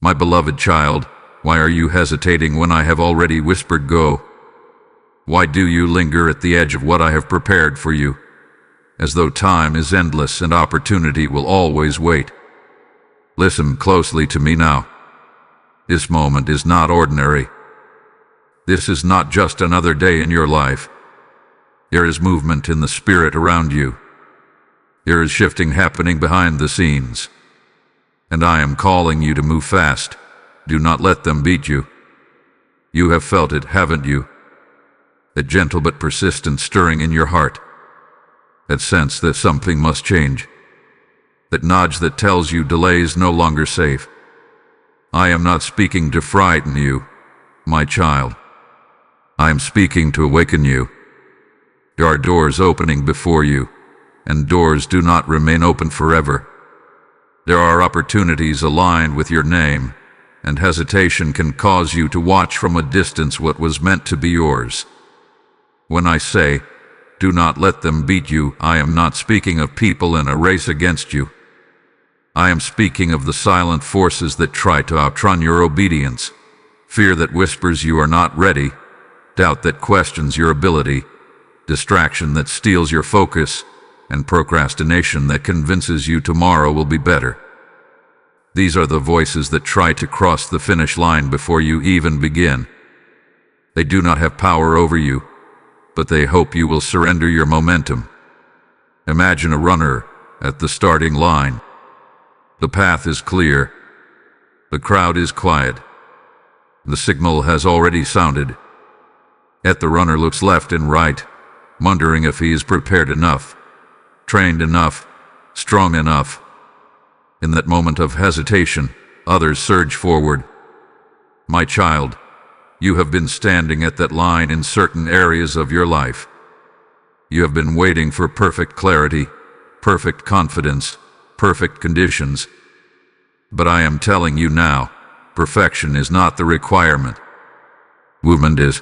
My beloved child, why are you hesitating when I have already whispered go? Why do you linger at the edge of what I have prepared for you, as though time is endless and opportunity will always wait? Listen closely to me now. This moment is not ordinary. This is not just another day in your life. There is movement in the spirit around you. There is shifting happening behind the scenes. And I am calling you to move fast. Do not let them beat you. You have felt it, haven't you? That gentle but persistent stirring in your heart. That sense that something must change. That nudge that tells you delay is no longer safe. I am not speaking to frighten you, my child. I am speaking to awaken you. There are doors opening before you, and doors do not remain open forever. There are opportunities aligned with your name, and hesitation can cause you to watch from a distance what was meant to be yours. When I say, do not let them beat you, I am not speaking of people in a race against you. I am speaking of the silent forces that try to outrun your obedience, fear that whispers you are not ready, doubt that questions your ability, distraction that steals your focus, and procrastination that convinces you tomorrow will be better. These are the voices that try to cross the finish line before you even begin. They do not have power over you, but they hope you will surrender your momentum. Imagine a runner at the starting line. The path is clear. The crowd is quiet. The signal has already sounded. Yet the runner looks left and right, wondering if he is prepared enough, trained enough, strong enough. In that moment of hesitation, others surge forward. My child, you have been standing at that line in certain areas of your life. You have been waiting for perfect clarity, perfect confidence, perfect conditions. But I am telling you now, perfection is not the requirement. Movement is.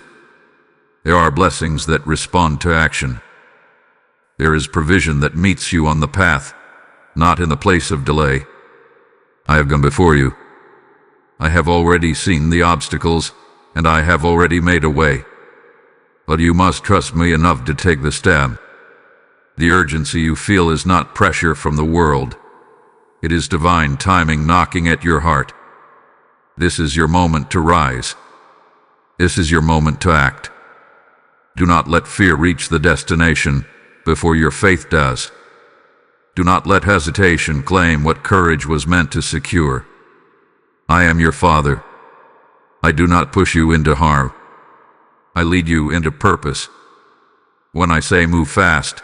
There are blessings that respond to action. There is provision that meets you on the path, not in the place of delay. I have gone before you. I have already seen the obstacles, and I have already made a way. But you must trust me enough to take the step. The urgency you feel is not pressure from the world. It is divine timing knocking at your heart. This is your moment to rise. This is your moment to act. Do not let fear reach the destination before your faith does. Do not let hesitation claim what courage was meant to secure. I am your Father. I do not push you into harm. I lead you into purpose. When I say move fast,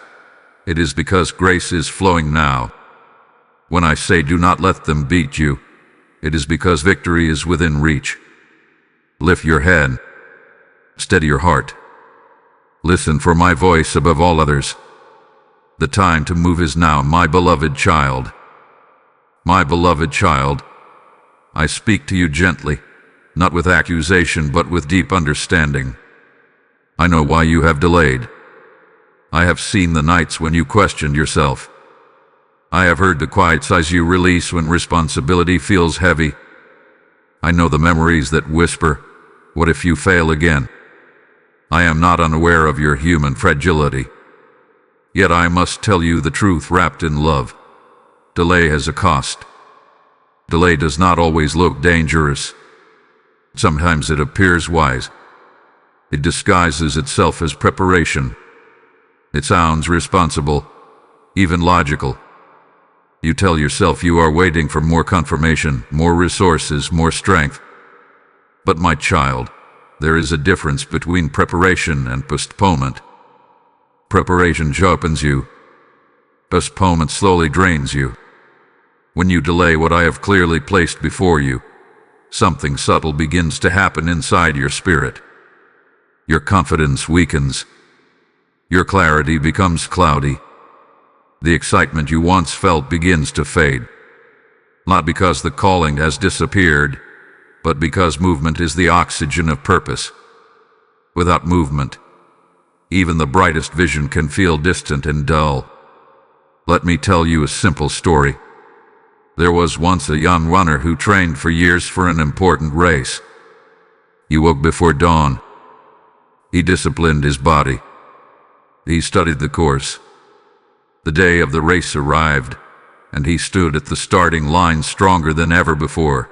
it is because grace is flowing now. When I say do not let them beat you, it is because victory is within reach. Lift your head. Steady your heart. Listen for my voice above all others. The time to move is now, my beloved child. My beloved child, I speak to you gently, not with accusation but with deep understanding. I know why you have delayed. I have seen the nights when you questioned yourself. I have heard the quiet sighs you release when responsibility feels heavy. I know the memories that whisper, what if you fail again? I am not unaware of your human fragility. Yet I must tell you the truth wrapped in love. Delay has a cost. Delay does not always look dangerous. Sometimes it appears wise. It disguises itself as preparation. It sounds responsible, even logical. You tell yourself you are waiting for more confirmation, more resources, more strength. But my child, there is a difference between preparation and postponement. Preparation sharpens you. Postponement slowly drains you. When you delay what I have clearly placed before you, something subtle begins to happen inside your spirit. Your confidence weakens. Your clarity becomes cloudy. The excitement you once felt begins to fade. Not because the calling has disappeared, but because movement is the oxygen of purpose. Without movement, even the brightest vision can feel distant and dull. Let me tell you a simple story. There was once a young runner who trained for years for an important race. He woke before dawn. He disciplined his body. He studied the course. The day of the race arrived, and he stood at the starting line stronger than ever before.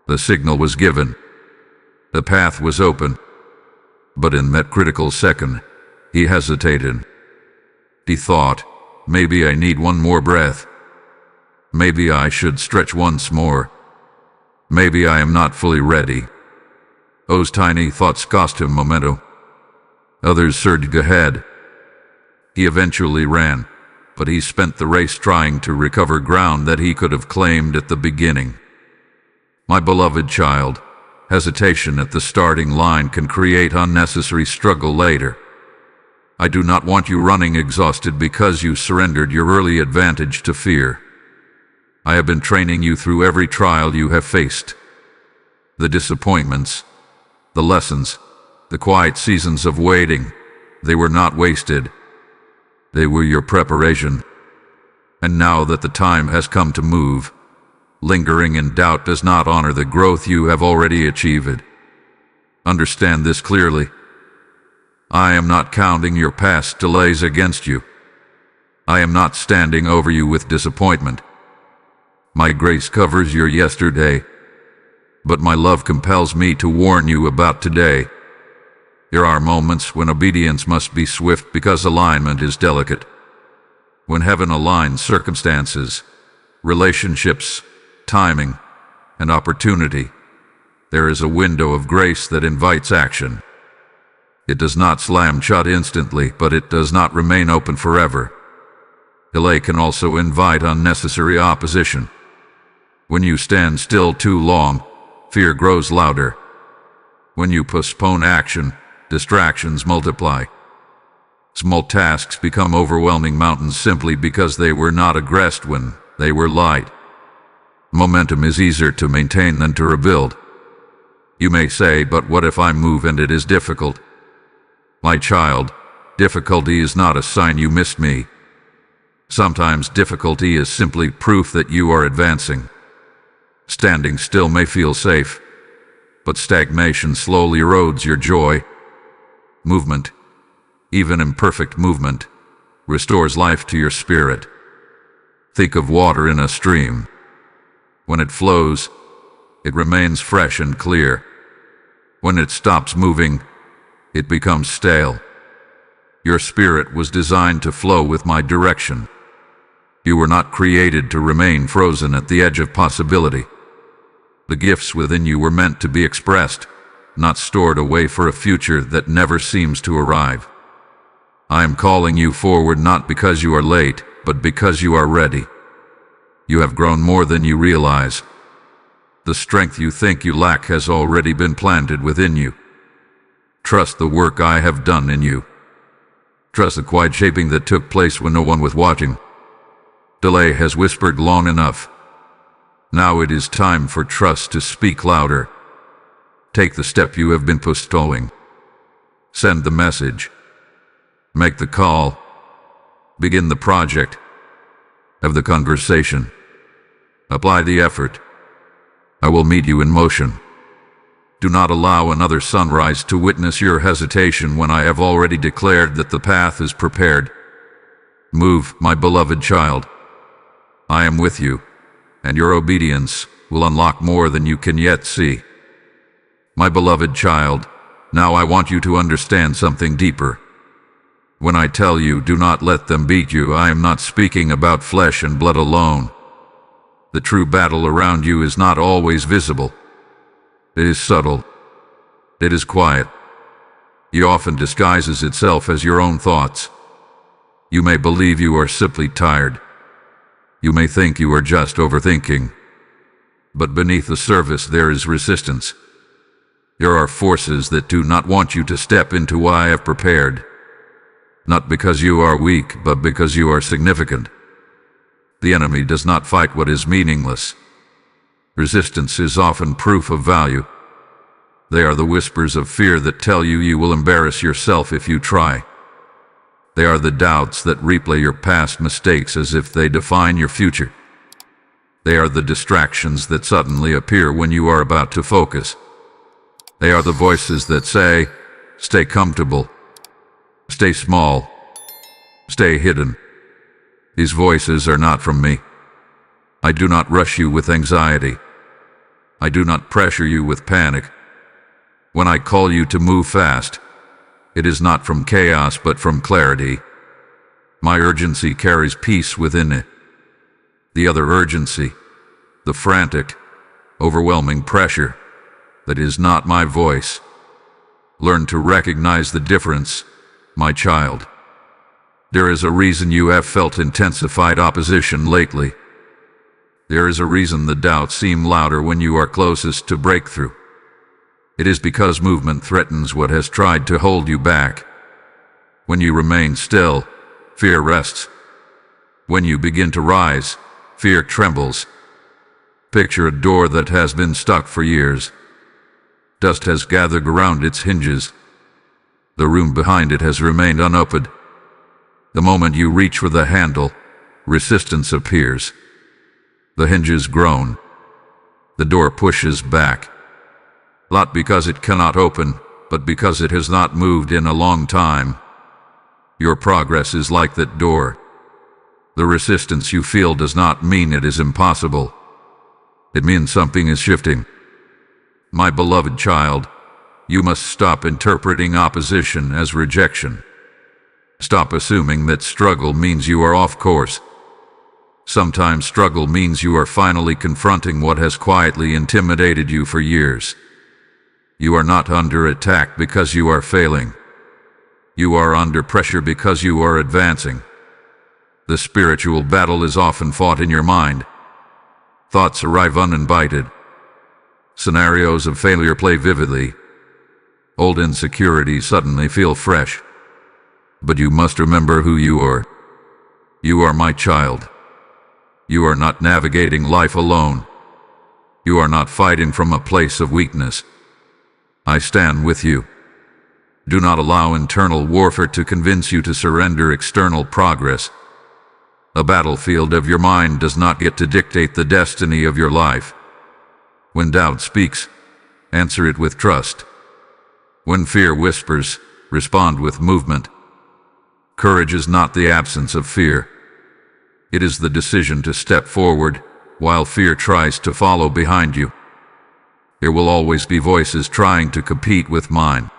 The signal was given. The path was open. But in that critical second, he hesitated. He thought, maybe I need one more breath. Maybe I should stretch once more. Maybe I am not fully ready. Those tiny thoughts cost him momentum. Others surged ahead. He eventually ran, but he spent the race trying to recover ground that he could have claimed at the beginning. My beloved child, hesitation at the starting line can create unnecessary struggle later. I do not want you running exhausted because you surrendered your early advantage to fear. I have been training you through every trial you have faced. The disappointments, the lessons, the quiet seasons of waiting, they were not wasted. They were your preparation. And now that the time has come to move, lingering in doubt does not honor the growth you have already achieved. Understand this clearly. I am not counting your past delays against you. I am not standing over you with disappointment. My grace covers your yesterday, but my love compels me to warn you about today. There are moments when obedience must be swift because alignment is delicate. When heaven aligns circumstances, relationships, timing, and opportunity, there is a window of grace that invites action. It does not slam shut instantly, but it does not remain open forever. Delay can also invite unnecessary opposition. When you stand still too long, fear grows louder. When you postpone action, distractions multiply. Small tasks become overwhelming mountains simply because they were not aggressed when they were light. Momentum is easier to maintain than to rebuild. You may say, but what if I move and it is difficult? My child, difficulty is not a sign you missed me. Sometimes difficulty is simply proof that you are advancing. Standing still may feel safe, but stagnation slowly erodes your joy. Movement, even imperfect movement, restores life to your spirit. Think of water in a stream. When it flows, it remains fresh and clear. When it stops moving, it becomes stale. Your spirit was designed to flow with my direction. You were not created to remain frozen at the edge of possibility. The gifts within you were meant to be expressed, not stored away for a future that never seems to arrive. I am calling you forward not because you are late, but because you are ready. You have grown more than you realize. The strength you think you lack has already been planted within you. Trust the work I have done in you. Trust the quiet shaping that took place when no one was watching. Delay has whispered long enough. Now it is time for trust to speak louder. Take the step you have been postponing. Send the message. Make the call. Begin the project. Have the conversation. Apply the effort. I will meet you in motion. Do not allow another sunrise to witness your hesitation when I have already declared that the path is prepared. Move, my beloved child. I am with you, and your obedience will unlock more than you can yet see. My beloved child, now I want you to understand something deeper. When I tell you, do not let them beat you, I am not speaking about flesh and blood alone. The true battle around you is not always visible. It is subtle. It is quiet. It often disguises itself as your own thoughts. You may believe you are simply tired. You may think you are just overthinking. But beneath the surface there is resistance. There are forces that do not want you to step into what I have prepared. Not because you are weak, but because you are significant. The enemy does not fight what is meaningless. Resistance is often proof of value. They are the whispers of fear that tell you you will embarrass yourself if you try. They are the doubts that replay your past mistakes as if they define your future. They are the distractions that suddenly appear when you are about to focus. They are the voices that say, stay comfortable, stay small, stay hidden. These voices are not from me. I do not rush you with anxiety. I do not pressure you with panic. When I call you to move fast, it is not from chaos but from clarity. My urgency carries peace within it. The other urgency, the frantic, overwhelming pressure, that is not my voice. Learn to recognize the difference, my child. There is a reason you have felt intensified opposition lately. There is a reason the doubts seem louder when you are closest to breakthrough. It is because movement threatens what has tried to hold you back. When you remain still, fear rests. When you begin to rise, fear trembles. Picture a door that has been stuck for years. Dust has gathered around its hinges. The room behind it has remained unopened. The moment you reach for the handle, resistance appears. The hinges groan. The door pushes back. Not because it cannot open, but because it has not moved in a long time. Your progress is like that door. The resistance you feel does not mean it is impossible. It means something is shifting. My beloved child, you must stop interpreting opposition as rejection. Stop assuming that struggle means you are off course. Sometimes struggle means you are finally confronting what has quietly intimidated you for years. You are not under attack because you are failing. You are under pressure because you are advancing. The spiritual battle is often fought in your mind. Thoughts arrive uninvited. Scenarios of failure play vividly. Old insecurities suddenly feel fresh. But you must remember who you are. You are my child. You are not navigating life alone. You are not fighting from a place of weakness. I stand with you. Do not allow internal warfare to convince you to surrender external progress. A battlefield of your mind does not get to dictate the destiny of your life. When doubt speaks, answer it with trust. When fear whispers, respond with movement. Courage is not the absence of fear. It is the decision to step forward while fear tries to follow behind you. There will always be voices trying to compete with mine.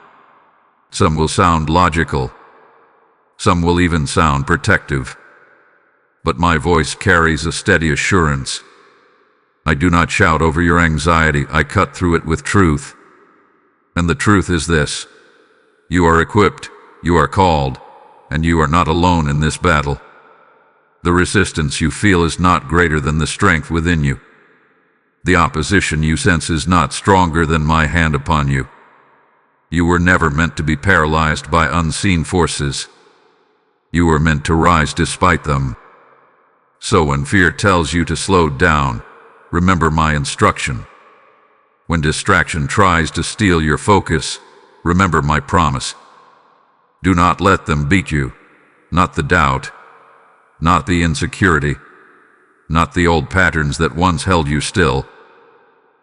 Some will sound logical. Some will even sound protective. But my voice carries a steady assurance. I do not shout over your anxiety, I cut through it with truth. And the truth is this: you are equipped, you are called, and you are not alone in this battle. The resistance you feel is not greater than the strength within you. The opposition you sense is not stronger than my hand upon you. You were never meant to be paralyzed by unseen forces. You were meant to rise despite them. So when fear tells you to slow down, remember my instruction. When distraction tries to steal your focus, remember my promise. Do not let them beat you, not the doubt, not the insecurity, not the old patterns that once held you still.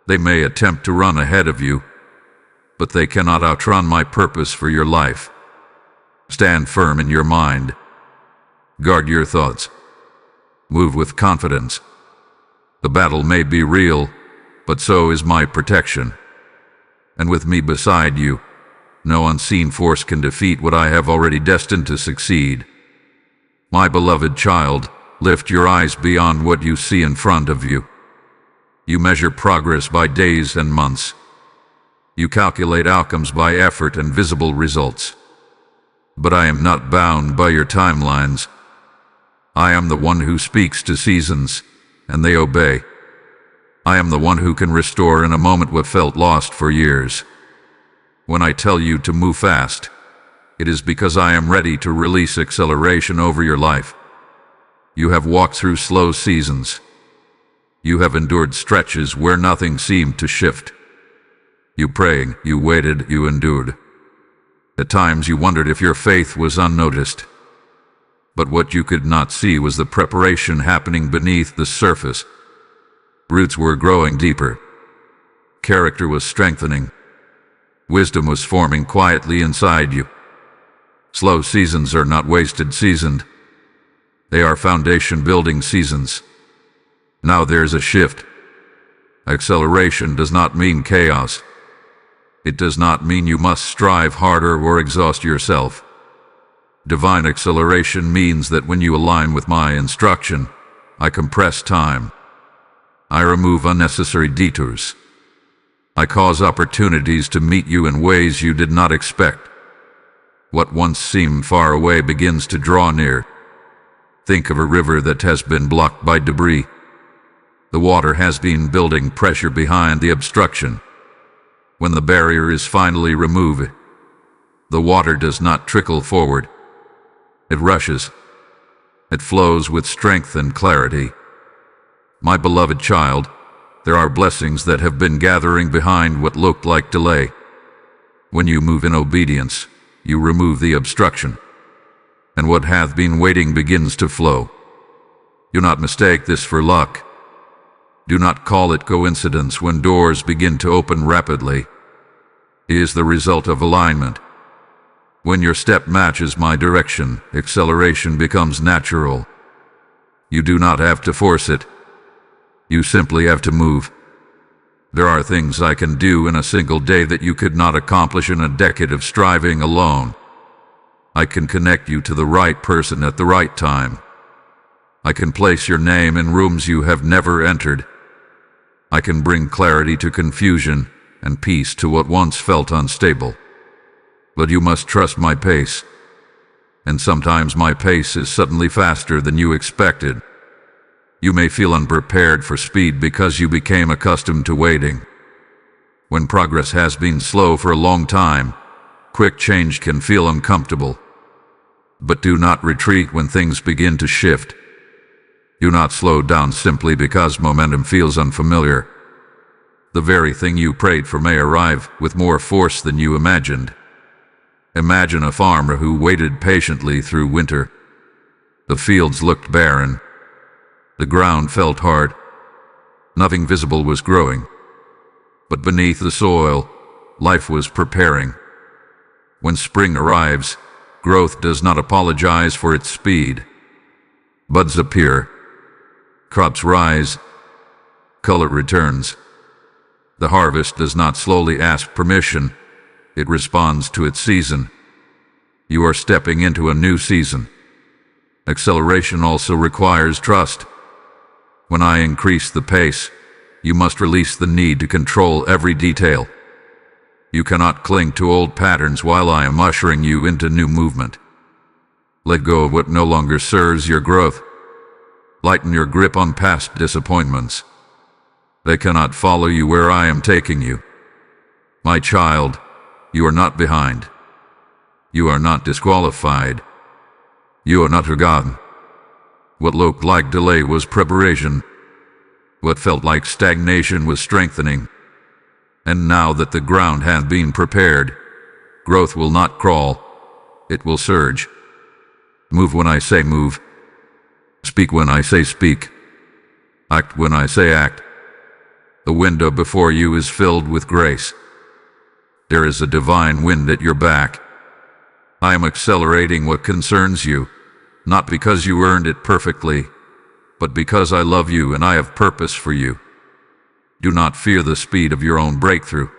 They may attempt to run ahead of you, but they cannot outrun my purpose for your life. Stand firm in your mind. Guard your thoughts. Move with confidence. The battle may be real, but so is my protection. And with me beside you, no unseen force can defeat what I have already destined to succeed. My beloved child, lift your eyes beyond what you see in front of you. You measure progress by days and months. You calculate outcomes by effort and visible results. But I am not bound by your timelines. I am the one who speaks to seasons, and they obey. I am the one who can restore in a moment what felt lost for years. When I tell you to move fast, it is because I am ready to release acceleration over your life. You have walked through slow seasons. You have endured stretches where nothing seemed to shift. You prayed, you waited, you endured. At times you wondered if your faith was unnoticed. But what you could not see was the preparation happening beneath the surface. Roots were growing deeper. Character was strengthening. Wisdom was forming quietly inside you. Slow seasons are not wasted seasons. They are foundation-building seasons. Now there's a shift. Acceleration does not mean chaos. It does not mean you must strive harder or exhaust yourself. Divine acceleration means that when you align with my instruction, I compress time. I remove unnecessary detours. I cause opportunities to meet you in ways you did not expect. What once seemed far away begins to draw near. Think of a river that has been blocked by debris. The water has been building pressure behind the obstruction. When the barrier is finally removed, the water does not trickle forward. It rushes. It flows with strength and clarity. My beloved child, there are blessings that have been gathering behind what looked like delay. When you move in obedience, you remove the obstruction, and what hath been waiting begins to flow. Do not mistake this for luck. Do not call it coincidence when doors begin to open rapidly. It is the result of alignment. When your step matches my direction, acceleration becomes natural. You do not have to force it. You simply have to move. There are things I can do in a single day that you could not accomplish in a decade of striving alone. I can connect you to the right person at the right time. I can place your name in rooms you have never entered. I can bring clarity to confusion and peace to what once felt unstable. But you must trust my pace. And sometimes my pace is suddenly faster than you expected. You may feel unprepared for speed because you became accustomed to waiting. When progress has been slow for a long time, quick change can feel uncomfortable. But do not retreat when things begin to shift. Do not slow down simply because momentum feels unfamiliar. The very thing you prayed for may arrive with more force than you imagined. Imagine a farmer who waited patiently through winter. The fields looked barren. The ground felt hard. Nothing visible was growing. But beneath the soil, life was preparing. When spring arrives, growth does not apologize for its speed. Buds appear. Crops rise. Color returns. The harvest does not slowly ask permission. It responds to its season. You are stepping into a new season. Acceleration also requires trust. When I increase the pace, you must release the need to control every detail. You cannot cling to old patterns while I am ushering you into new movement. Let go of what no longer serves your growth. Lighten your grip on past disappointments. They cannot follow you where I am taking you. My child, you are not behind. You are not disqualified. You are not forgotten. What looked like delay was preparation. What felt like stagnation was strengthening. And now that the ground has been prepared, growth will not crawl. It will surge. Move when I say move. Speak when I say speak. Act when I say act. The window before you is filled with grace. There is a divine wind at your back. I am accelerating what concerns you, not because you earned it perfectly, but because I love you and I have purpose for you. Do not fear the speed of your own breakthrough.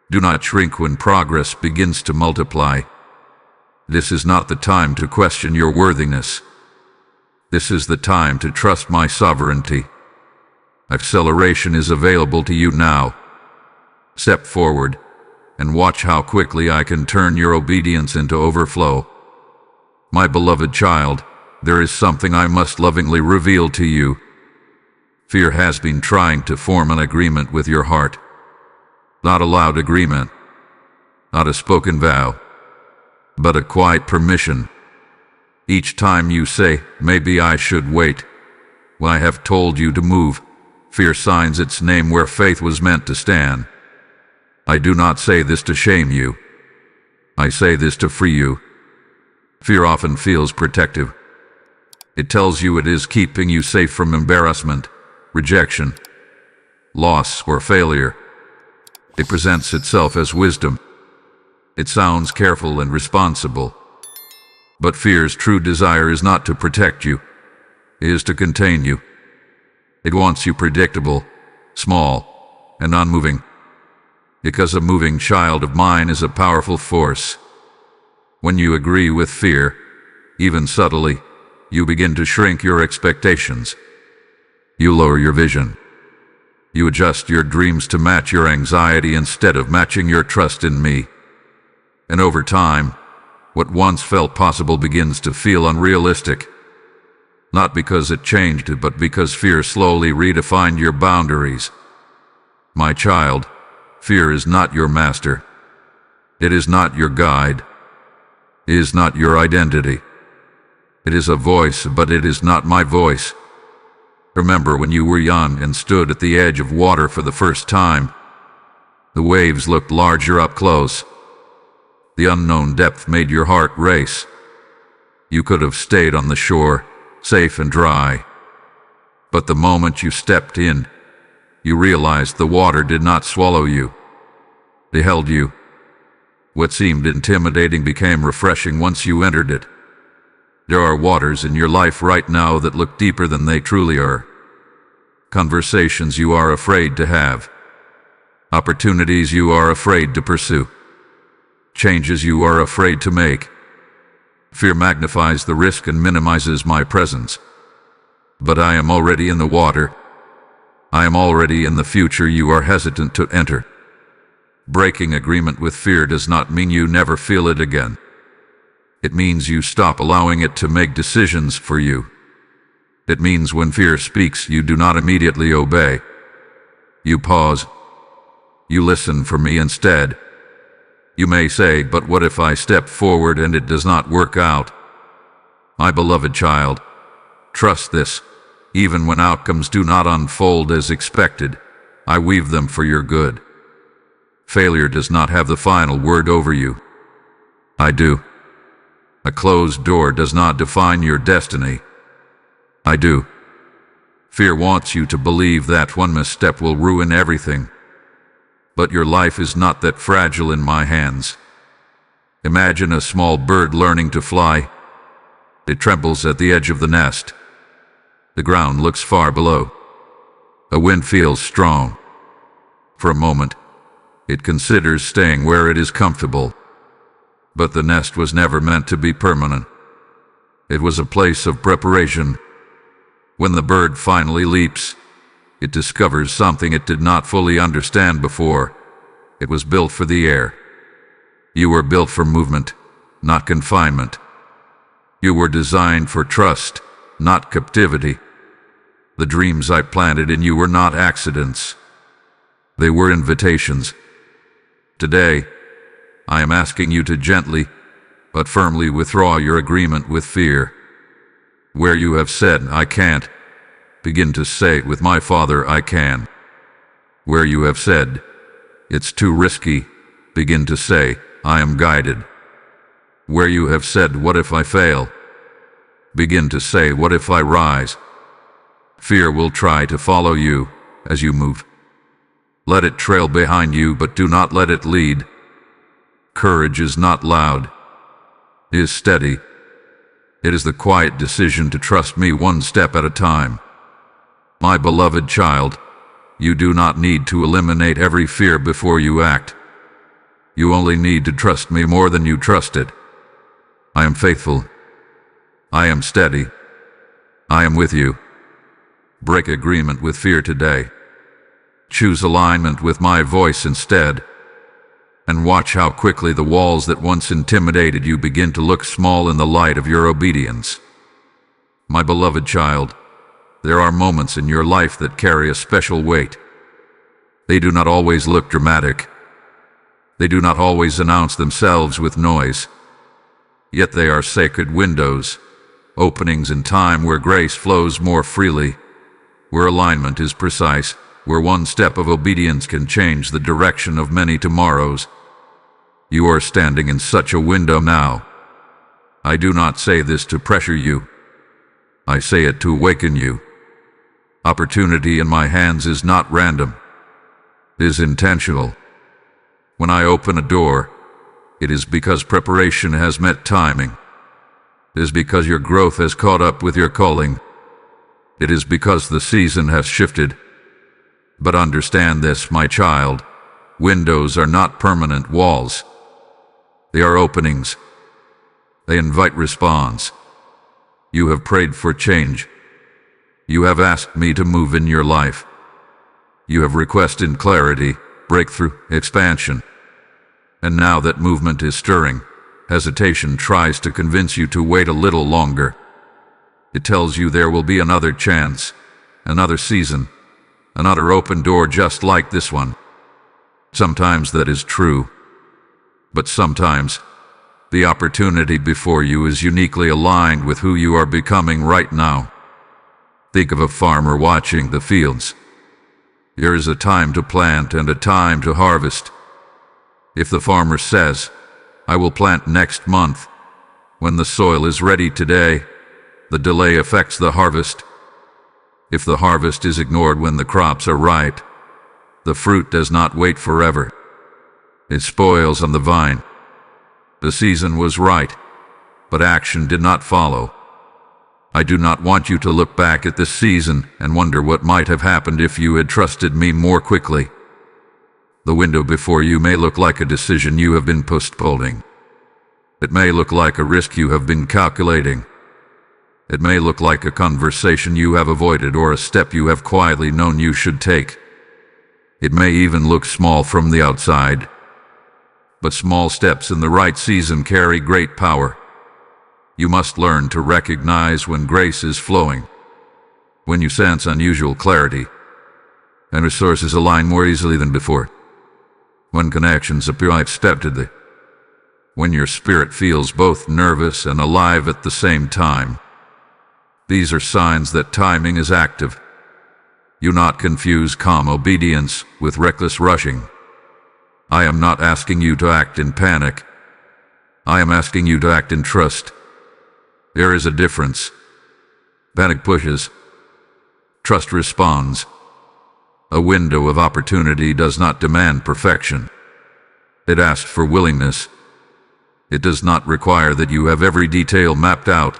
Do not shrink when progress begins to multiply. This is not the time to question your worthiness. This is the time to trust my sovereignty. Acceleration is available to you now. Step forward and watch how quickly I can turn your obedience into overflow. My beloved child, there is something I must lovingly reveal to you. Fear has been trying to form an agreement with your heart. Not a loud agreement, not a spoken vow, but a quiet permission. Each time you say, maybe I should wait, when I have told you to move, fear signs its name where faith was meant to stand. I do not say this to shame you. I say this to free you. Fear often feels protective. It tells you it is keeping you safe from embarrassment, rejection, loss, or failure. It presents itself as wisdom. It sounds careful and responsible. But fear's true desire is not to protect you. It is to contain you. It wants you predictable, small, and unmoving. Because a moving child of mine is a powerful force. When you agree with fear, even subtly, you begin to shrink your expectations. You lower your vision. You adjust your dreams to match your anxiety instead of matching your trust in me. And over time, what once felt possible begins to feel unrealistic. Not because it changed, but because fear slowly redefined your boundaries. My child, fear is not your master. It is not your guide. It is not your identity. It is a voice, but it is not my voice. Remember when you were young and stood at the edge of water for the first time? The waves looked larger up close. The unknown depth made your heart race. You could have stayed on the shore, safe and dry. But the moment you stepped in, you realized the water did not swallow you. It held you. What seemed intimidating became refreshing once you entered it. There are waters in your life right now that look deeper than they truly are. Conversations you are afraid to have. Opportunities you are afraid to pursue. Changes you are afraid to make. Fear magnifies the risk and minimizes my presence. But I am already in the water. I am already in the future you are hesitant to enter. Breaking agreement with fear does not mean you never feel it again. It means you stop allowing it to make decisions for you. It means when fear speaks, you do not immediately obey. You pause. You listen for me instead. You may say, but what if I step forward and it does not work out? My beloved child, trust this. Even when outcomes do not unfold as expected, I weave them for your good. Failure does not have the final word over you. I do. A closed door does not define your destiny. I do. Fear wants you to believe that one misstep will ruin everything. But your life is not that fragile in my hands. Imagine a small bird learning to fly. It trembles at the edge of the nest. The ground looks far below. A wind feels strong. For a moment, it considers staying where it is comfortable. But the nest was never meant to be permanent. It was a place of preparation. When the bird finally leaps, it discovers something it did not fully understand before. It was built for the air. You were built for movement, not confinement. You were designed for trust, not captivity. The dreams I planted in you were not accidents. They were invitations. Today, I am asking you to gently, but firmly withdraw your agreement with fear. Where you have said, I can't, begin to say with my Father, I can. Where you have said, it's too risky, begin to say, I am guided. Where you have said, what if I fail? Begin to say, what if I rise? Fear will try to follow you as you move. Let it trail behind you, but do not let it lead. Courage is not loud. It is steady. It is the quiet decision to trust me one step at a time. My beloved child, you do not need to eliminate every fear before you act. You only need to trust me more than you trust it. I am faithful. I am steady. I am with you. Break agreement with fear today. Choose alignment with my voice instead. And watch how quickly the walls that once intimidated you begin to look small in the light of your obedience. My beloved child, there are moments in your life that carry a special weight. They do not always look dramatic. They do not always announce themselves with noise. Yet they are sacred windows, openings in time where grace flows more freely, where alignment is precise, where one step of obedience can change the direction of many tomorrows. You are standing in such a window now. I do not say this to pressure you. I say it to awaken you. Opportunity in my hands is not random. is intentional. When I open a door, it is because preparation has met timing. It is because your growth has caught up with your calling. It is because the season has shifted. But understand this, my child. Windows are not permanent walls. They are openings. They invite response. You have prayed for change. You have asked me to move in your life. You have requested clarity, breakthrough, expansion. And now that movement is stirring, hesitation tries to convince you to wait a little longer. It tells you there will be another chance, another season, another open door just like this one. Sometimes that is true, but sometimes the opportunity before you is uniquely aligned with who you are becoming right now. Think of a farmer watching the fields. There is a time to plant and a time to harvest. If the farmer says, "I will plant next month," when the soil is ready today, the delay affects the harvest. If the harvest is ignored when the crops are ripe, the fruit does not wait forever. It spoils on the vine. The season was right, but action did not follow. I do not want you to look back at this season and wonder what might have happened if you had trusted me more quickly. The window before you may look like a decision you have been postponing. It may look like a risk you have been calculating. It may look like a conversation you have avoided or a step you have quietly known you should take. It may even look small from the outside. But small steps in the right season carry great power. You must learn to recognize when grace is flowing, when you sense unusual clarity, and resources align more easily than before, when connections appear unexpectedly, when your spirit feels both nervous and alive at the same time. These are signs that timing is active. Do not confuse calm obedience with reckless rushing. I am not asking you to act in panic. I am asking you to act in trust. There is a difference. Panic pushes. Trust responds. A window of opportunity does not demand perfection. It asks for willingness. It does not require that you have every detail mapped out.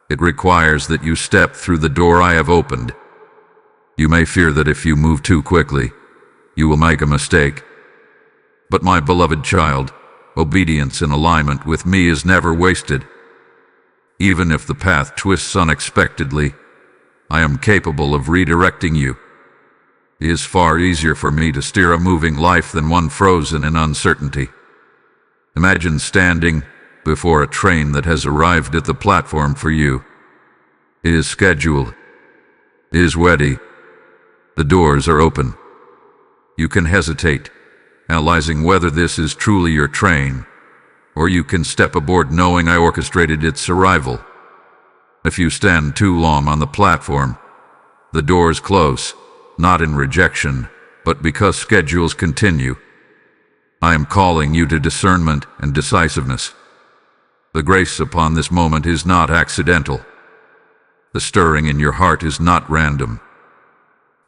It requires that you step through the door I have opened. You may fear that if you move too quickly, you will make a mistake. But my beloved child, obedience in alignment with me is never wasted. Even if the path twists unexpectedly, I am capable of redirecting you. It is far easier for me to steer a moving life than one frozen in uncertainty. Imagine standing before a train that has arrived at the platform for you. It is scheduled. It is ready. The doors are open. You can hesitate, analyzing whether this is truly your train, or you can step aboard knowing I orchestrated its arrival. If you stand too long on the platform, the doors close, not in rejection, but because schedules continue. I am calling you to discernment and decisiveness. The grace upon this moment is not accidental. The stirring in your heart is not random.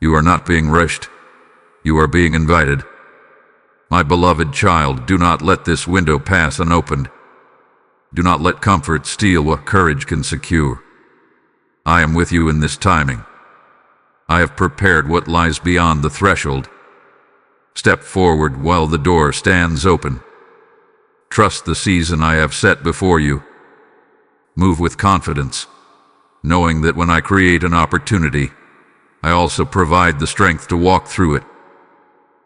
You are not being rushed. You are being invited. My beloved child, do not let this window pass unopened. Do not let comfort steal what courage can secure. I am with you in this timing. I have prepared what lies beyond the threshold. Step forward while the door stands open. Trust the season I have set before you. Move with confidence, knowing that when I create an opportunity, I also provide the strength to walk through it.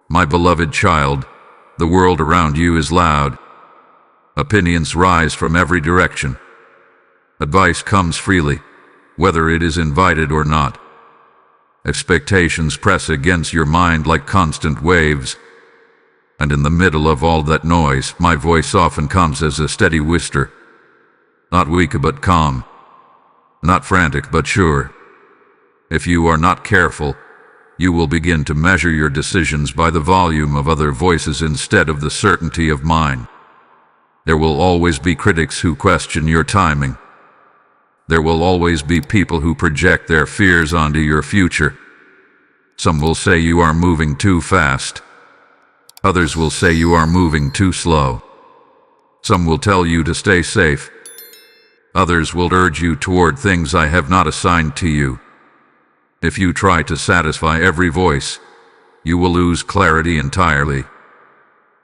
My beloved child, the world around you is loud. Opinions rise from every direction. Advice comes freely, whether it is invited or not. Expectations press against your mind like constant waves. And in the middle of all that noise, my voice often comes as a steady whisper. Not weak but calm. Not frantic but sure. If you are not careful, you will begin to measure your decisions by the volume of other voices instead of the certainty of mine. There will always be critics who question your timing. There will always be people who project their fears onto your future. Some will say you are moving too fast. Others will say you are moving too slow. Some will tell you to stay safe. Others will urge you toward things I have not assigned to you. If you try to satisfy every voice, you will lose clarity entirely.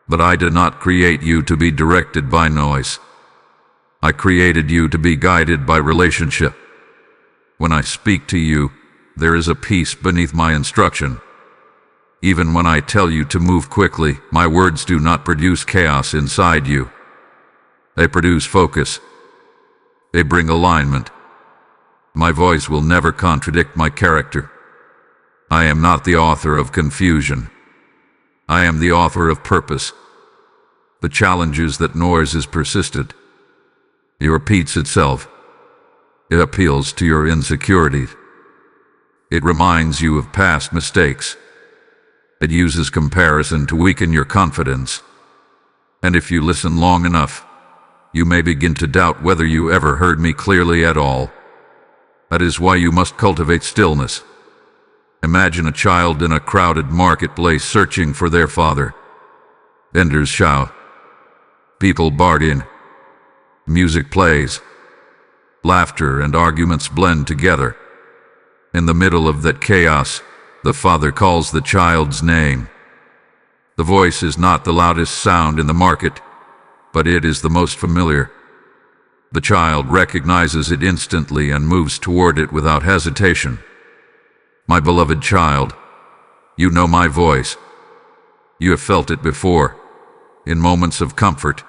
But I did not create you to be directed by noise. I created you to be guided by relationship. When I speak to you, there is a peace beneath my instruction. Even when I tell you to move quickly, my words do not produce chaos inside you. They produce focus. They bring alignment. My voice will never contradict my character. I am not the author of confusion. I am the author of purpose. The challenge is that noise is persistent. It repeats itself. It appeals to your insecurities. It reminds you of past mistakes. It uses comparison to weaken your confidence. And if you listen long enough, you may begin to doubt whether you ever heard me clearly at all. That is why you must cultivate stillness. Imagine a child in a crowded marketplace searching for their father. Vendors shout. People bargain. Music plays. Laughter and arguments blend together. In the middle of that chaos, the father calls the child's name. The voice is not the loudest sound in the market, but it is the most familiar. The child recognizes it instantly and moves toward it without hesitation. My beloved child, you know my voice. You have felt it before, in moments of comfort,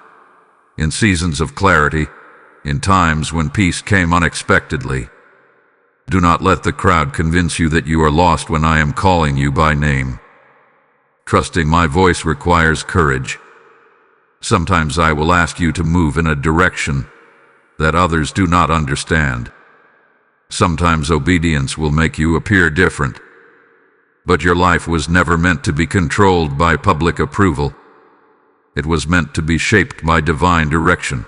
in seasons of clarity, in times when peace came unexpectedly. Do not let the crowd convince you that you are lost when I am calling you by name. Trusting my voice requires courage. Sometimes I will ask you to move in a direction that others do not understand. Sometimes obedience will make you appear different. But your life was never meant to be controlled by public approval. It was meant to be shaped by divine direction.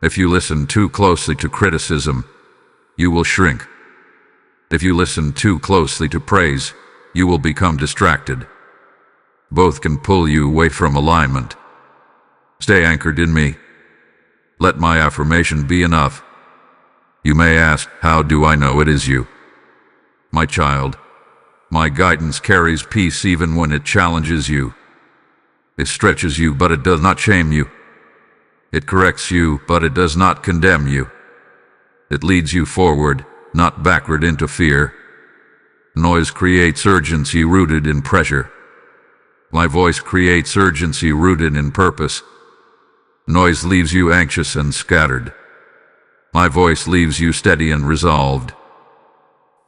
If you listen too closely to criticism, you will shrink. If you listen too closely to praise, you will become distracted. Both can pull you away from alignment. Stay anchored in me. Let my affirmation be enough. You may ask, how do I know it is you? My child, my guidance carries peace even when it challenges you. It stretches you, but it does not shame you. It corrects you, but it does not condemn you. It leads you forward, not backward into fear. Noise creates urgency rooted in pressure. My voice creates urgency rooted in purpose. Noise leaves you anxious and scattered. My voice leaves you steady and resolved.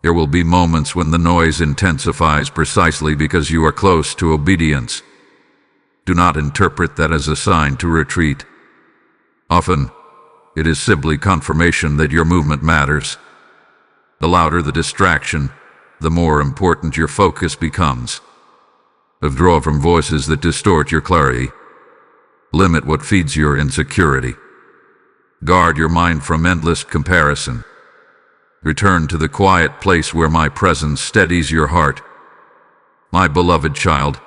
There will be moments when the noise intensifies precisely because you are close to obedience. Do not interpret that as a sign to retreat. Often, it is simply confirmation that your movement matters. The louder the distraction, the more important your focus becomes. Withdraw from voices that distort your clarity. Limit what feeds your insecurity. Guard your mind from endless comparison. Return to the quiet place where my presence steadies your heart. My beloved child,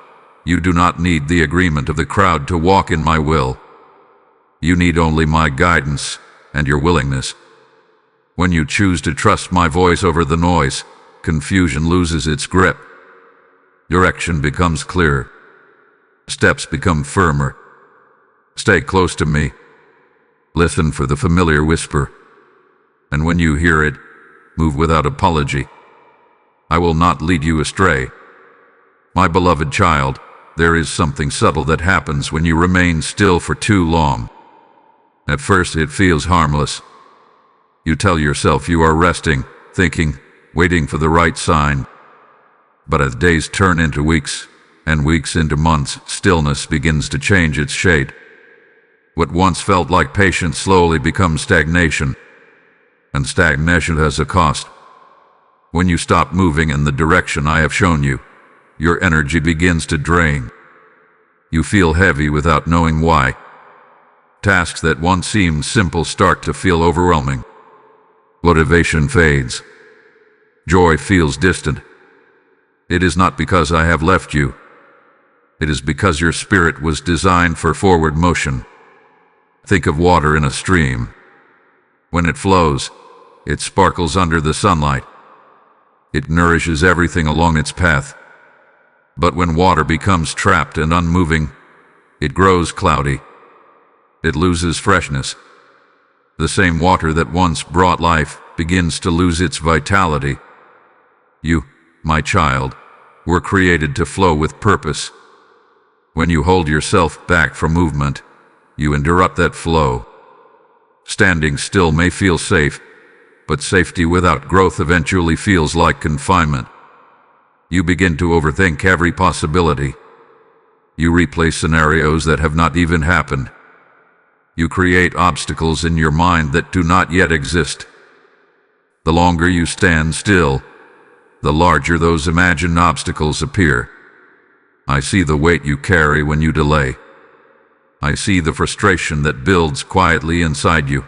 you do not need the agreement of the crowd to walk in my will. You need only my guidance and your willingness. When you choose to trust my voice over the noise, confusion loses its grip. Direction becomes clearer. Steps become firmer. Stay close to me. Listen for the familiar whisper. And when you hear it, move without apology. I will not lead you astray. My beloved child, there is something subtle that happens when you remain still for too long. At first it feels harmless. You tell yourself you are resting, thinking, waiting for the right sign. But as days turn into weeks, and weeks into months, stillness begins to change its shade. What once felt like patience slowly becomes stagnation, and stagnation has a cost. When you stop moving in the direction I have shown you, your energy begins to drain. You feel heavy without knowing why. Tasks that once seemed simple start to feel overwhelming. Motivation fades. Joy feels distant. It is not because I have left you. It is because your spirit was designed for forward motion. Think of water in a stream. When it flows, it sparkles under the sunlight. It nourishes everything along its path. But when water becomes trapped and unmoving, it grows cloudy. It loses freshness. The same water that once brought life begins to lose its vitality. You, my child, were created to flow with purpose. When you hold yourself back from movement, you interrupt that flow. Standing still may feel safe, but safety without growth eventually feels like confinement. You begin to overthink every possibility. You replay scenarios that have not even happened. You create obstacles in your mind that do not yet exist. The longer you stand still, the larger those imagined obstacles appear. I see the weight you carry when you delay. I see the frustration that builds quietly inside you.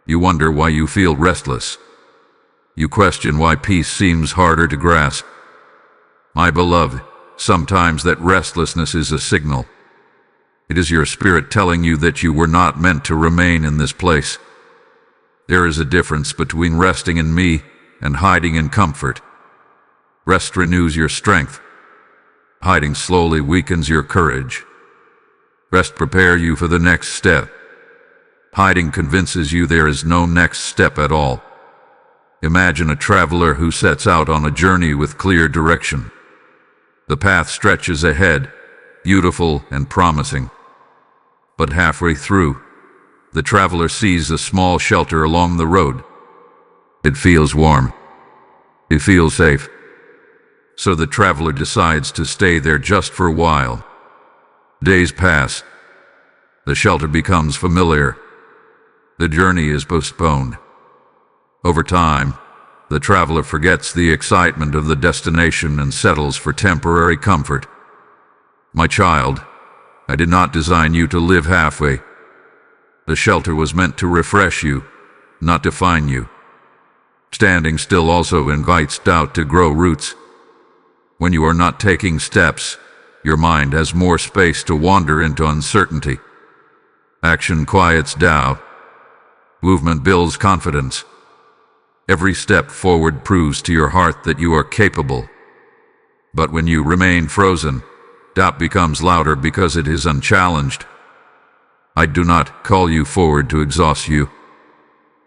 You wonder why you feel restless. You question why peace seems harder to grasp. My beloved, sometimes that restlessness is a signal. It is your spirit telling you that you were not meant to remain in this place. There is a difference between resting in me and hiding in comfort. Rest renews your strength. Hiding slowly weakens your courage. Rest prepares you for the next step. Hiding convinces you there is no next step at all. Imagine a traveler who sets out on a journey with clear direction. The path stretches ahead, beautiful and promising. But halfway through, the traveler sees a small shelter along the road. It feels warm. It feels safe. So the traveler decides to stay there just for a while. Days pass. The shelter becomes familiar. The journey is postponed. Over time, the traveler forgets the excitement of the destination and settles for temporary comfort. My child, I did not design you to live halfway. The shelter was meant to refresh you, not define you. Standing still also invites doubt to grow roots. When you are not taking steps, your mind has more space to wander into uncertainty. Action quiets doubt. Movement builds confidence. Every step forward proves to your heart that you are capable. But when you remain frozen, doubt becomes louder because it is unchallenged. I do not call you forward to exhaust you.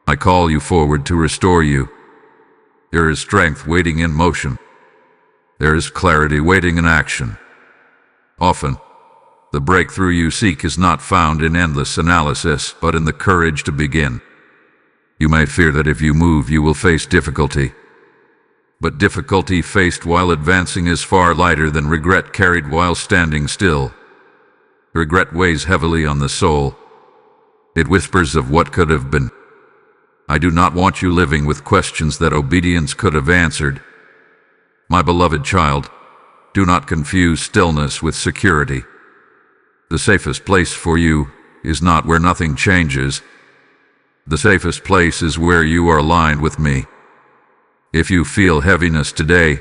I call you forward to restore you. There is strength waiting in motion. There is clarity waiting in action. Often, the breakthrough you seek is not found in endless analysis, but in the courage to begin. You may fear that if you move, you will face difficulty. But difficulty faced while advancing is far lighter than regret carried while standing still. Regret weighs heavily on the soul. It whispers of what could have been. I do not want you living with questions that obedience could have answered. My beloved child, do not confuse stillness with security. The safest place for you is not where nothing changes. The safest place is where you are aligned with me. If you feel heaviness today,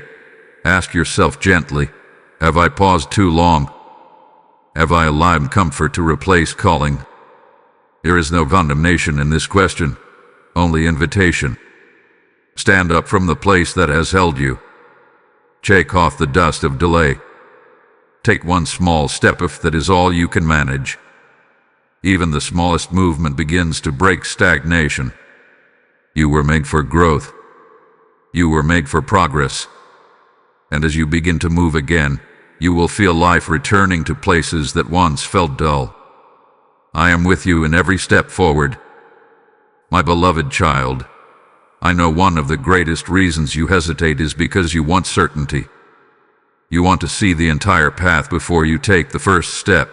ask yourself gently, have I paused too long? Have I allowed comfort to replace calling? There is no condemnation in this question, only invitation. Stand up from the place that has held you. Shake off the dust of delay. Take one small step if that is all you can manage. Even the smallest movement begins to break stagnation. You were made for growth. You were made for progress. And as you begin to move again, you will feel life returning to places that once felt dull. I am with you in every step forward. My beloved child, I know one of the greatest reasons you hesitate is because you want certainty. You want to see the entire path before you take the first step.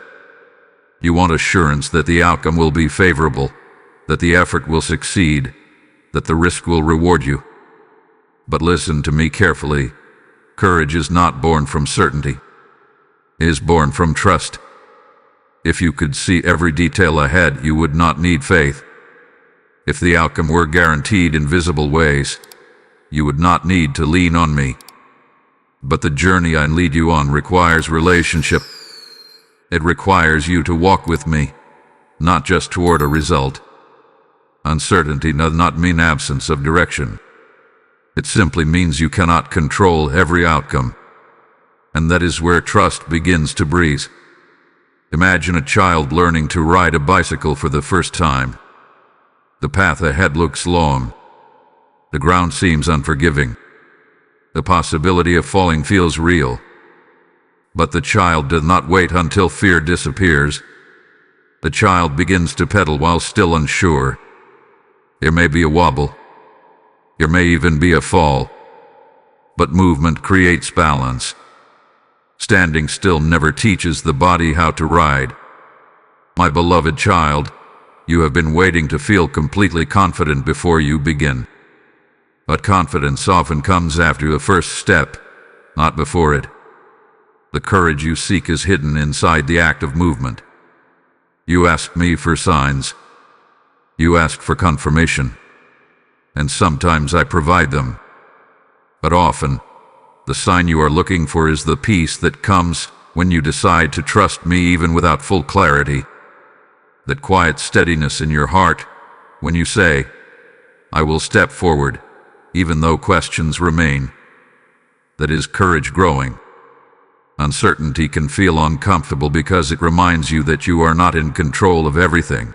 You want assurance that the outcome will be favorable, that the effort will succeed, that the risk will reward you. But listen to me carefully. Courage is not born from certainty. It is born from trust. If you could see every detail ahead, you would not need faith. If the outcome were guaranteed in visible ways, you would not need to lean on me. But the journey I lead you on requires relationship. It requires you to walk with me, not just toward a result. Uncertainty does not mean absence of direction. It simply means you cannot control every outcome. And that is where trust begins to breathe. Imagine a child learning to ride a bicycle for the first time. The path ahead looks long. The ground seems unforgiving. The possibility of falling feels real. But the child does not wait until fear disappears. The child begins to pedal while still unsure. There may be a wobble. There may even be a fall. But movement creates balance. Standing still never teaches the body how to ride. My beloved child, you have been waiting to feel completely confident before you begin. But confidence often comes after the first step, not before it. The courage you seek is hidden inside the act of movement. You ask me for signs. You ask for confirmation. And sometimes I provide them. But often, the sign you are looking for is the peace that comes when you decide to trust me even without full clarity. That quiet steadiness in your heart when you say, I will step forward, even though questions remain. That is courage growing. Uncertainty can feel uncomfortable because it reminds you that you are not in control of everything.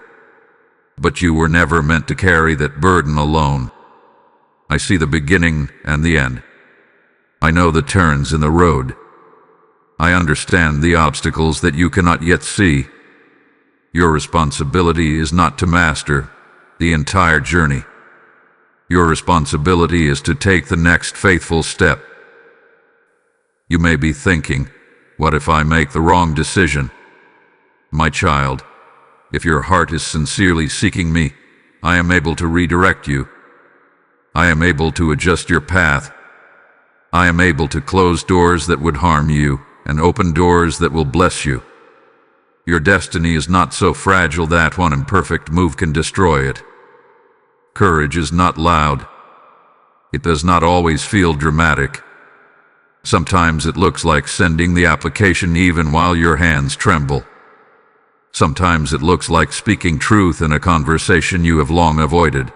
But you were never meant to carry that burden alone. I see the beginning and the end. I know the turns in the road. I understand the obstacles that you cannot yet see. Your responsibility is not to master the entire journey. Your responsibility is to take the next faithful step. You may be thinking, what if I make the wrong decision? My child, if your heart is sincerely seeking me, I am able to redirect you. I am able to adjust your path. I am able to close doors that would harm you and open doors that will bless you. Your destiny is not so fragile that one imperfect move can destroy it. Courage is not loud. It does not always feel dramatic. Sometimes it looks like sending the application even while your hands tremble. Sometimes it looks like speaking truth in a conversation you have long avoided.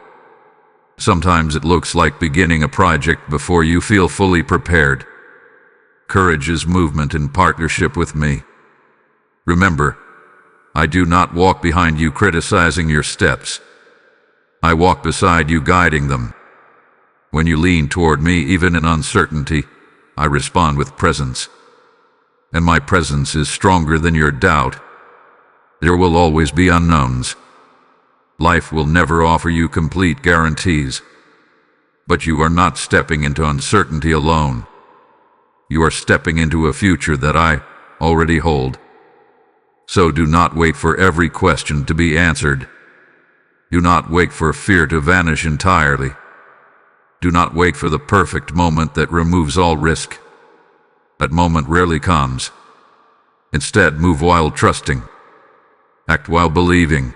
Sometimes it looks like beginning a project before you feel fully prepared. Courage is movement in partnership with me. Remember, I do not walk behind you criticizing your steps. I walk beside you guiding them. When you lean toward me, even in uncertainty, I respond with presence. And my presence is stronger than your doubt. There will always be unknowns. Life will never offer you complete guarantees. But you are not stepping into uncertainty alone. You are stepping into a future that I already hold. So do not wait for every question to be answered. Do not wait for fear to vanish entirely. Do not wait for the perfect moment that removes all risk. That moment rarely comes. Instead, move while trusting. Act while believing.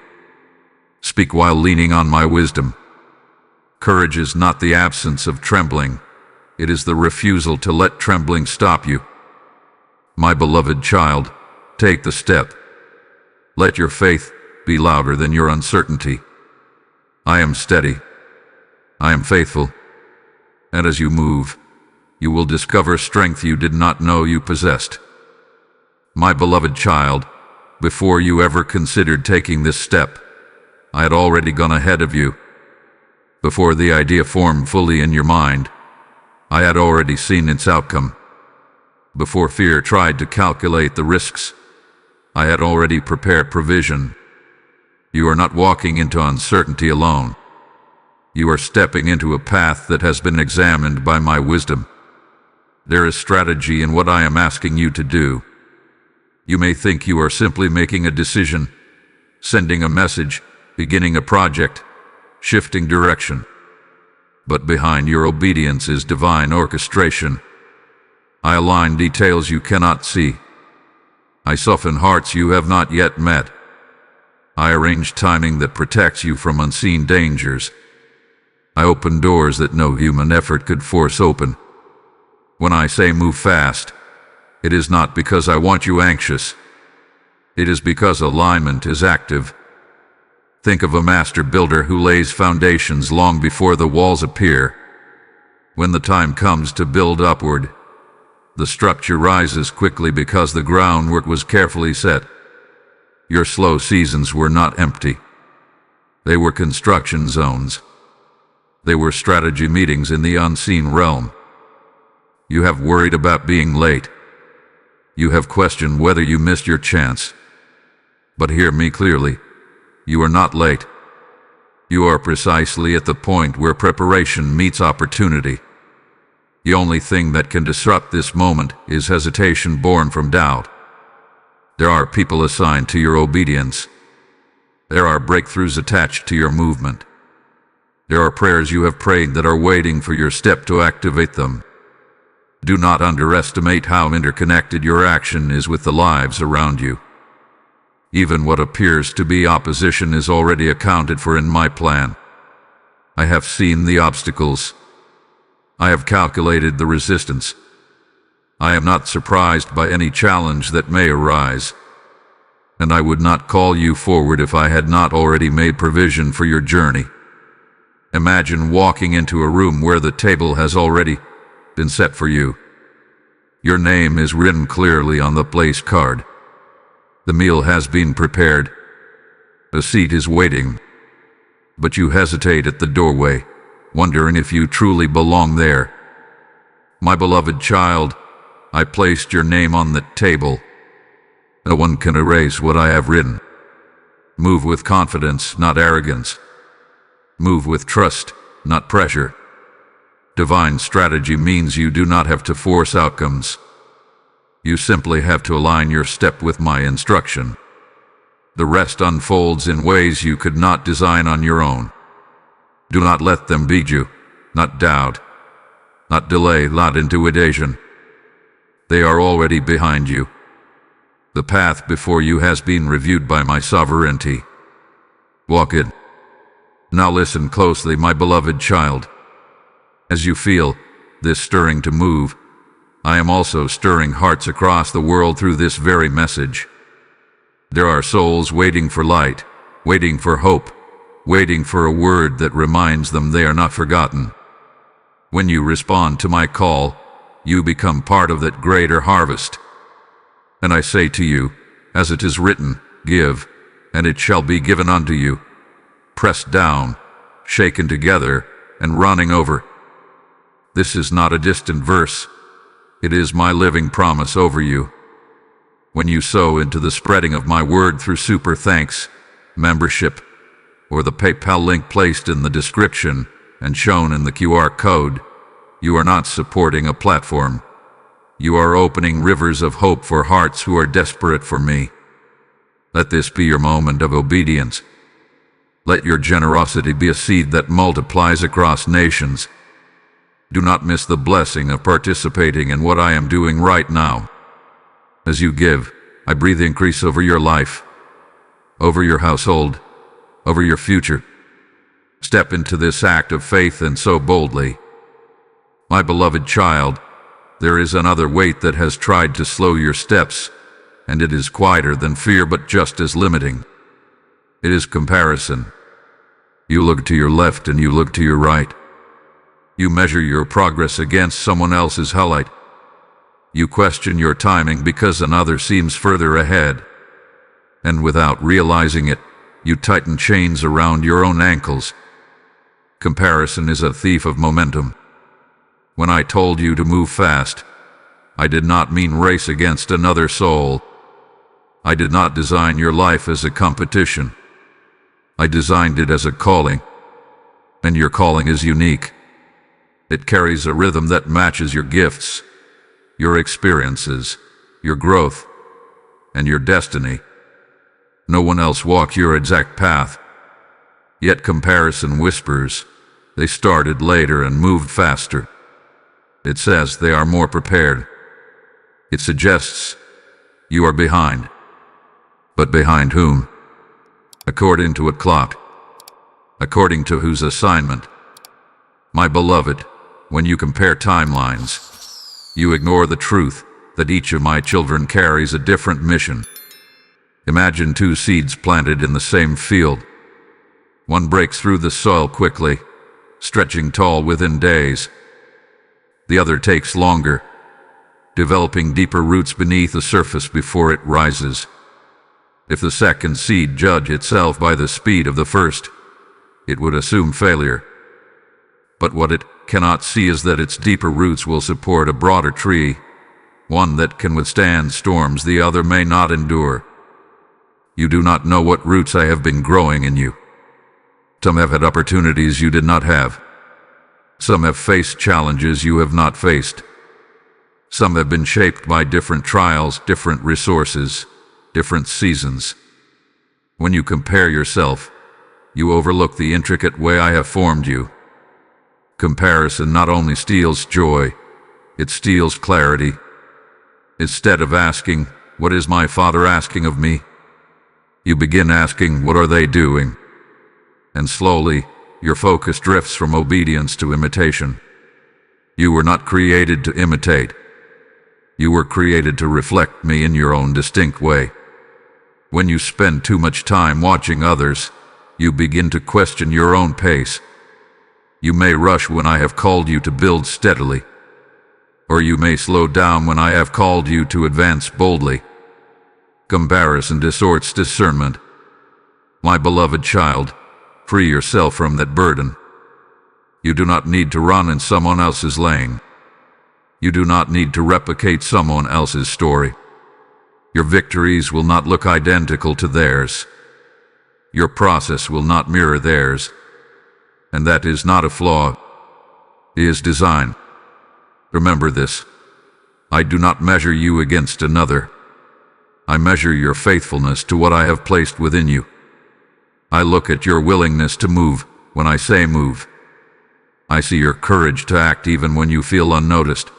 Speak while leaning on my wisdom. Courage is not the absence of trembling. It is the refusal to let trembling stop you. My beloved child, take the step. Let your faith be louder than your uncertainty. I am steady. I am faithful. And as you move, you will discover strength you did not know you possessed. My beloved child, before you ever considered taking this step, I had already gone ahead of you. Before the idea formed fully in your mind, I had already seen its outcome. Before fear tried to calculate the risks, I had already prepared provision. You are not walking into uncertainty alone. You are stepping into a path that has been examined by my wisdom. There is strategy in what I am asking you to do. You may think you are simply making a decision, sending a message, beginning a project, shifting direction. But behind your obedience is divine orchestration. I align details you cannot see. I soften hearts you have not yet met. I arrange timing that protects you from unseen dangers. I open doors that no human effort could force open. When I say move fast, it is not because I want you anxious. It is because alignment is active. Think of a master builder who lays foundations long before the walls appear. When the time comes to build upward, the structure rises quickly because the groundwork was carefully set. Your slow seasons were not empty. They were construction zones. They were strategy meetings in the unseen realm. You have worried about being late. You have questioned whether you missed your chance. But hear me clearly. You are not late. You are precisely at the point where preparation meets opportunity. The only thing that can disrupt this moment is hesitation born from doubt. There are people assigned to your obedience. There are breakthroughs attached to your movement. There are prayers you have prayed that are waiting for your step to activate them. Do not underestimate how interconnected your action is with the lives around you. Even what appears to be opposition is already accounted for in my plan. I have seen the obstacles. I have calculated the resistance. I am not surprised by any challenge that may arise. And I would not call you forward if I had not already made provision for your journey. Imagine walking into a room where the table has already been set for you. Your name is written clearly on the place card. The meal has been prepared. A seat is waiting. But you hesitate at the doorway, wondering if you truly belong there. My beloved child, I placed your name on the table. No one can erase what I have written. Move with confidence, not arrogance. Move with trust, not pressure. Divine strategy means you do not have to force outcomes. You simply have to align your step with my instruction. The rest unfolds in ways you could not design on your own. Do not let them beat you, not doubt, not delay, not intimidation. They are already behind you. The path before you has been reviewed by my sovereignty. Walk it. Now listen closely, my beloved child. As you feel this stirring to move, I am also stirring hearts across the world through this very message. There are souls waiting for light, waiting for hope, waiting for a word that reminds them they are not forgotten. When you respond to my call, you become part of that greater harvest. And I say to you, as it is written, give, and it shall be given unto you. Pressed down, shaken together, and running over. This is not a distant verse. It is my living promise over you. When you sow into the spreading of my word through Super Thanks, membership, or the PayPal link placed in the description and shown in the QR code, you are not supporting a platform. You are opening rivers of hope for hearts who are desperate for me. Let this be your moment of obedience. Let your generosity be a seed that multiplies across nations. Do not miss the blessing of participating in what I am doing right now. As you give, I breathe increase over your life, over your household, over your future. Step into this act of faith and sow boldly. My beloved child, there is another weight that has tried to slow your steps, and it is quieter than fear but just as limiting. It is comparison. You look to your left and you look to your right. You measure your progress against someone else's highlight. You question your timing because another seems further ahead. And without realizing it, you tighten chains around your own ankles. Comparison is a thief of momentum. When I told you to move fast, I did not mean race against another soul. I did not design your life as a competition. I designed it as a calling. And your calling is unique. It carries a rhythm that matches your gifts, your experiences, your growth, and your destiny. No one else walked your exact path. Yet comparison whispers, they started later and moved faster. It says they are more prepared. It suggests you are behind. But behind whom? According to what clock? According to whose assignment? My beloved, when you compare timelines, You ignore the truth that each of my children carries a different mission. Imagine two seeds planted in the same field. One breaks through the soil quickly, stretching tall within days. The other takes longer, developing deeper roots beneath the surface before it rises. If the second seed judged itself by the speed of the first, it would assume failure. But what it cannot see is that its deeper roots will support a broader tree, one that can withstand storms the other may not endure. You do not know what roots I have been growing in you. Some have had opportunities you did not have. Some have faced challenges you have not faced. Some have been shaped by different trials, different resources, different seasons. When you compare yourself, you overlook the intricate way I have formed you. Comparison not only steals joy, it steals clarity. Instead of asking, "What is my Father asking of me?" you begin asking, "What are they doing?" And slowly, your focus drifts from obedience to imitation. You were not created to imitate. You were created to reflect me in your own distinct way. When you spend too much time watching others, you begin to question your own pace. You may rush when I have called you to build steadily, or you may slow down when I have called you to advance boldly. Comparison distorts discernment. My beloved child, free yourself from that burden. You do not need to run in someone else's lane. You do not need to replicate someone else's story. Your victories will not look identical to theirs. Your process will not mirror theirs. And that is not a flaw. It is design. Remember this. I do not measure you against another. I measure your faithfulness to what I have placed within you. I look at your willingness to move when I say move. I see your courage to act even when you feel unnoticed.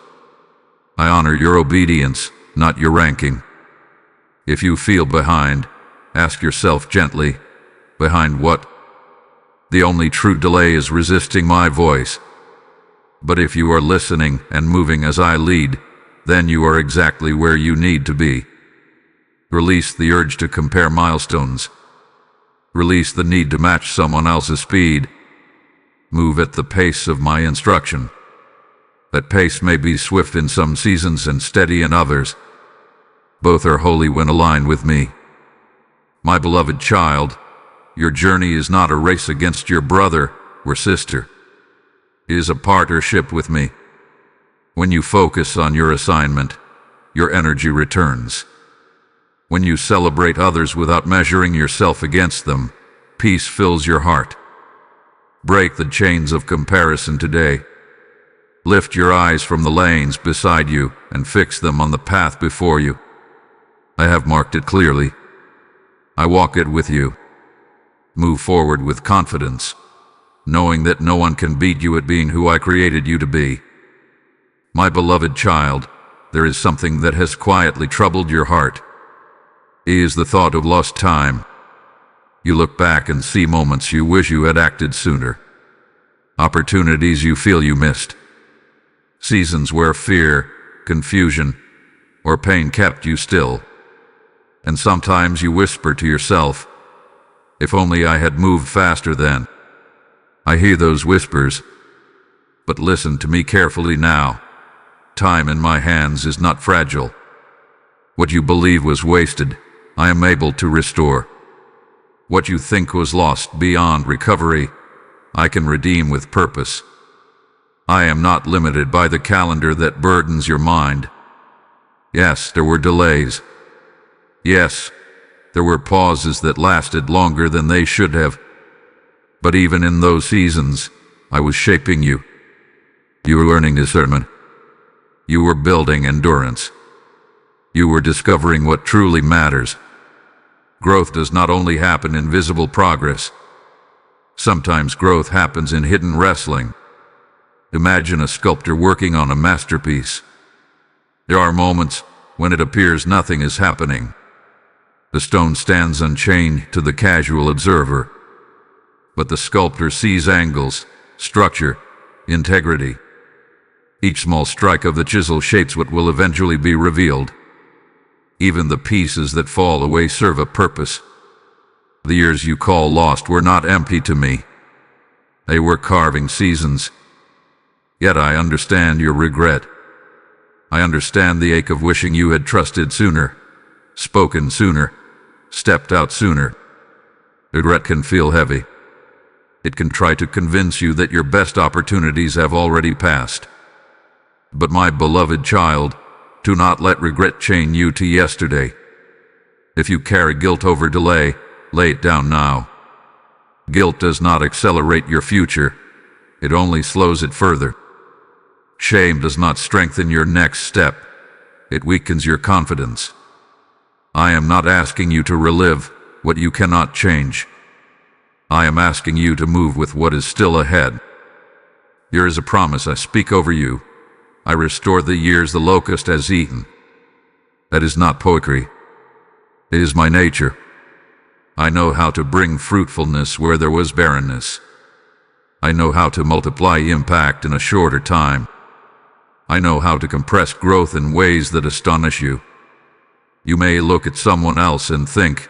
I honor your obedience, not your ranking. If you feel behind, ask yourself gently, behind what? The only true delay is resisting my voice. But if you are listening and moving as I lead, then you are exactly where you need to be. Release the urge to compare milestones. Release the need to match someone else's speed. Move at the pace of my instruction. That pace may be swift in some seasons and steady in others. Both are holy when aligned with me. My beloved child, your journey is not a race against your brother or sister. It is a partnership with me. When you focus on your assignment, your energy returns. When you celebrate others without measuring yourself against them, peace fills your heart. Break the chains of comparison today. Lift your eyes from the lanes beside you and fix them on the path before you. I have marked it clearly. I walk it with you. Move forward with confidence, knowing that no one can beat you at being who I created you to be. My beloved child, there is something that has quietly troubled your heart. It is the thought of lost time. You look back and see moments you wish you had acted sooner. Opportunities you feel you missed. Seasons where fear, confusion, or pain kept you still. And sometimes you whisper to yourself, "If only I had moved faster then." I hear those whispers, but listen to me carefully now. Time in my hands is not fragile. What you believe was wasted, I am able to restore. What you think was lost beyond recovery, I can redeem with purpose. I am not limited by the calendar that burdens your mind. Yes, there were delays. Yes, there were pauses that lasted longer than they should have. But even in those seasons, I was shaping you. You were learning discernment. You were building endurance. You were discovering what truly matters. Growth does not only happen in visible progress. Sometimes growth happens in hidden wrestling. Imagine a sculptor working on a masterpiece. There are moments when it appears nothing is happening. The stone stands unchanged to the casual observer. But the sculptor sees angles, structure, integrity. Each small strike of the chisel shapes what will eventually be revealed. Even the pieces that fall away serve a purpose. The years you call lost were not empty to me. They were carving seasons. Yet I understand your regret. I understand the ache of wishing you had trusted sooner, spoken sooner, stepped out sooner. Regret can feel heavy. It can try to convince you that your best opportunities have already passed. But my beloved child, do not let regret chain you to yesterday. If you carry guilt over delay, lay it down now. Guilt does not accelerate your future. It only slows it further. Shame does not strengthen your next step. It weakens your confidence. I am not asking you to relive what you cannot change. I am asking you to move with what is still ahead. Here is a promise I speak over you. I restore the years the locust has eaten. That is not poetry. It is my nature. I know how to bring fruitfulness where there was barrenness. I know how to multiply impact in a shorter time. I know how to compress growth in ways that astonish you. You may look at someone else and think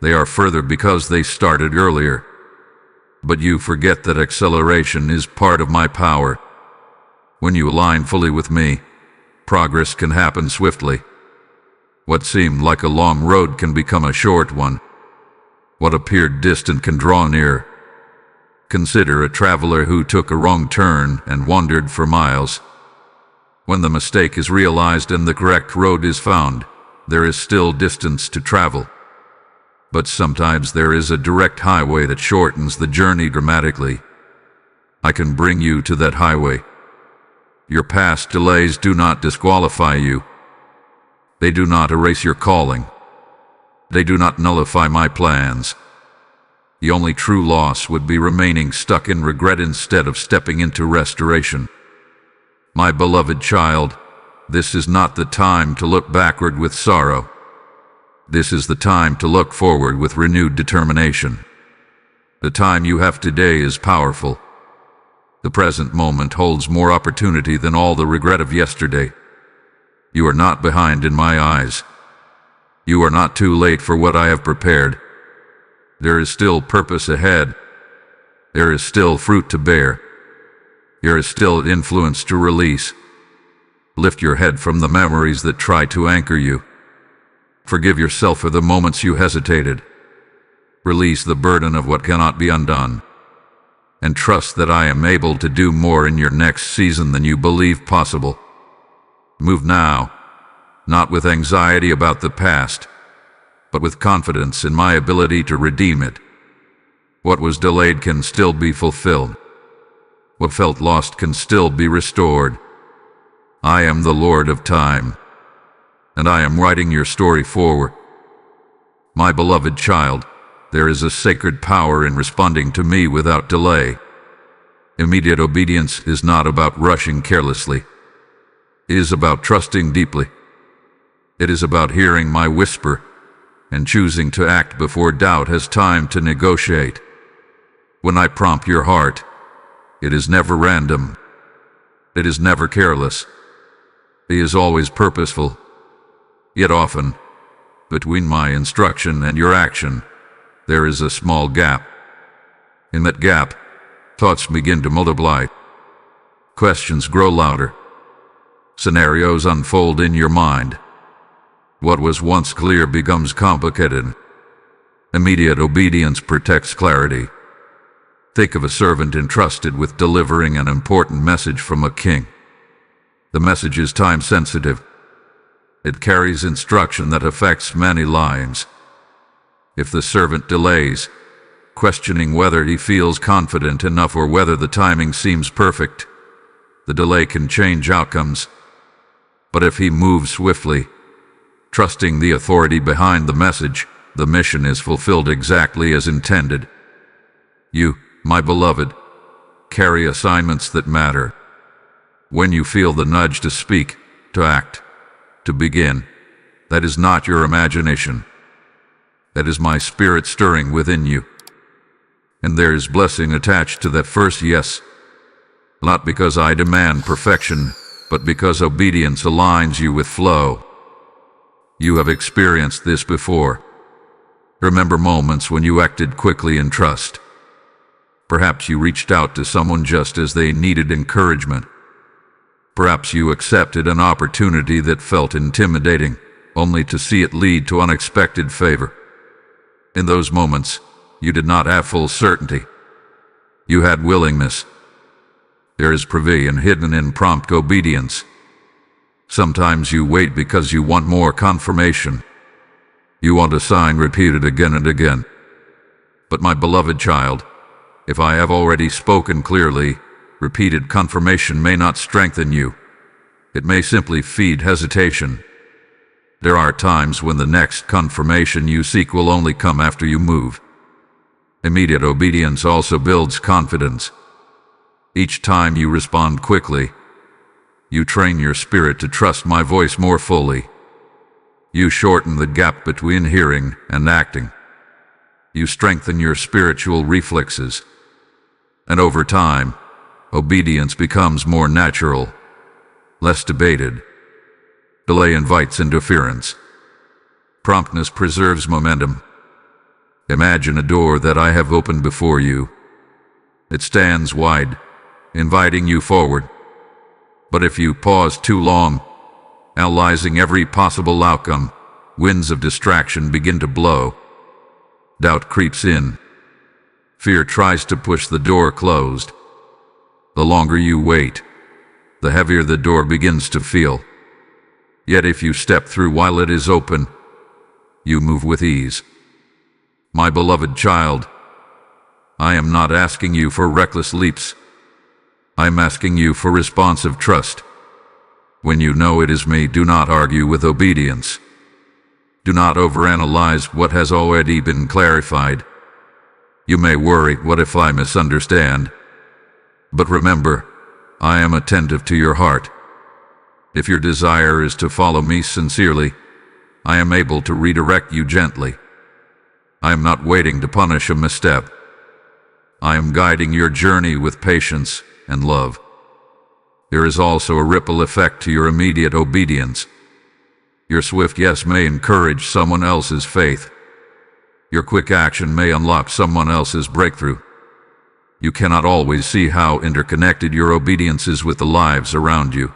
they are further because they started earlier. But you forget that acceleration is part of my power. When you align fully with me, progress can happen swiftly. What seemed like a long road can become a short one. What appeared distant can draw near. Consider a traveler who took a wrong turn and wandered for miles. When the mistake is realized and the correct road is found, there is still distance to travel. But sometimes there is a direct highway that shortens the journey dramatically. I can bring you to that highway. Your past delays do not disqualify you. They do not erase your calling. They do not nullify my plans. The only true loss would be remaining stuck in regret instead of stepping into restoration. My beloved child, this is not the time to look backward with sorrow. This is the time to look forward with renewed determination. The time you have today is powerful. The present moment holds more opportunity than all the regret of yesterday. You are not behind in my eyes. You are not too late for what I have prepared. There is still purpose ahead. There is still fruit to bear. There is still influence to release. Lift your head from the memories that try to anchor you. Forgive yourself for the moments you hesitated. Release the burden of what cannot be undone. And trust that I am able to do more in your next season than you believe possible. Move now, not with anxiety about the past, but with confidence in my ability to redeem it. What was delayed can still be fulfilled. What felt lost can still be restored. I am the Lord of time, and I am writing your story forward. My beloved child, there is a sacred power in responding to me without delay. Immediate obedience is not about rushing carelessly. It is about trusting deeply. It is about hearing my whisper and choosing to act before doubt has time to negotiate. When I prompt your heart, it is never random. It is never careless. It is always purposeful. Yet often, between my instruction and your action, there is a small gap. In that gap, thoughts begin to multiply. Questions grow louder. Scenarios unfold in your mind. What was once clear becomes complicated. Immediate obedience protects clarity. Think of a servant entrusted with delivering an important message from a king. The message is time-sensitive. It carries instruction that affects many lives. If the servant delays, questioning whether he feels confident enough or whether the timing seems perfect, the delay can change outcomes. But if he moves swiftly, trusting the authority behind the message, the mission is fulfilled exactly as intended. You, my beloved, carry assignments that matter. When you feel the nudge to speak, to act, to begin, that is not your imagination. That is my spirit stirring within you. And there is blessing attached to that first yes. Not because I demand perfection, but because obedience aligns you with flow. You have experienced this before. Remember moments when you acted quickly in trust. Perhaps you reached out to someone just as they needed encouragement. Perhaps you accepted an opportunity that felt intimidating, only to see it lead to unexpected favor. In those moments, you did not have full certainty. You had willingness. There is provision hidden in prompt obedience. Sometimes you wait because you want more confirmation. You want a sign repeated again and again. But my beloved child, if I have already spoken clearly, repeated confirmation may not strengthen you. It may simply feed hesitation. There are times when the next confirmation you seek will only come after you move. Immediate obedience also builds confidence. Each time you respond quickly, you train your spirit to trust my voice more fully. You shorten the gap between hearing and acting. You strengthen your spiritual reflexes. And over time, obedience becomes more natural, less debated. Delay invites interference. Promptness preserves momentum. Imagine a door that I have opened before you. It stands wide, inviting you forward. But if you pause too long, analyzing every possible outcome, winds of distraction begin to blow. Doubt creeps in. Fear tries to push the door closed. The longer you wait, the heavier the door begins to feel. Yet if you step through while it is open, you move with ease. My beloved child, I am not asking you for reckless leaps. I am asking you for responsive trust. When you know it is me, do not argue with obedience. Do not overanalyze what has already been clarified. You may worry, what if I misunderstand? But remember, I am attentive to your heart. If your desire is to follow me sincerely, I am able to redirect you gently. I am not waiting to punish a misstep. I am guiding your journey with patience and love. There is also a ripple effect to your immediate obedience. Your swift yes may encourage someone else's faith. Your quick action may unlock someone else's breakthrough. You cannot always see how interconnected your obedience is with the lives around you.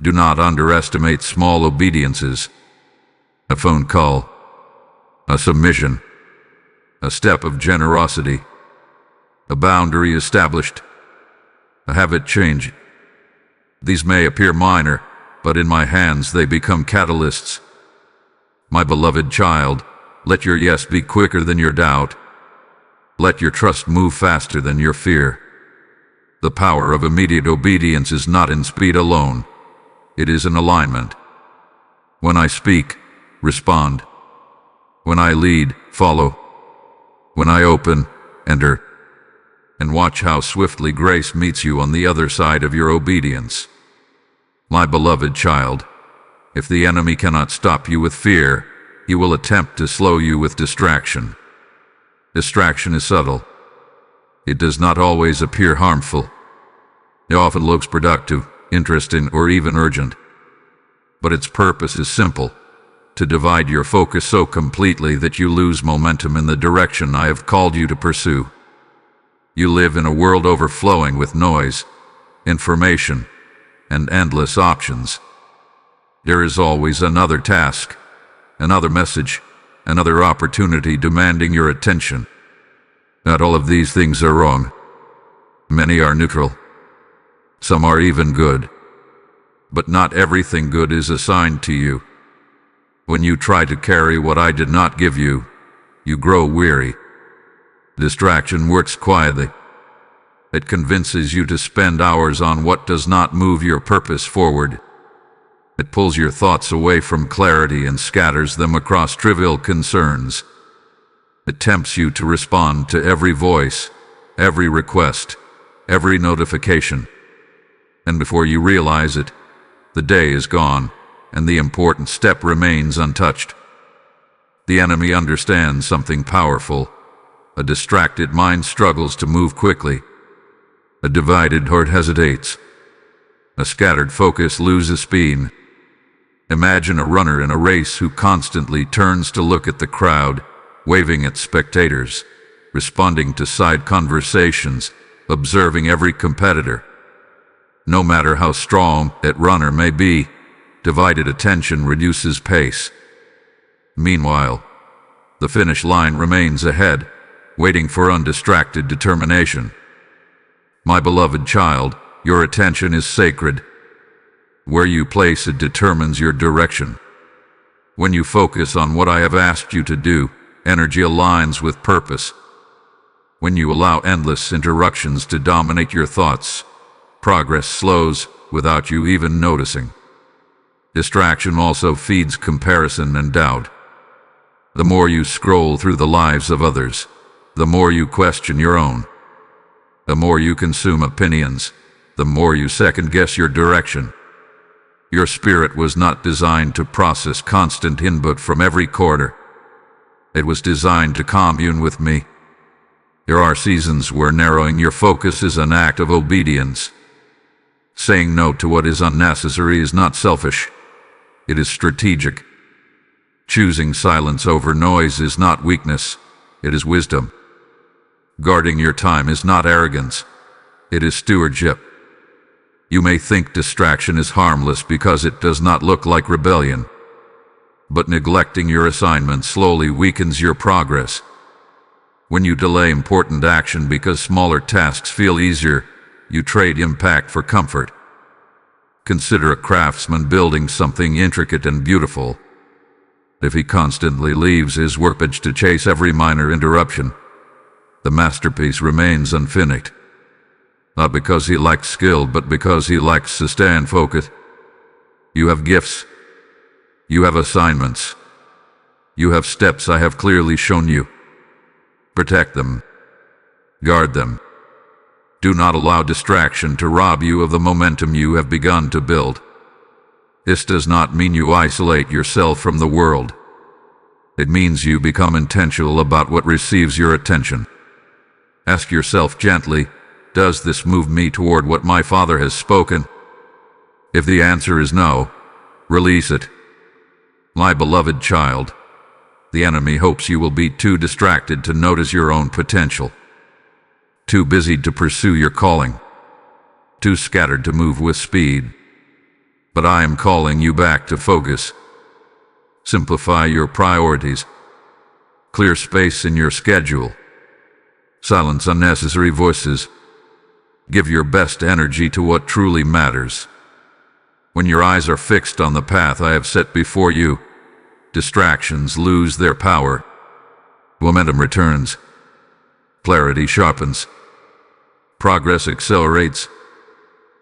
Do not underestimate small obediences. A phone call, a submission, a step of generosity, a boundary established, a habit change. These may appear minor, but in my hands they become catalysts. My beloved child, let your yes be quicker than your doubt. Let your trust move faster than your fear. The power of immediate obedience is not in speed alone. It is in alignment. When I speak, respond. When I lead, follow. When I open, enter. And watch how swiftly grace meets you on the other side of your obedience. My beloved child, if the enemy cannot stop you with fear, he will attempt to slow you with distraction. Distraction is subtle. It does not always appear harmful. It often looks productive, interesting, or even urgent. But its purpose is simple: to divide your focus so completely that you lose momentum in the direction I have called you to pursue. You live in a world overflowing with noise, information, and endless options. There is always another task, another message, another opportunity demanding your attention. Not all of these things are wrong. Many are neutral. Some are even good. But not everything good is assigned to you. When you try to carry what I did not give you, you grow weary. Distraction works quietly. It convinces you to spend hours on what does not move your purpose forward. It pulls your thoughts away from clarity and scatters them across trivial concerns. It tempts you to respond to every voice, every request, every notification. And before you realize it, the day is gone, and the important step remains untouched. The enemy understands something powerful. A distracted mind struggles to move quickly. A divided heart hesitates. A scattered focus loses speed. Imagine a runner in a race who constantly turns to look at the crowd, waving at spectators, responding to side conversations, observing every competitor. No matter how strong that runner may be, divided attention reduces pace. Meanwhile, the finish line remains ahead, waiting for undistracted determination. My beloved child, your attention is sacred. Where you place it determines your direction. When you focus on what I have asked you to do, energy aligns with purpose. When you allow endless interruptions to dominate your thoughts, progress slows without you even noticing. Distraction also feeds comparison and doubt. The more you scroll through the lives of others, the more you question your own. The more you consume opinions, the more you second-guess your direction. Your spirit was not designed to process constant input from every quarter. It was designed to commune with me. There are seasons where narrowing your focus is an act of obedience. Saying no to what is unnecessary is not selfish. It is strategic. Choosing silence over noise is not weakness. It is wisdom. Guarding your time is not arrogance. It is stewardship. You may think distraction is harmless because it does not look like rebellion. But neglecting your assignment slowly weakens your progress. When you delay important action because smaller tasks feel easier, you trade impact for comfort. Consider a craftsman building something intricate and beautiful. If he constantly leaves his workbench to chase every minor interruption, the masterpiece remains unfinished. Not because he lacks skill, but because he lacks sustained focus. You have gifts. You have assignments. You have steps I have clearly shown you. Protect them. Guard them. Do not allow distraction to rob you of the momentum you have begun to build. This does not mean you isolate yourself from the world. It means you become intentional about what receives your attention. Ask yourself gently, does this move me toward what my Father has spoken? If the answer is no, release it. My beloved child, the enemy hopes you will be too distracted to notice your own potential, too busy to pursue your calling, too scattered to move with speed. But I am calling you back to focus. Simplify your priorities. Clear space in your schedule. Silence unnecessary voices. Give your best energy to what truly matters. When your eyes are fixed on the path I have set before you, distractions lose their power. Momentum returns. Clarity sharpens. Progress accelerates.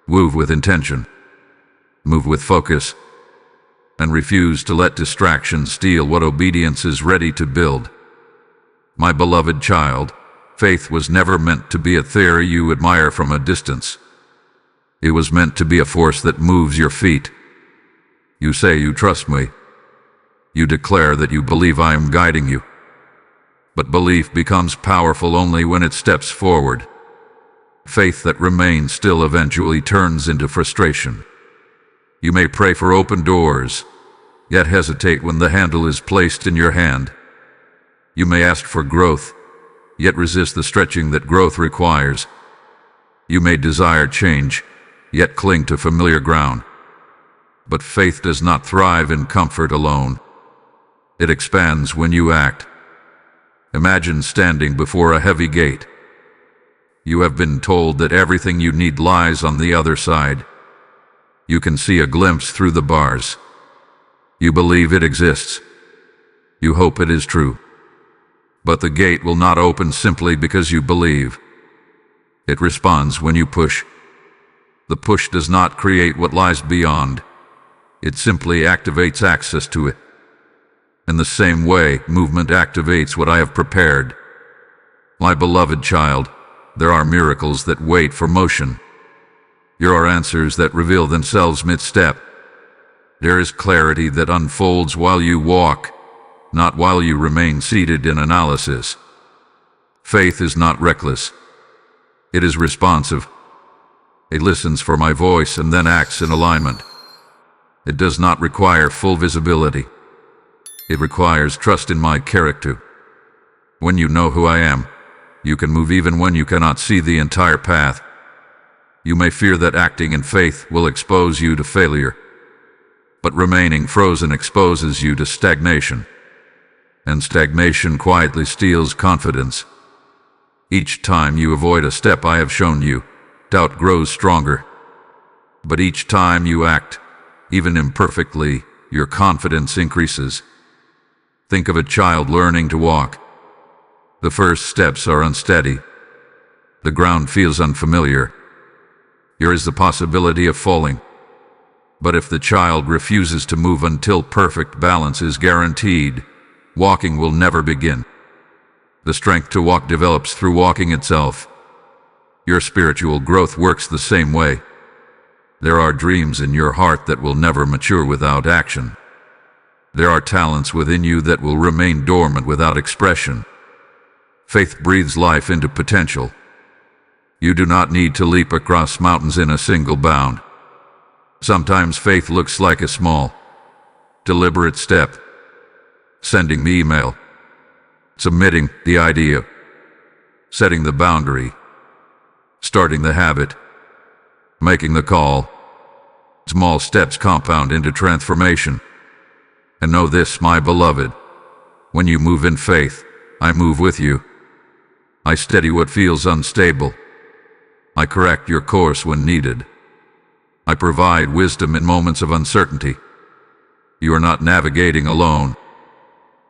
Move with intention. Move with focus. And refuse to let distraction steal what obedience is ready to build. My beloved child, faith was never meant to be a theory you admire from a distance. It was meant to be a force that moves your feet. You say you trust me. You declare that you believe I am guiding you. But belief becomes powerful only when it steps forward. Faith that remains still eventually turns into frustration. You may pray for open doors, yet hesitate when the handle is placed in your hand. You may ask for growth, yet resist the stretching that growth requires. You may desire change, yet cling to familiar ground. But faith does not thrive in comfort alone. It expands when you act. Imagine standing before a heavy gate. You have been told that everything you need lies on the other side. You can see a glimpse through the bars. You believe it exists. You hope it is true. But the gate will not open simply because you believe. It responds when you push. The push does not create what lies beyond. It simply activates access to it. In the same way, movement activates what I have prepared. My beloved child, there are miracles that wait for motion. There are answers that reveal themselves mid-step. There is clarity that unfolds while you walk, not while you remain seated in analysis. Faith is not reckless. It is responsive. It listens for my voice and then acts in alignment. It does not require full visibility. It requires trust in my character. When you know who I am, you can move even when you cannot see the entire path. You may fear that acting in faith will expose you to failure, but remaining frozen exposes you to stagnation. And stagnation quietly steals confidence. Each time you avoid a step I have shown you, doubt grows stronger. But each time you act, even imperfectly, your confidence increases. Think of a child learning to walk. The first steps are unsteady. The ground feels unfamiliar. There is the possibility of falling. But if the child refuses to move until perfect balance is guaranteed, walking will never begin. The strength to walk develops through walking itself. Your spiritual growth works the same way. There are dreams in your heart that will never mature without action. There are talents within you that will remain dormant without expression. Faith breathes life into potential. You do not need to leap across mountains in a single bound. Sometimes faith looks like a small, deliberate step. Sending the email, submitting the idea, setting the boundary, starting the habit, making the call. Small steps compound into transformation. And know this, my beloved, when you move in faith, I move with you. I steady what feels unstable. I correct your course when needed. I provide wisdom in moments of uncertainty. You are not navigating alone.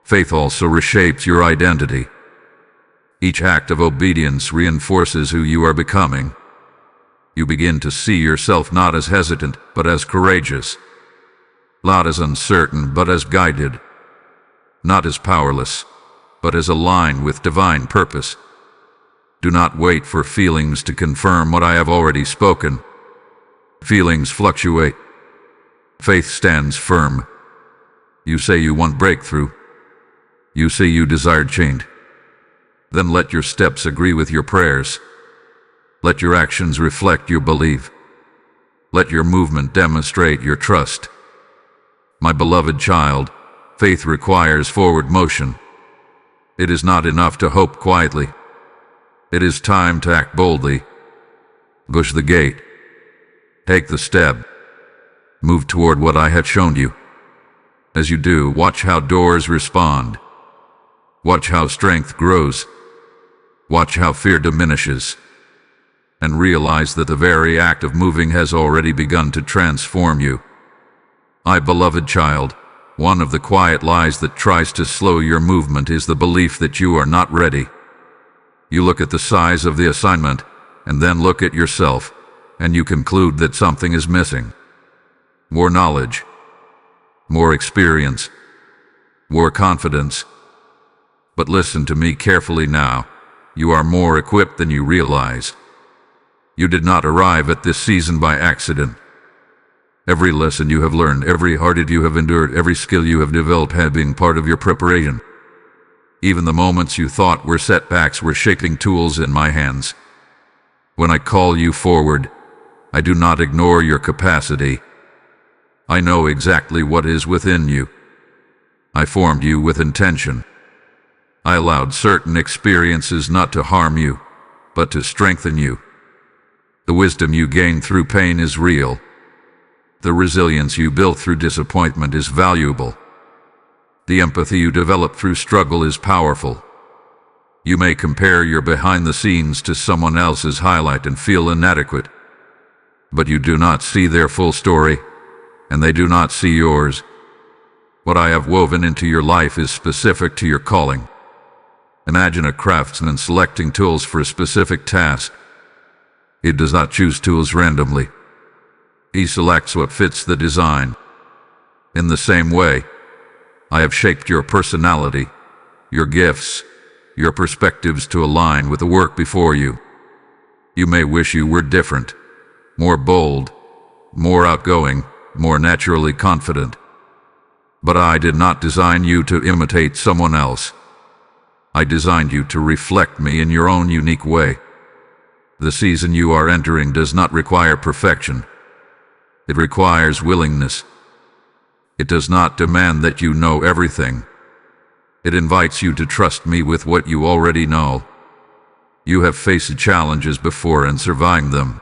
Faith also reshapes your identity. Each act of obedience reinforces who you are becoming. You begin to see yourself not as hesitant, but as courageous. Not as uncertain, but as guided. Not as powerless, but as aligned with divine purpose. Do not wait for feelings to confirm what I have already spoken. Feelings fluctuate. Faith stands firm. You say you want breakthrough. You say you desire change. Then let your steps agree with your prayers. Let your actions reflect your belief. Let your movement demonstrate your trust. My beloved child, faith requires forward motion. It is not enough to hope quietly. It is time to act boldly. Push the gate. Take the step. Move toward what I have shown you. As you do, watch how doors respond. Watch how strength grows. Watch how fear diminishes. And realize that the very act of moving has already begun to transform you. My beloved child, one of the quiet lies that tries to slow your movement is the belief that you are not ready. You look at the size of the assignment, and then look at yourself, and you conclude that something is missing. More knowledge, more experience, more confidence. But listen to me carefully now. You are more equipped than you realize. You did not arrive at this season by accident. Every lesson you have learned, every heartache you have endured, every skill you have developed had been part of your preparation. Even the moments you thought were setbacks were shaping tools in my hands. When I call you forward, I do not ignore your capacity. I know exactly what is within you. I formed you with intention. I allowed certain experiences not to harm you, but to strengthen you. The wisdom you gain through pain is real. The resilience you built through disappointment is valuable. The empathy you develop through struggle is powerful. You may compare your behind the scenes to someone else's highlight and feel inadequate. But you do not see their full story, and they do not see yours. What I have woven into your life is specific to your calling. Imagine a craftsman selecting tools for a specific task. He does not choose tools randomly. He selects what fits the design. In the same way, I have shaped your personality, your gifts, your perspectives to align with the work before you. You may wish you were different, more bold, more outgoing, more naturally confident. But I did not design you to imitate someone else. I designed you to reflect me in your own unique way. The season you are entering does not require perfection. It requires willingness. It does not demand that you know everything. It invites you to trust me with what you already know. You have faced challenges before and survived them.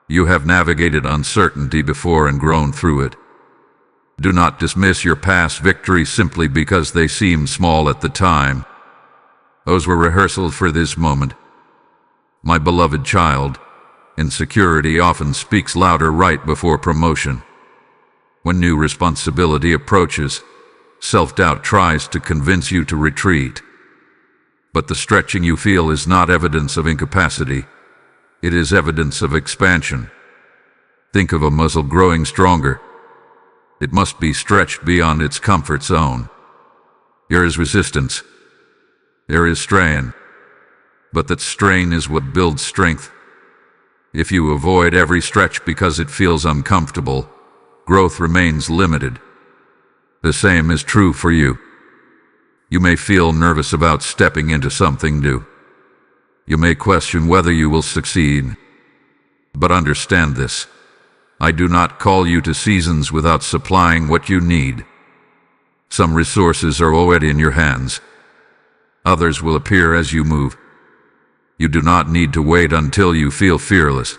You have navigated uncertainty before and grown through it. Do not dismiss your past victories simply because they seemed small at the time. Those were rehearsals for this moment. My beloved child, insecurity often speaks louder right before promotion. When new responsibility approaches, self-doubt tries to convince you to retreat. But the stretching you feel is not evidence of incapacity. It is evidence of expansion. Think of a muscle growing stronger. It must be stretched beyond its comfort zone. There is resistance. There is strain. But that strain is what builds strength. If you avoid every stretch because it feels uncomfortable, growth remains limited. The same is true for you. You may feel nervous about stepping into something new. You may question whether you will succeed. But understand this. I do not call you to seasons without supplying what you need. Some resources are already in your hands. Others will appear as you move. You do not need to wait until you feel fearless.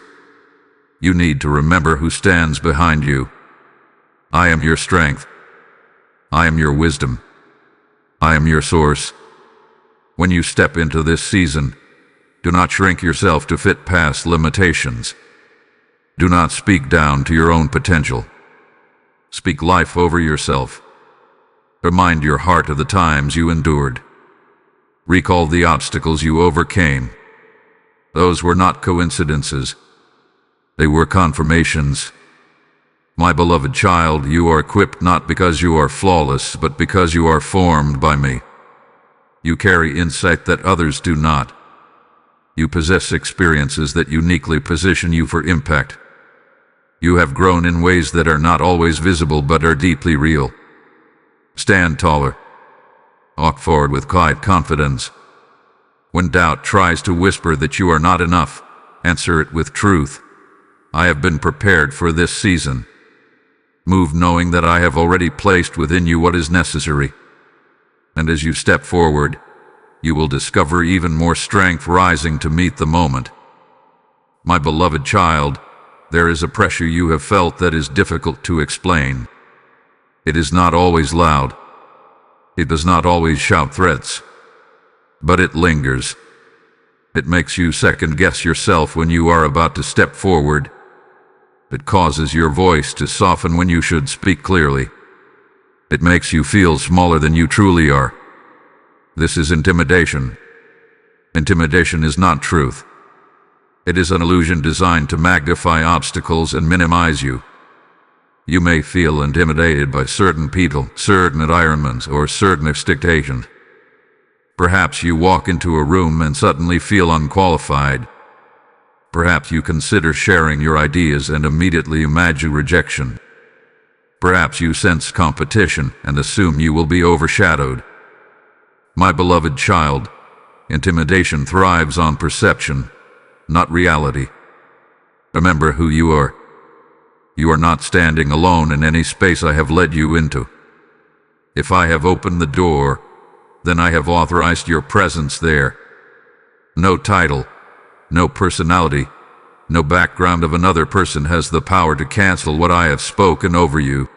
You need to remember who stands behind you. I am your strength. I am your wisdom. I am your source. When you step into this season, do not shrink yourself to fit past limitations. Do not speak down to your own potential. Speak life over yourself. Remind your heart of the times you endured. Recall the obstacles you overcame. Those were not coincidences. They were confirmations. My beloved child, you are equipped not because you are flawless, but because you are formed by me. You carry insight that others do not. You possess experiences that uniquely position you for impact. You have grown in ways that are not always visible but are deeply real. Stand taller. Walk forward with quiet confidence. When doubt tries to whisper that you are not enough, answer it with truth. I have been prepared for this season. Move knowing that I have already placed within you what is necessary. And as you step forward, you will discover even more strength rising to meet the moment. My beloved child, there is a pressure you have felt that is difficult to explain. It is not always loud. It does not always shout threats. But it lingers. It makes you second-guess yourself when you are about to step forward. It causes your voice to soften when you should speak clearly. It makes you feel smaller than you truly are. This is intimidation. Intimidation is not truth. It is an illusion designed to magnify obstacles and minimize you. You may feel intimidated by certain people, certain environments, or certain expectations. Perhaps you walk into a room and suddenly feel unqualified. Perhaps you consider sharing your ideas and immediately imagine rejection. Perhaps you sense competition and assume you will be overshadowed. My beloved child, intimidation thrives on perception, not reality. Remember who you are. You are not standing alone in any space I have led you into. If I have opened the door, then I have authorized your presence there. No title, no personality, no background of another person has the power to cancel what I have spoken over you.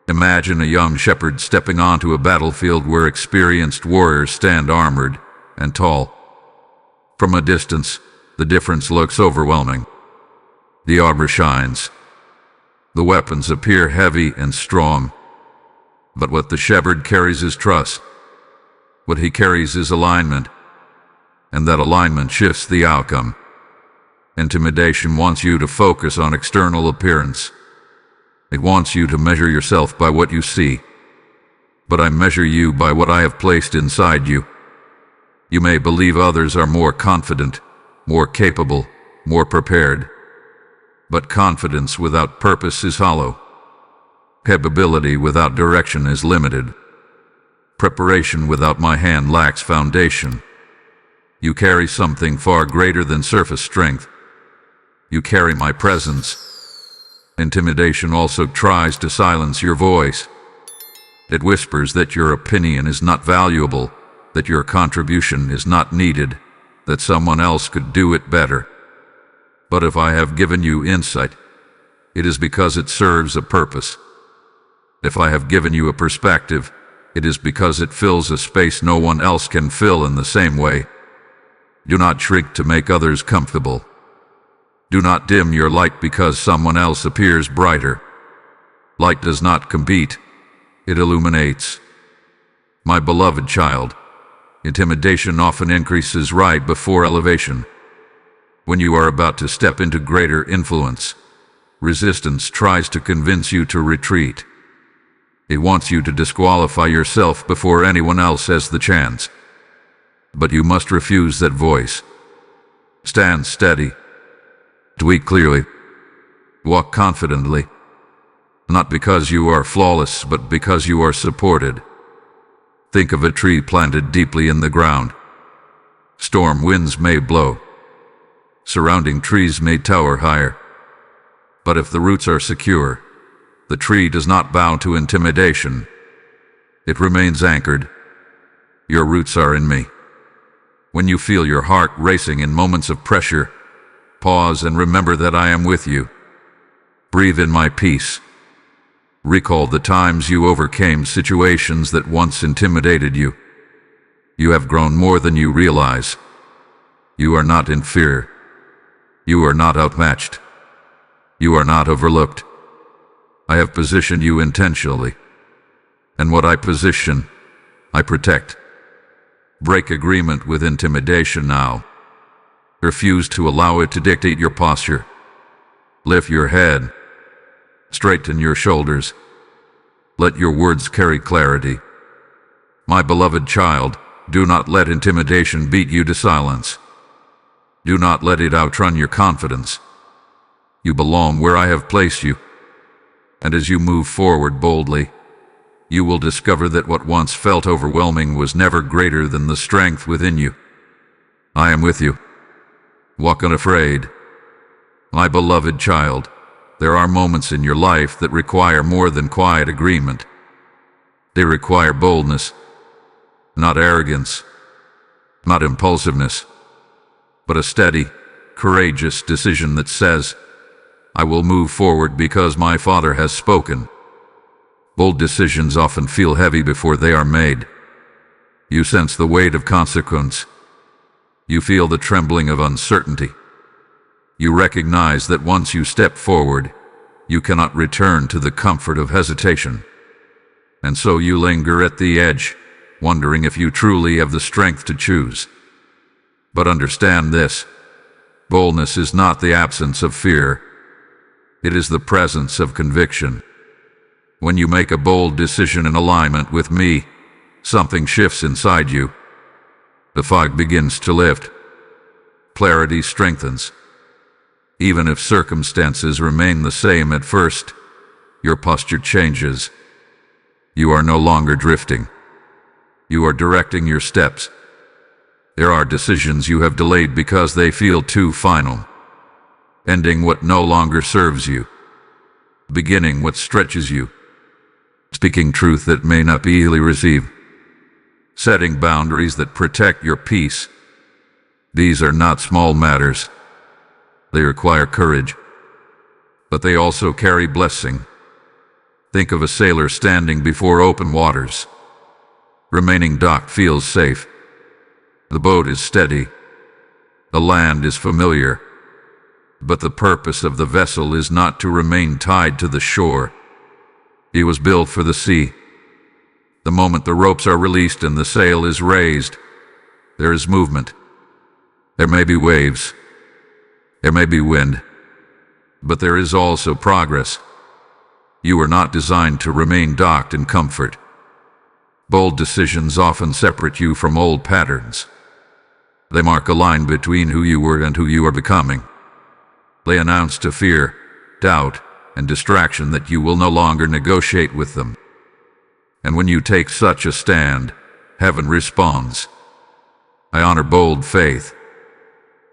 Imagine a young shepherd stepping onto a battlefield where experienced warriors stand armored and tall. From a distance, the difference looks overwhelming. The armor shines. The weapons appear heavy and strong. But what the shepherd carries is trust. What he carries is alignment. And that alignment shifts the outcome. Intimidation wants you to focus on external appearance. It wants you to measure yourself by what you see. But I measure you by what I have placed inside you. You may believe others are more confident, more capable, more prepared. But confidence without purpose is hollow. Capability without direction is limited. Preparation without my hand lacks foundation. You carry something far greater than surface strength. You carry my presence. Intimidation also tries to silence your voice. It whispers that your opinion is not valuable, that your contribution is not needed, that someone else could do it better. But if I have given you insight, it is because it serves a purpose. If I have given you a perspective, it is because it fills a space no one else can fill in the same way. Do not shrink to make others comfortable. Do not dim your light because someone else appears brighter. Light does not compete, it illuminates. My beloved child, intimidation often increases right before elevation. When you are about to step into greater influence, resistance tries to convince you to retreat. It wants you to disqualify yourself before anyone else has the chance. But you must refuse that voice. Stand steady. Tweet clearly. Walk confidently. Not because you are flawless, but because you are supported. Think of a tree planted deeply in the ground. Storm winds may blow. Surrounding trees may tower higher. But if the roots are secure, the tree does not bow to intimidation. It remains anchored. Your roots are in me. When you feel your heart racing in moments of pressure, pause and remember that I am with you. Breathe in my peace. Recall the times you overcame situations that once intimidated you. You have grown more than you realize. You are not in fear. You are not outmatched. You are not overlooked. I have positioned you intentionally. And what I position, I protect. Break agreement with intimidation now. Refuse to allow it to dictate your posture. Lift your head. Straighten your shoulders. Let your words carry clarity. My beloved child, do not let intimidation beat you to silence. Do not let it outrun your confidence. You belong where I have placed you. And as you move forward boldly, you will discover that what once felt overwhelming was never greater than the strength within you. I am with you. Walk unafraid. My beloved child, there are moments in your life that require more than quiet agreement. They require boldness, not arrogance, not impulsiveness, but a steady, courageous decision that says, I will move forward because my Father has spoken. Bold decisions often feel heavy before they are made. You sense the weight of consequence. You feel the trembling of uncertainty. You recognize that once you step forward, you cannot return to the comfort of hesitation. And so you linger at the edge, wondering if you truly have the strength to choose. But understand this: boldness is not the absence of fear. It is the presence of conviction. When you make a bold decision in alignment with me, something shifts inside you. The fog begins to lift. Clarity strengthens. Even if circumstances remain the same at first, your posture changes. You are no longer drifting. You are directing your steps. There are decisions you have delayed because they feel too final. Ending what no longer serves you. Beginning what stretches you. Speaking truth that may not be easily received. Setting boundaries that protect your peace. These are not small matters. They require courage, but they also carry blessing. Think of a sailor standing before open waters. Remaining docked feels safe. The boat is steady. The land is familiar. But the purpose of the vessel is not to remain tied to the shore. It was built for the sea. The moment the ropes are released and the sail is raised, there is movement. There may be waves. There may be wind. But there is also progress. You are not designed to remain docked in comfort. Bold decisions often separate you from old patterns. They mark a line between who you were and who you are becoming. They announce to fear, doubt, and distraction that you will no longer negotiate with them. And when you take such a stand, heaven responds. I honor bold faith.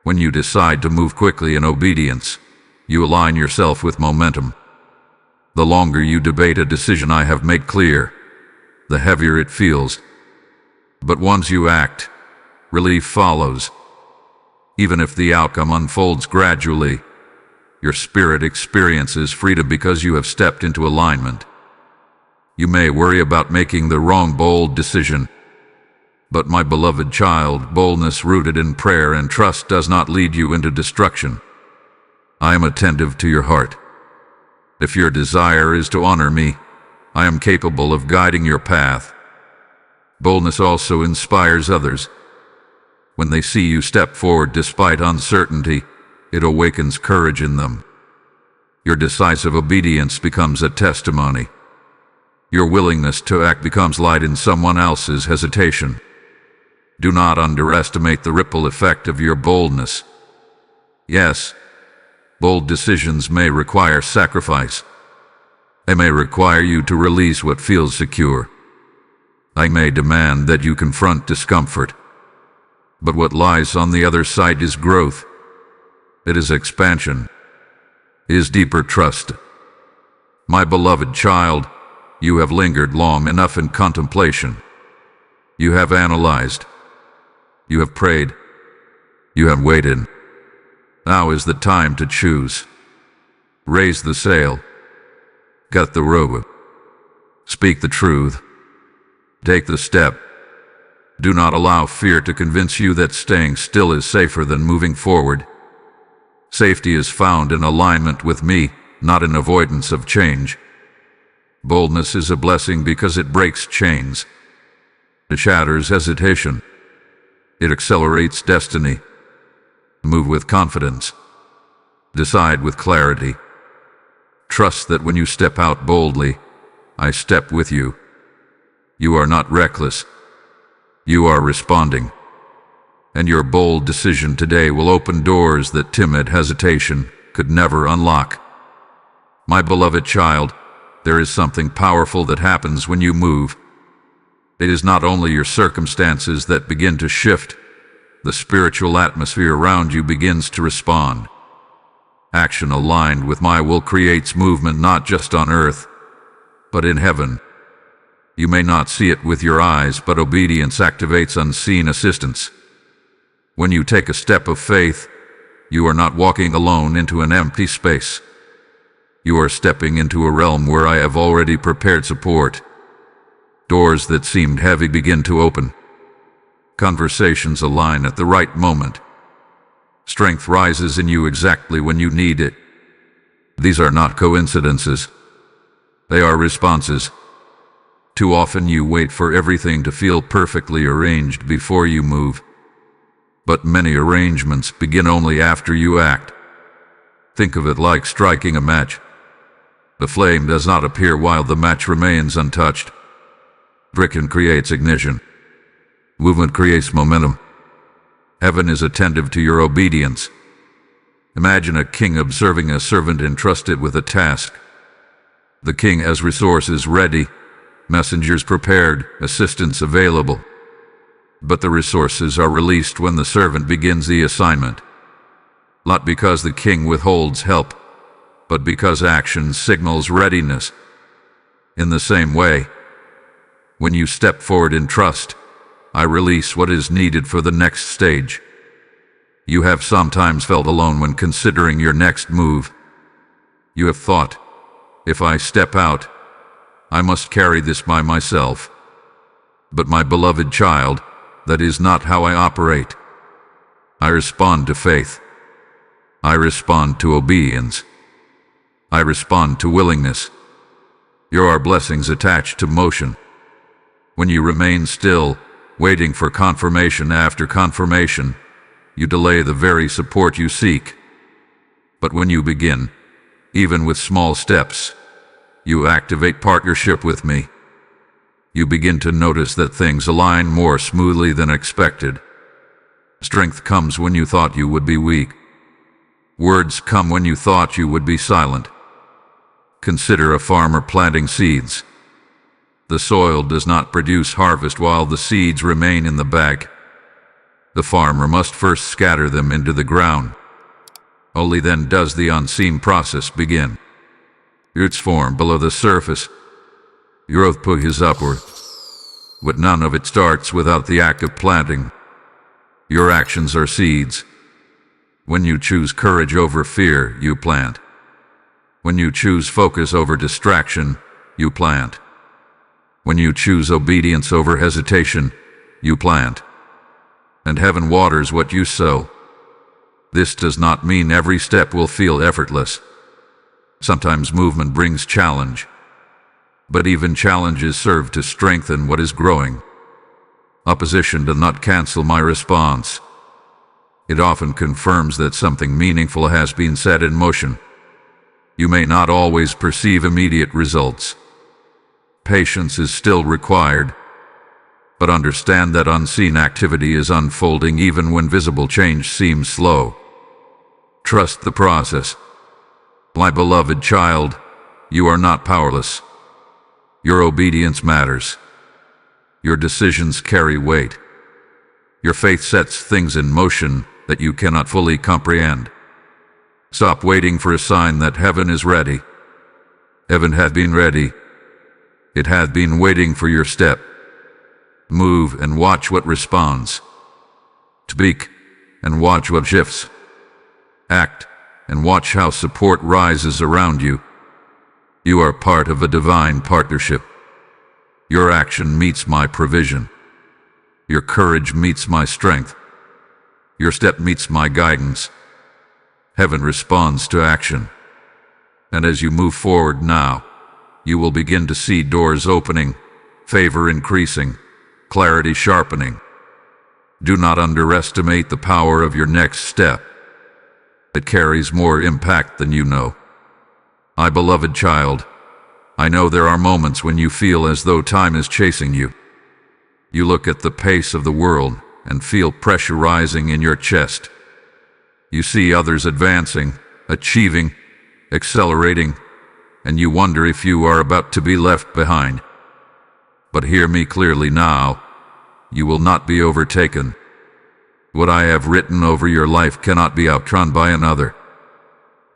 When you decide to move quickly in obedience, you align yourself with momentum. The longer you debate a decision I have made clear, the heavier it feels. But once you act, relief follows. Even if the outcome unfolds gradually, your spirit experiences freedom because you have stepped into alignment. You may worry about making the wrong bold decision, but my beloved child, boldness rooted in prayer and trust does not lead you into destruction. I am attentive to your heart. If your desire is to honor me, I am capable of guiding your path. Boldness also inspires others. When they see you step forward despite uncertainty, it awakens courage in them. Your decisive obedience becomes a testimony. Your willingness to act becomes light in someone else's hesitation. Do not underestimate the ripple effect of your boldness. Yes, bold decisions may require sacrifice. They may require you to release what feels secure. I may demand that you confront discomfort. But what lies on the other side is growth. It is expansion. It is deeper trust. My beloved child, you have lingered long enough in contemplation. You have analyzed. You have prayed. You have waited. Now is the time to choose. Raise the sail. Cut the rope. Speak the truth. Take the step. Do not allow fear to convince you that staying still is safer than moving forward. Safety is found in alignment with me, not in avoidance of change. Boldness is a blessing because it breaks chains. It shatters hesitation. It accelerates destiny. Move with confidence. Decide with clarity. Trust that when you step out boldly, I step with you. You are not reckless. You are responding. And your bold decision today will open doors that timid hesitation could never unlock. My beloved child, there is something powerful that happens when you move. It is not only your circumstances that begin to shift, the spiritual atmosphere around you begins to respond. Action aligned with my will creates movement not just on earth, but in heaven. You may not see it with your eyes, but obedience activates unseen assistance. When you take a step of faith, you are not walking alone into an empty space. You are stepping into a realm where I have already prepared support. Doors that seemed heavy begin to open. Conversations align at the right moment. Strength rises in you exactly when you need it. These are not coincidences. They are responses. Too often you wait for everything to feel perfectly arranged before you move. But many arrangements begin only after you act. Think of it like striking a match. The flame does not appear while the match remains untouched. Friction creates ignition. Movement creates momentum. Heaven is attentive to your obedience. Imagine a king observing a servant entrusted with a task. The king has resources ready, messengers prepared, assistance available. But the resources are released when the servant begins the assignment. Not because the king withholds help, but because action signals readiness. In the same way, when you step forward in trust, I release what is needed for the next stage. You have sometimes felt alone when considering your next move. You have thought, if I step out, I must carry this by myself. But my beloved child, that is not how I operate. I respond to faith. I respond to obedience. I respond to willingness. There are blessings attached to motion. When you remain still, waiting for confirmation after confirmation, you delay the very support you seek. But when you begin, even with small steps, you activate partnership with me. You begin to notice that things align more smoothly than expected. Strength comes when you thought you would be weak. Words come when you thought you would be silent. Consider a farmer planting seeds. The soil does not produce harvest while the seeds remain in the bag. The farmer must first scatter them into the ground. Only then does the unseen process begin. Roots form below the surface. Growth pushes upward. But none of it starts without the act of planting. Your actions are seeds. When you choose courage over fear, you plant. When you choose focus over distraction, you plant. When you choose obedience over hesitation, you plant. And heaven waters what you sow. This does not mean every step will feel effortless. Sometimes movement brings challenge. But even challenges serve to strengthen what is growing. Opposition does not cancel my response. It often confirms that something meaningful has been set in motion. You may not always perceive immediate results. Patience is still required. But understand that unseen activity is unfolding even when visible change seems slow. Trust the process. My beloved child, you are not powerless. Your obedience matters. Your decisions carry weight. Your faith sets things in motion that you cannot fully comprehend. Stop waiting for a sign that heaven is ready. Heaven had been ready. It had been waiting for your step. Move and watch what responds. Speak and watch what shifts. Act and watch how support rises around you. You are part of a divine partnership. Your action meets my provision. Your courage meets my strength. Your step meets my guidance. Heaven responds to action. And as you move forward now, you will begin to see doors opening, favor increasing, clarity sharpening. Do not underestimate the power of your next step. It carries more impact than you know. My beloved child, I know there are moments when you feel as though time is chasing you. You look at the pace of the world and feel pressure rising in your chest. You see others advancing, achieving, accelerating, and you wonder if you are about to be left behind. But hear me clearly now. You will not be overtaken. What I have written over your life cannot be outrun by another.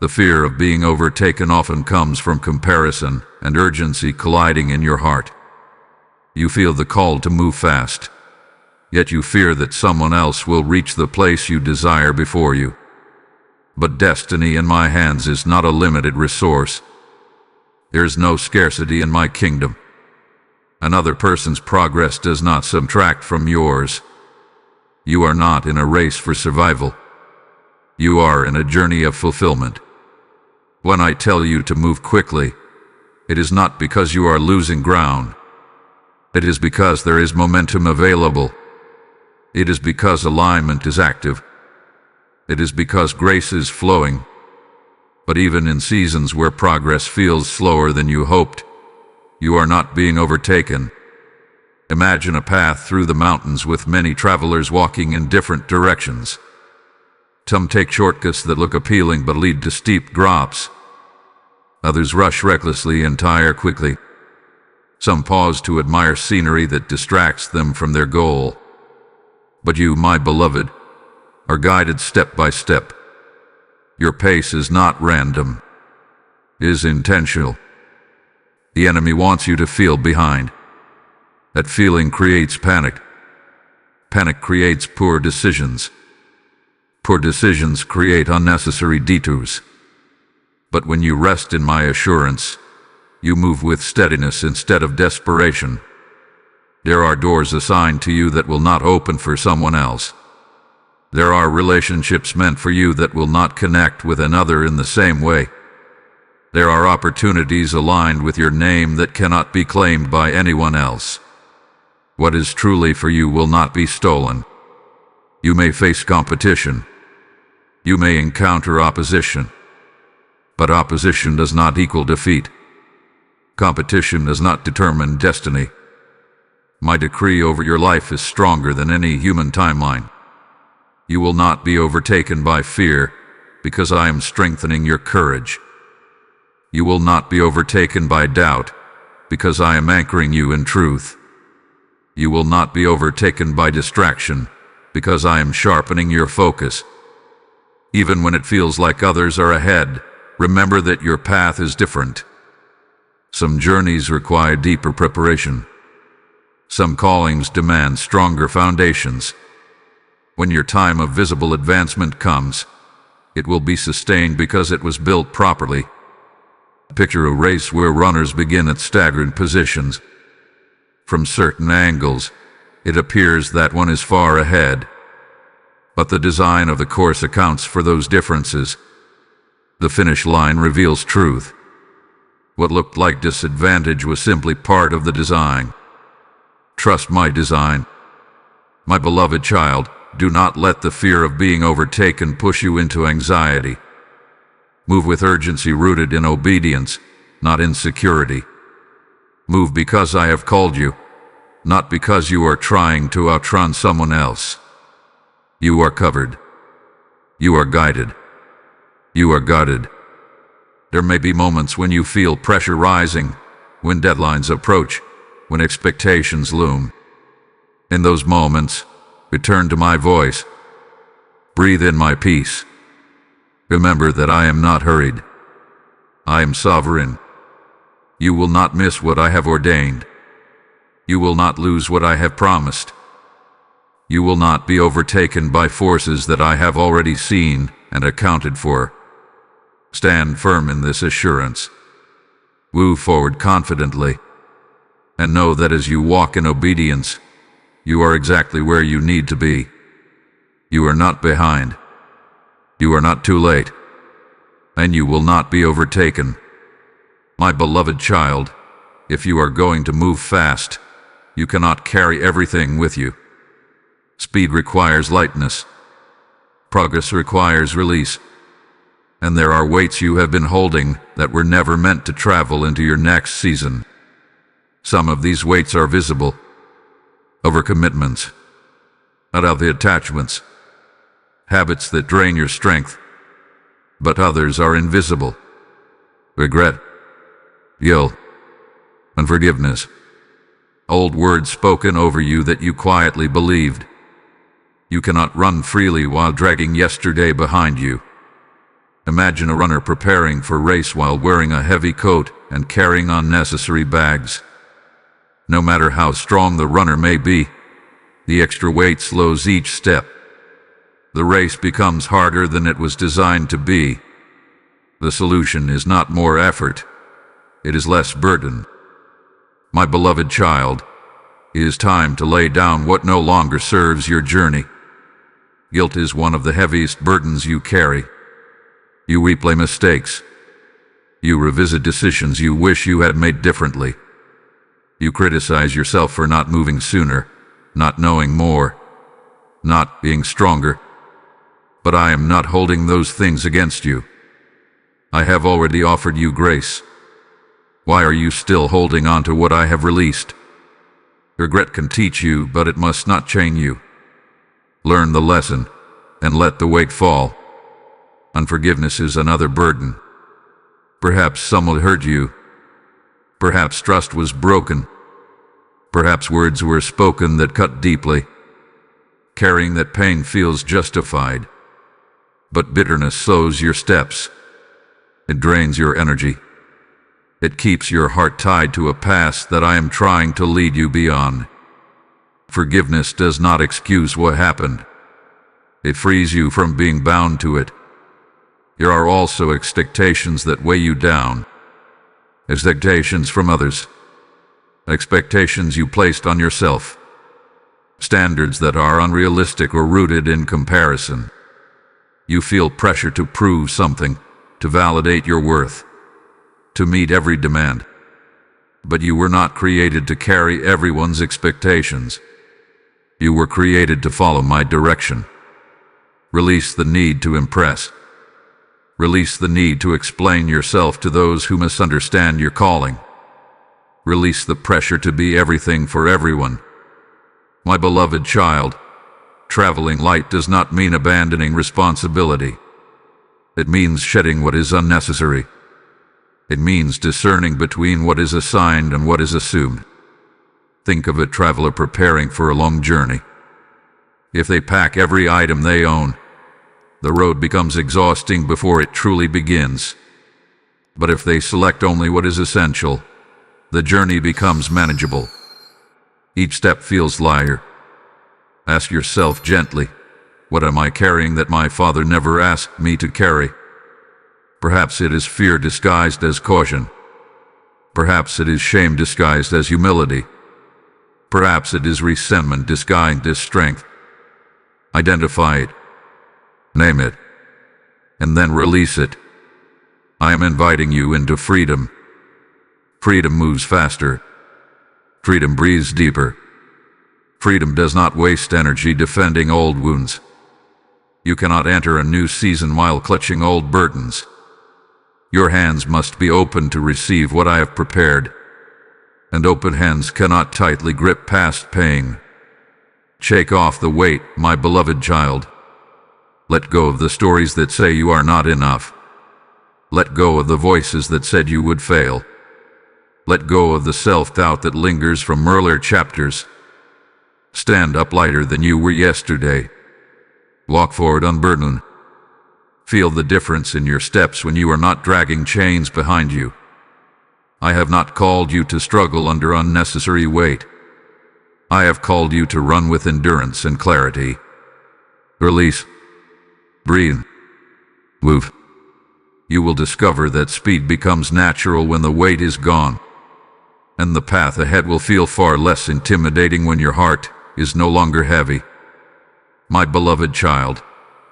The fear of being overtaken often comes from comparison and urgency colliding in your heart. You feel the call to move fast, yet you fear that someone else will reach the place you desire before you. But destiny in my hands is not a limited resource. There is no scarcity in my kingdom. Another person's progress does not subtract from yours. You are not in a race for survival. You are in a journey of fulfillment. When I tell you to move quickly, it is not because you are losing ground. It is because there is momentum available. It is because alignment is active. It is because grace is flowing. But even in seasons where progress feels slower than you hoped, you are not being overtaken. Imagine a path through the mountains with many travelers walking in different directions. Some take shortcuts that look appealing but lead to steep drops. Others rush recklessly and tire quickly. Some pause to admire scenery that distracts them from their goal. But you, my beloved, are guided step by step. Your pace is not random. It is intentional. The enemy wants you to feel behind. That feeling creates panic. Panic creates poor decisions. Poor decisions create unnecessary detours. But when you rest in my assurance, you move with steadiness instead of desperation. There are doors assigned to you that will not open for someone else. There are relationships meant for you that will not connect with another in the same way. There are opportunities aligned with your name that cannot be claimed by anyone else. What is truly for you will not be stolen. You may face competition. You may encounter opposition. But opposition does not equal defeat. Competition does not determine destiny. My decree over your life is stronger than any human timeline. You will not be overtaken by fear, because I am strengthening your courage. You will not be overtaken by doubt, because I am anchoring you in truth. You will not be overtaken by distraction, because I am sharpening your focus. Even when it feels like others are ahead, remember that your path is different. Some journeys require deeper preparation. Some callings demand stronger foundations. When your time of visible advancement comes, it will be sustained because it was built properly. Picture a race where runners begin at staggered positions. From certain angles, it appears that one is far ahead. But the design of the course accounts for those differences. The finish line reveals truth. What looked like disadvantage was simply part of the design. Trust my design. My beloved child, do not let the fear of being overtaken push you into anxiety. Move with urgency rooted in obedience, not insecurity. Move because I have called you, not because you are trying to outrun someone else. You are covered. You are guided. You are guarded. There may be moments when you feel pressure rising, when deadlines approach, when expectations loom. In those moments, return to my voice. Breathe in my peace. Remember that I am not hurried. I am sovereign. You will not miss what I have ordained. You will not lose what I have promised. You will not be overtaken by forces that I have already seen and accounted for. Stand firm in this assurance. Move forward confidently, and know that as you walk in obedience, you are exactly where you need to be. You are not behind. You are not too late, and you will not be overtaken. My beloved child, if you are going to move fast, you cannot carry everything with you. Speed requires lightness. Progress requires release. And there are weights you have been holding that were never meant to travel into your next season. Some of these weights are visible. Overcommitments, unhealthy attachments, habits that drain your strength, but others are invisible. Regret, guilt, unforgiveness, old words spoken over you that you quietly believed. You cannot run freely while dragging yesterday behind you. Imagine a runner preparing for a race while wearing a heavy coat and carrying unnecessary bags. No matter how strong the runner may be, the extra weight slows each step. The race becomes harder than it was designed to be. The solution is not more effort, it is less burden. My beloved child, it is time to lay down what no longer serves your journey. Guilt is one of the heaviest burdens you carry. You replay mistakes. You revisit decisions you wish you had made differently. You criticize yourself for not moving sooner, not knowing more, not being stronger. But I am not holding those things against you. I have already offered you grace. Why are you still holding on to what I have released? Regret can teach you, but it must not chain you. Learn the lesson, and let the weight fall. Unforgiveness is another burden. Perhaps someone hurt you. Perhaps trust was broken. Perhaps words were spoken that cut deeply. Carrying that pain feels justified. But bitterness slows your steps. It drains your energy. It keeps your heart tied to a past that I am trying to lead you beyond. Forgiveness does not excuse what happened. It frees you from being bound to it. There are also expectations that weigh you down. Expectations from others. Expectations you placed on yourself. Standards that are unrealistic or rooted in comparison. You feel pressure to prove something, to validate your worth, to meet every demand. But you were not created to carry everyone's expectations. You were created to follow my direction. Release the need to impress. Release the need to explain yourself to those who misunderstand your calling. Release the pressure to be everything for everyone. My beloved child, traveling light does not mean abandoning responsibility. It means shedding what is unnecessary. It means discerning between what is assigned and what is assumed. Think of a traveler preparing for a long journey. If they pack every item they own, the road becomes exhausting before it truly begins. But if they select only what is essential, the journey becomes manageable. Each step feels lighter. Ask yourself gently, what am I carrying that my father never asked me to carry? Perhaps it is fear disguised as caution. Perhaps it is shame disguised as humility. Perhaps it is resentment disguised as strength. Identify it, name it, and then release it. I am inviting you into freedom. Freedom moves faster. Freedom breathes deeper. Freedom does not waste energy defending old wounds. You cannot enter a new season while clutching old burdens. Your hands must be open to receive what I have prepared, and open hands cannot tightly grip past pain. Shake off the weight, my beloved child. Let go of the stories that say you are not enough. Let go of the voices that said you would fail. Let go of the self-doubt that lingers from earlier chapters. Stand up lighter than you were yesterday. Walk forward unburdened. Feel the difference in your steps when you are not dragging chains behind you. I have not called you to struggle under unnecessary weight. I have called you to run with endurance and clarity. Release. Breathe. Move. You will discover that speed becomes natural when the weight is gone, and the path ahead will feel far less intimidating when your heart is no longer heavy. My beloved child,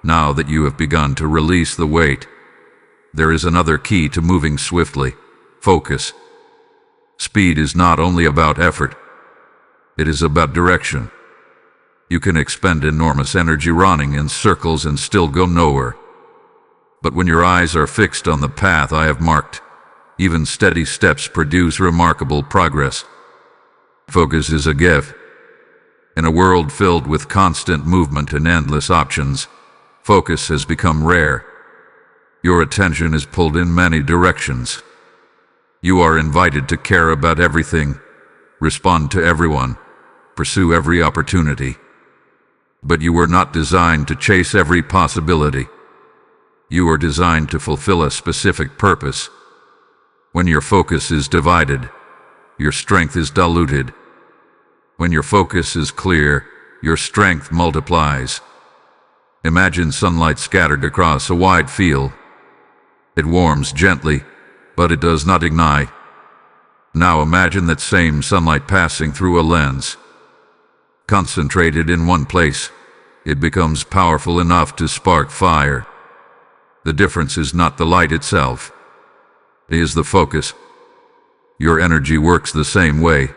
now that you have begun to release the weight, there is another key to moving swiftly: focus. Speed is not only about effort, it is about direction. You can expend enormous energy running in circles and still go nowhere. But when your eyes are fixed on the path I have marked, even steady steps produce remarkable progress. Focus is a gift. In a world filled with constant movement and endless options, focus has become rare. Your attention is pulled in many directions. You are invited to care about everything, respond to everyone, pursue every opportunity. But you were not designed to chase every possibility. You are designed to fulfill a specific purpose. When your focus is divided, your strength is diluted. When your focus is clear, your strength multiplies. Imagine sunlight scattered across a wide field. It warms gently, but it does not ignite. Now imagine that same sunlight passing through a lens. Concentrated in one place, it becomes powerful enough to spark fire. The difference is not the light itself. It is the focus. Your energy works the same way.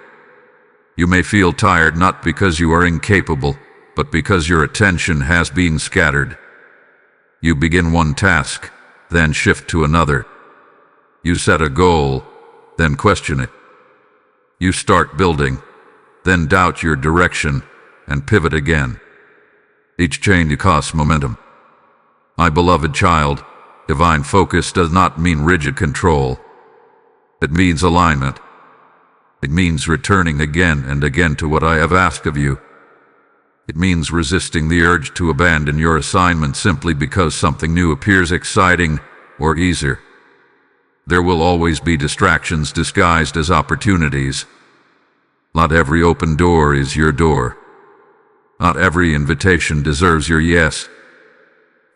You may feel tired not because you are incapable, but because your attention has been scattered. You begin one task, then shift to another. You set a goal, then question it. You start building, then doubt your direction, and pivot again. Each change costs momentum. My beloved child, divine focus does not mean rigid control. It means alignment. It means returning again and again to what I have asked of you. It means resisting the urge to abandon your assignment simply because something new appears exciting or easier. There will always be distractions disguised as opportunities. Not every open door is your door. Not every invitation deserves your yes.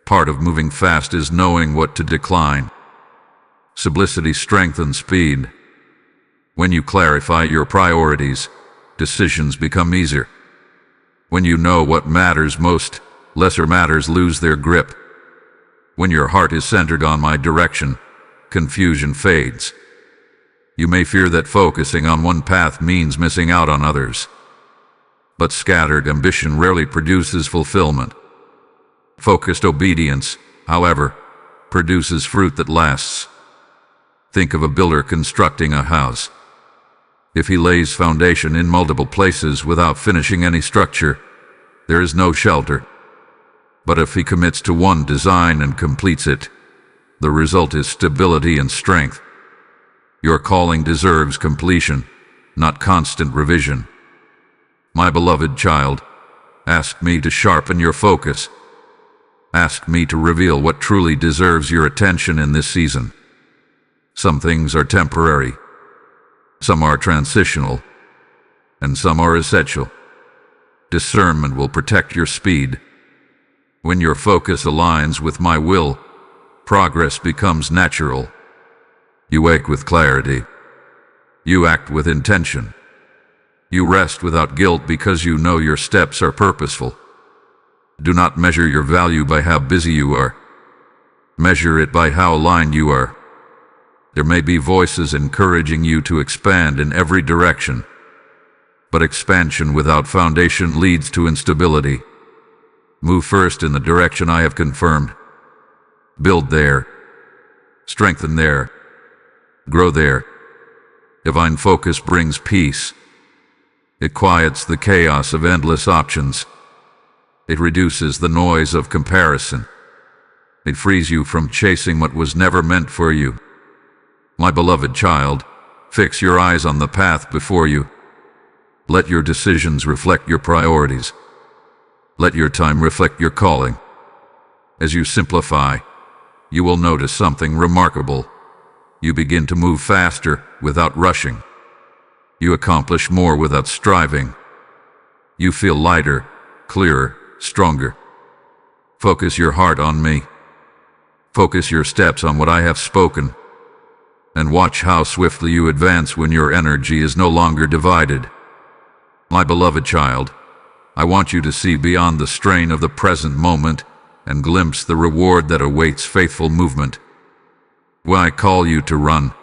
Part of moving fast is knowing what to decline. Simplicity strengthens speed. When you clarify your priorities, decisions become easier. When you know what matters most, lesser matters lose their grip. When your heart is centered on my direction, confusion fades. You may fear that focusing on one path means missing out on others. But scattered ambition rarely produces fulfillment. Focused obedience, however, produces fruit that lasts. Think of a builder constructing a house. If he lays foundation in multiple places without finishing any structure, there is no shelter. But if he commits to one design and completes it, the result is stability and strength. Your calling deserves completion, not constant revision. My beloved child, Ask me to sharpen your focus. Ask me to reveal what truly deserves your attention in this season. Some things are temporary, some are transitional, and some are essential. Discernment will protect your speed. When your focus aligns with my will, progress becomes natural. You wake with clarity. You act with intention. You rest without guilt because you know your steps are purposeful. Do not measure your value by how busy you are. Measure it by how aligned you are. There may be voices encouraging you to expand in every direction, but expansion without foundation leads to instability. Move first in the direction I have confirmed. Build there. Strengthen there. Grow there. Divine focus brings peace. It quiets the chaos of endless options. It reduces the noise of comparison. It frees you from chasing what was never meant for you. My beloved child, fix your eyes on the path before you. Let your decisions reflect your priorities. Let your time reflect your calling. As you simplify, you will notice something remarkable. You begin to move faster without rushing. You accomplish more without striving. You feel lighter, clearer, stronger. Focus your heart on me. Focus your steps on what I have spoken. And watch how swiftly you advance when your energy is no longer divided. My beloved child, I want you to see beyond the strain of the present moment and glimpse the reward that awaits faithful movement. When I call you to run,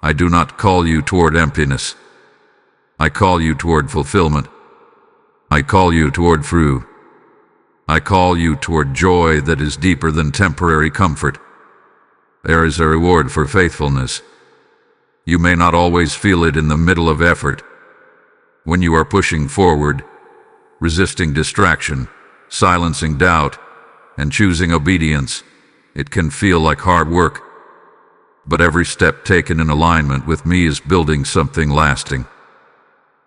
I do not call you toward emptiness. I call you toward fulfillment. I call you toward fruit. I call you toward joy that is deeper than temporary comfort. There is a reward for faithfulness. You may not always feel it in the middle of effort. When you are pushing forward, resisting distraction, silencing doubt, and choosing obedience, it can feel like hard work. But every step taken in alignment with me is building something lasting.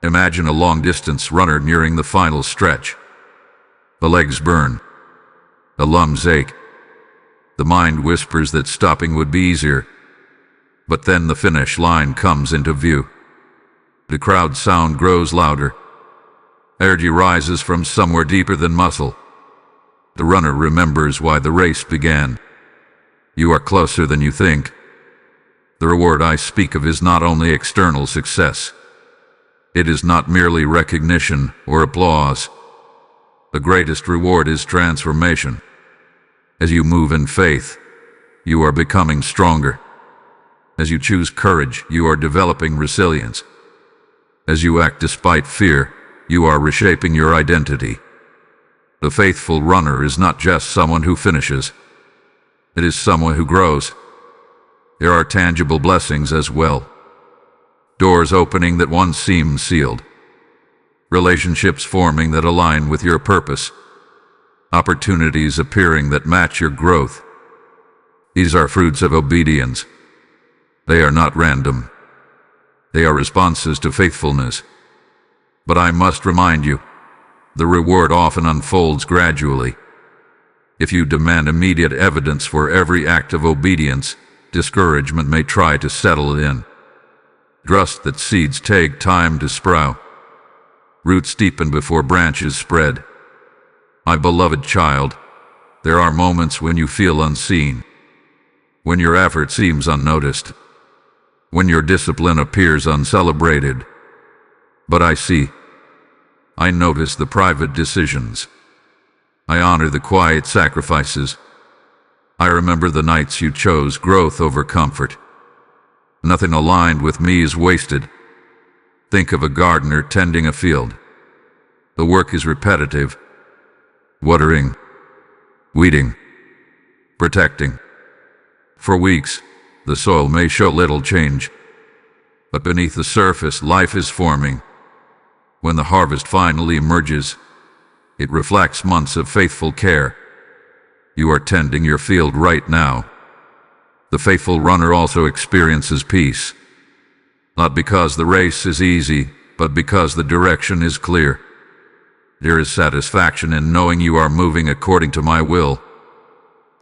Imagine a long-distance runner nearing the final stretch. The legs burn. The lungs ache. The mind whispers that stopping would be easier. But then the finish line comes into view. The crowd sound grows louder. Energy rises from somewhere deeper than muscle. The runner remembers why the race began. You are closer than you think. The reward I speak of is not only external success. It is not merely recognition or applause. The greatest reward is transformation. As you move in faith, you are becoming stronger. As you choose courage, you are developing resilience. As you act despite fear, you are reshaping your identity. The faithful runner is not just someone who finishes. It is someone who grows. There are tangible blessings as well. Doors opening that once seemed sealed. Relationships forming that align with your purpose. Opportunities appearing that match your growth. These are fruits of obedience. They are not random. They are responses to faithfulness. But I must remind you, the reward often unfolds gradually. If you demand immediate evidence for every act of obedience, discouragement may try to settle in. Trust that seeds take time to sprout. Roots deepen before branches spread. My beloved child, there are moments when you feel unseen, when your effort seems unnoticed, when your discipline appears uncelebrated. But I see. I notice the private decisions. I honor the quiet sacrifices. I remember the nights you chose growth over comfort. Nothing aligned with me is wasted. Think of a gardener tending a field. The work is repetitive. Watering, weeding, protecting. For weeks, the soil may show little change, but beneath the surface, life is forming. When the harvest finally emerges, it reflects months of faithful care. You are tending your field right now. The faithful runner also experiences peace, not because the race is easy, but because the direction is clear. There is satisfaction in knowing you are moving according to my will.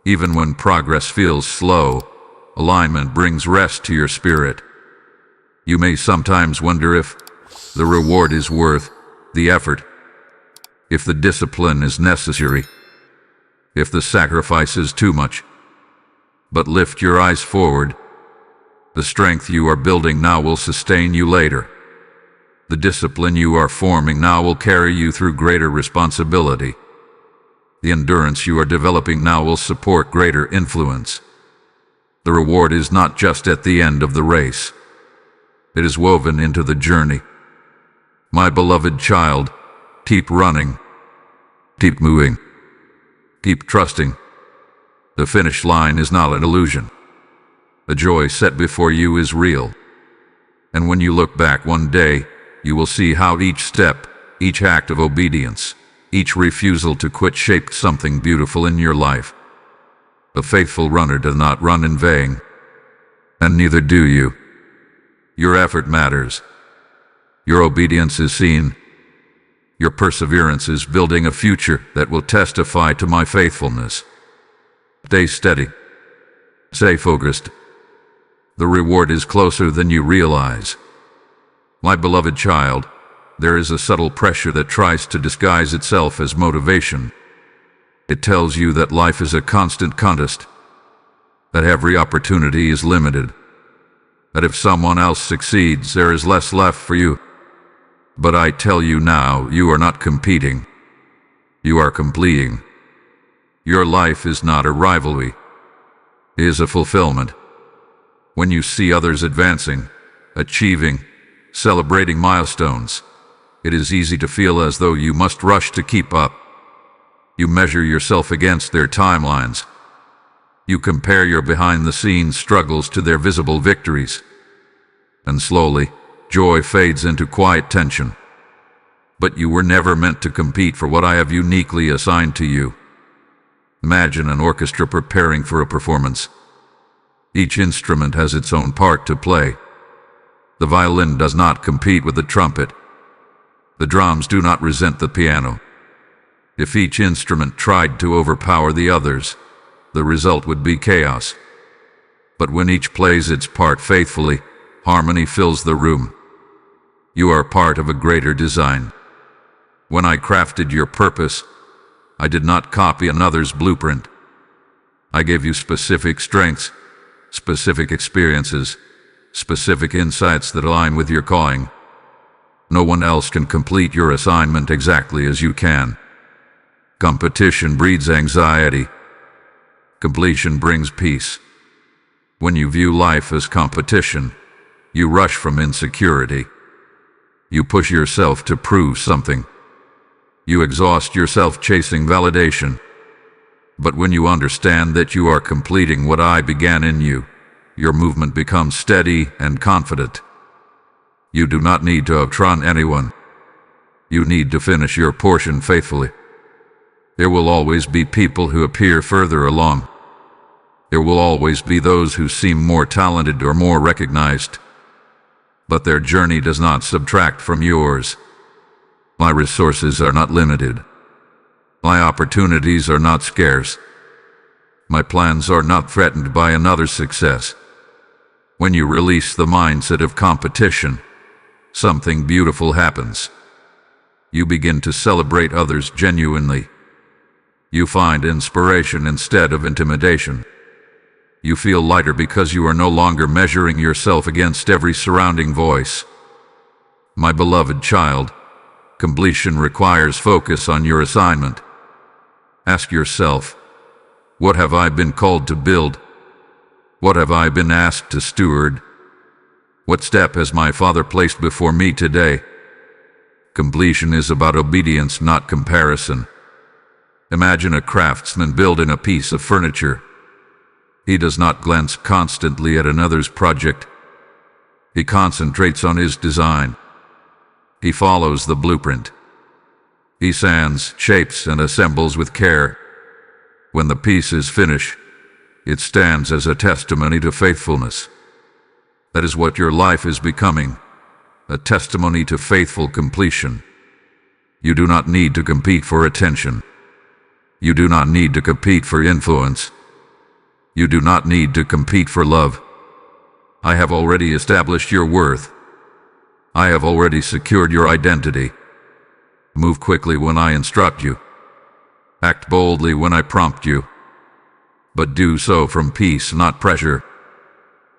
Even when progress feels slow, alignment brings rest to your spirit. You may sometimes wonder if the reward is worth the effort, if the discipline is necessary, if the sacrifice is too much. But lift your eyes forward. The strength you are building now will sustain you later. The discipline you are forming now will carry you through greater responsibility. The endurance you are developing now will support greater influence. The reward is not just at the end of the race. It is woven into the journey. My beloved child, keep running, keep moving, keep trusting. The finish line is not an illusion. The joy set before you is real. And when you look back one day, you will see how each step, each act of obedience, each refusal to quit shaped something beautiful in your life. The faithful runner does not run in vain, and neither do you. Your effort matters. Your obedience is seen. Your perseverance is building a future that will testify to my faithfulness. Stay steady. Stay focused. The reward is closer than you realize. My beloved child, there is a subtle pressure that tries to disguise itself as motivation. It tells you that life is a constant contest, that every opportunity is limited, that if someone else succeeds, there is less left for you. But I tell you now, you are not competing. You are completing. Your life is not a rivalry. It is a fulfillment. When you see others advancing, achieving, celebrating milestones, it is easy to feel as though you must rush to keep up. You measure yourself against their timelines. You compare your behind-the-scenes struggles to their visible victories. And slowly, joy fades into quiet tension. But you were never meant to compete for what I have uniquely assigned to you. Imagine an orchestra preparing for a performance. Each instrument has its own part to play. The violin does not compete with the trumpet. The drums do not resent the piano. If each instrument tried to overpower the others, the result would be chaos. But when each plays its part faithfully, harmony fills the room. You are part of a greater design. When I crafted your purpose, I did not copy another's blueprint. I gave you specific strengths, specific experiences, specific insights that align with your calling. No one else can complete your assignment exactly as you can. Competition breeds anxiety. Completion brings peace. When you view life as competition, you rush from insecurity. You push yourself to prove something. You exhaust yourself chasing validation. But when you understand that you are completing what I began in you, your movement becomes steady and confident. You do not need to outrun anyone. You need to finish your portion faithfully. There will always be people who appear further along. There will always be those who seem more talented or more recognized. But their journey does not subtract from yours. My resources are not limited. My opportunities are not scarce. My plans are not threatened by another's success. When you release the mindset of competition, something beautiful happens. You begin to celebrate others genuinely. You find inspiration instead of intimidation. You feel lighter because you are no longer measuring yourself against every surrounding voice. My beloved child, completion requires focus on your assignment. Ask yourself, what have I been called to build? What have I been asked to steward? What step has my Father placed before me today? Completion is about obedience, not comparison. Imagine a craftsman building a piece of furniture. He does not glance constantly at another's project. He concentrates on his design. He follows the blueprint. He sands, shapes, and assembles with care. When the piece is finished, it stands as a testimony to faithfulness. That is what your life is becoming, a testimony to faithful completion. You do not need to compete for attention. You do not need to compete for influence. You do not need to compete for love. I have already established your worth. I have already secured your identity. Move quickly when I instruct you. Act boldly when I prompt you. But do so from peace, not pressure.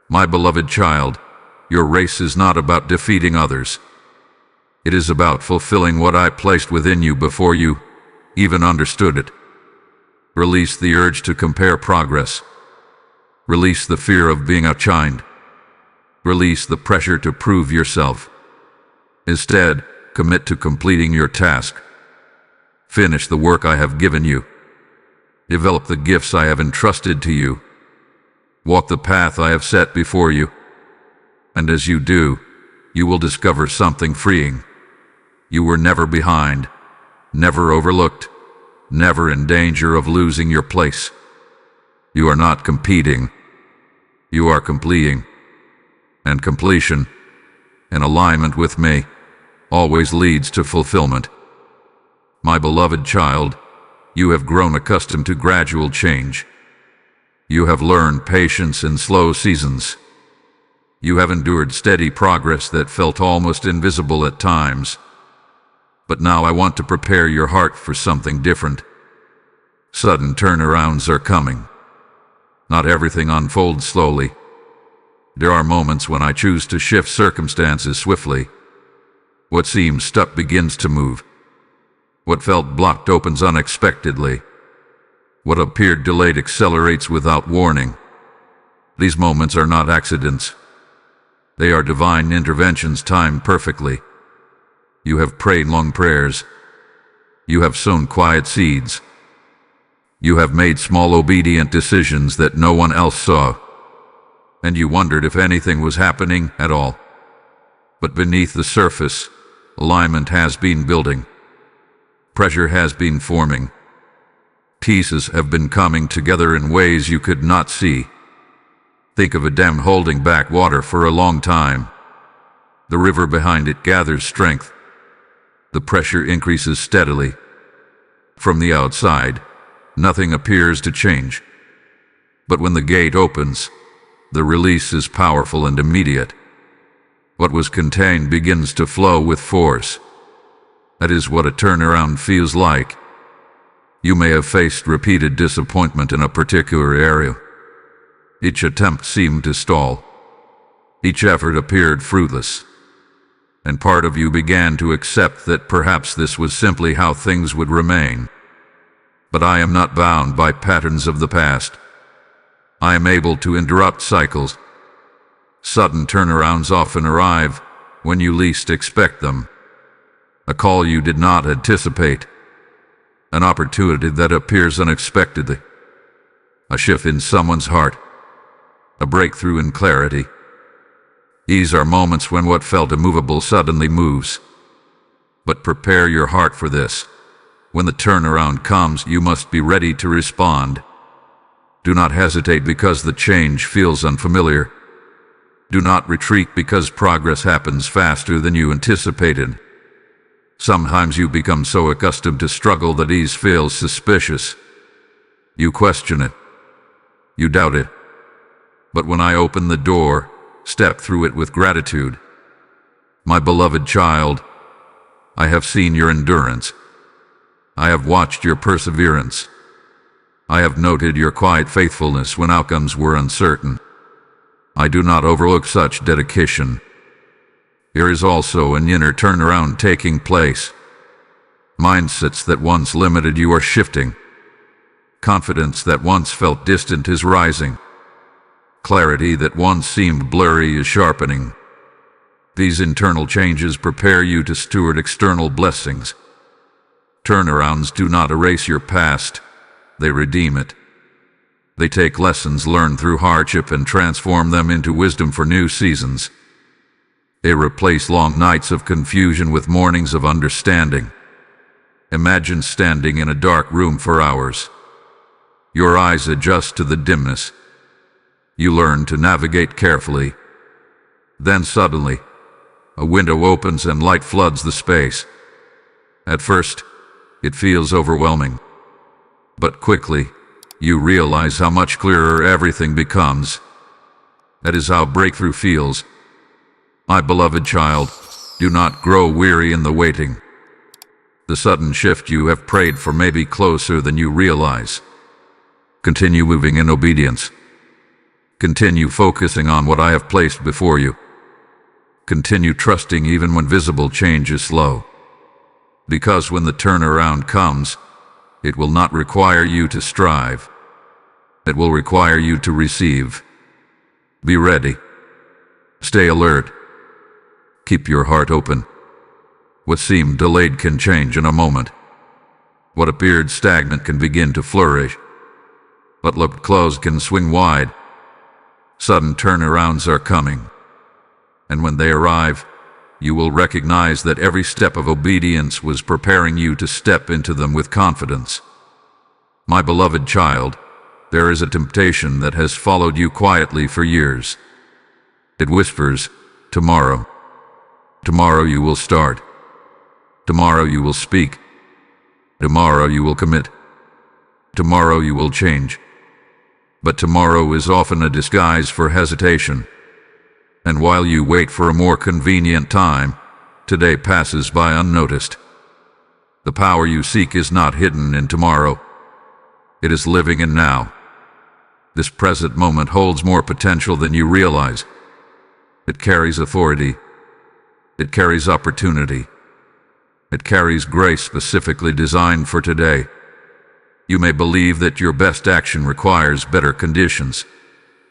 My beloved child, your race is not about defeating others. It is about fulfilling what I placed within you before you even understood it. Release the urge to compare progress. Release the fear of being outshined. Release the pressure to prove yourself. Instead, commit to completing your task. Finish the work I have given you. Develop the gifts I have entrusted to you. Walk the path I have set before you. And as you do, you will discover something freeing. You were never behind, never overlooked, never in danger of losing your place. You are not competing. You are completing. And completion, in alignment with me, always leads to fulfillment. My beloved child, you have grown accustomed to gradual change. You have learned patience in slow seasons. You have endured steady progress that felt almost invisible at times. But now I want to prepare your heart for something different. Sudden turnarounds are coming. Not everything unfolds slowly. There are moments when I choose to shift circumstances swiftly. What seems stuck begins to move. What felt blocked opens unexpectedly. What appeared delayed accelerates without warning. These moments are not accidents. They are divine interventions timed perfectly. You have prayed long prayers. You have sown quiet seeds. You have made small obedient decisions that no one else saw. And you wondered if anything was happening at all. But beneath the surface, alignment has been building. Pressure has been forming. Pieces have been coming together in ways you could not see. Think of a dam holding back water for a long time. The river behind it gathers strength. The pressure increases steadily. From the outside, nothing appears to change. But when the gate opens, the release is powerful and immediate. What was contained begins to flow with force. That is what a turnaround feels like. You may have faced repeated disappointment in a particular area. Each attempt seemed to stall. Each effort appeared fruitless. And part of you began to accept that perhaps this was simply how things would remain. But I am not bound by patterns of the past. I am able to interrupt cycles. Sudden turnarounds often arrive when you least expect them. A call you did not anticipate. An opportunity that appears unexpectedly. A shift in someone's heart. A breakthrough in clarity. These are moments when what felt immovable suddenly moves. But prepare your heart for this. When the turnaround comes, you must be ready to respond. Do not hesitate because the change feels unfamiliar. Do not retreat because progress happens faster than you anticipated. Sometimes you become so accustomed to struggle that ease feels suspicious. You question it. You doubt it. But when I open the door, step through it with gratitude. My beloved child, I have seen your endurance. I have watched your perseverance. I have noted your quiet faithfulness when outcomes were uncertain. I do not overlook such dedication. There is also an inner turnaround taking place. Mindsets that once limited you are shifting. Confidence that once felt distant is rising. Clarity that once seemed blurry is sharpening. These internal changes prepare you to steward external blessings. Turnarounds do not erase your past, they redeem it. They take lessons learned through hardship and transform them into wisdom for new seasons. They replace long nights of confusion with mornings of understanding. Imagine standing in a dark room for hours. Your eyes adjust to the dimness. You learn to navigate carefully. Then suddenly, a window opens and light floods the space. At first, it feels overwhelming. But quickly, you realize how much clearer everything becomes. That is how breakthrough feels. My beloved child, do not grow weary in the waiting. The sudden shift you have prayed for may be closer than you realize. Continue moving in obedience. Continue focusing on what I have placed before you. Continue trusting even when visible change is slow. Because when the turnaround comes, it will not require you to strive. It will require you to receive. Be ready. Stay alert. Keep your heart open. What seemed delayed can change in a moment. What appeared stagnant can begin to flourish. What looked closed can swing wide. Sudden turnarounds are coming. And when they arrive, you will recognize that every step of obedience was preparing you to step into them with confidence. My beloved child, there is a temptation that has followed you quietly for years. It whispers, tomorrow. Tomorrow you will start. Tomorrow you will speak. Tomorrow you will commit. Tomorrow you will change. But tomorrow is often a disguise for hesitation. And while you wait for a more convenient time, today passes by unnoticed. The power you seek is not hidden in tomorrow. It is living in now. This present moment holds more potential than you realize. It carries authority. It carries opportunity. It carries grace specifically designed for today. You may believe that your best action requires better conditions,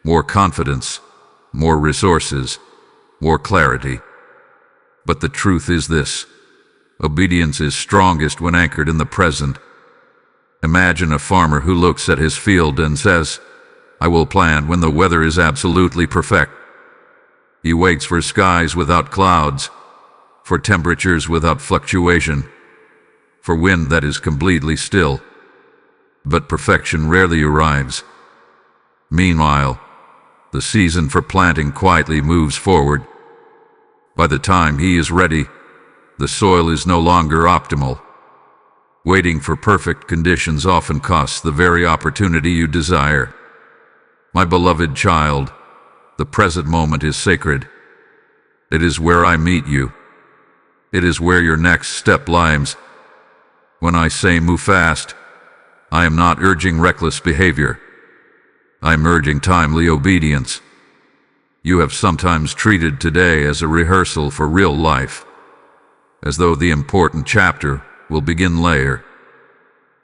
more confidence, more resources, more clarity. But the truth is this: obedience is strongest when anchored in the present. Imagine a farmer who looks at his field and says, I will plant when the weather is absolutely perfect. He waits for skies without clouds, for temperatures without fluctuation, for wind that is completely still. But perfection rarely arrives. Meanwhile, the season for planting quietly moves forward. By the time he is ready, the soil is no longer optimal. Waiting for perfect conditions often costs the very opportunity you desire. My beloved child, the present moment is sacred. It is where I meet you. It is where your next step lies. When I say move fast, I am not urging reckless behavior. I am urging timely obedience. You have sometimes treated today as a rehearsal for real life, as though the important chapter will begin later.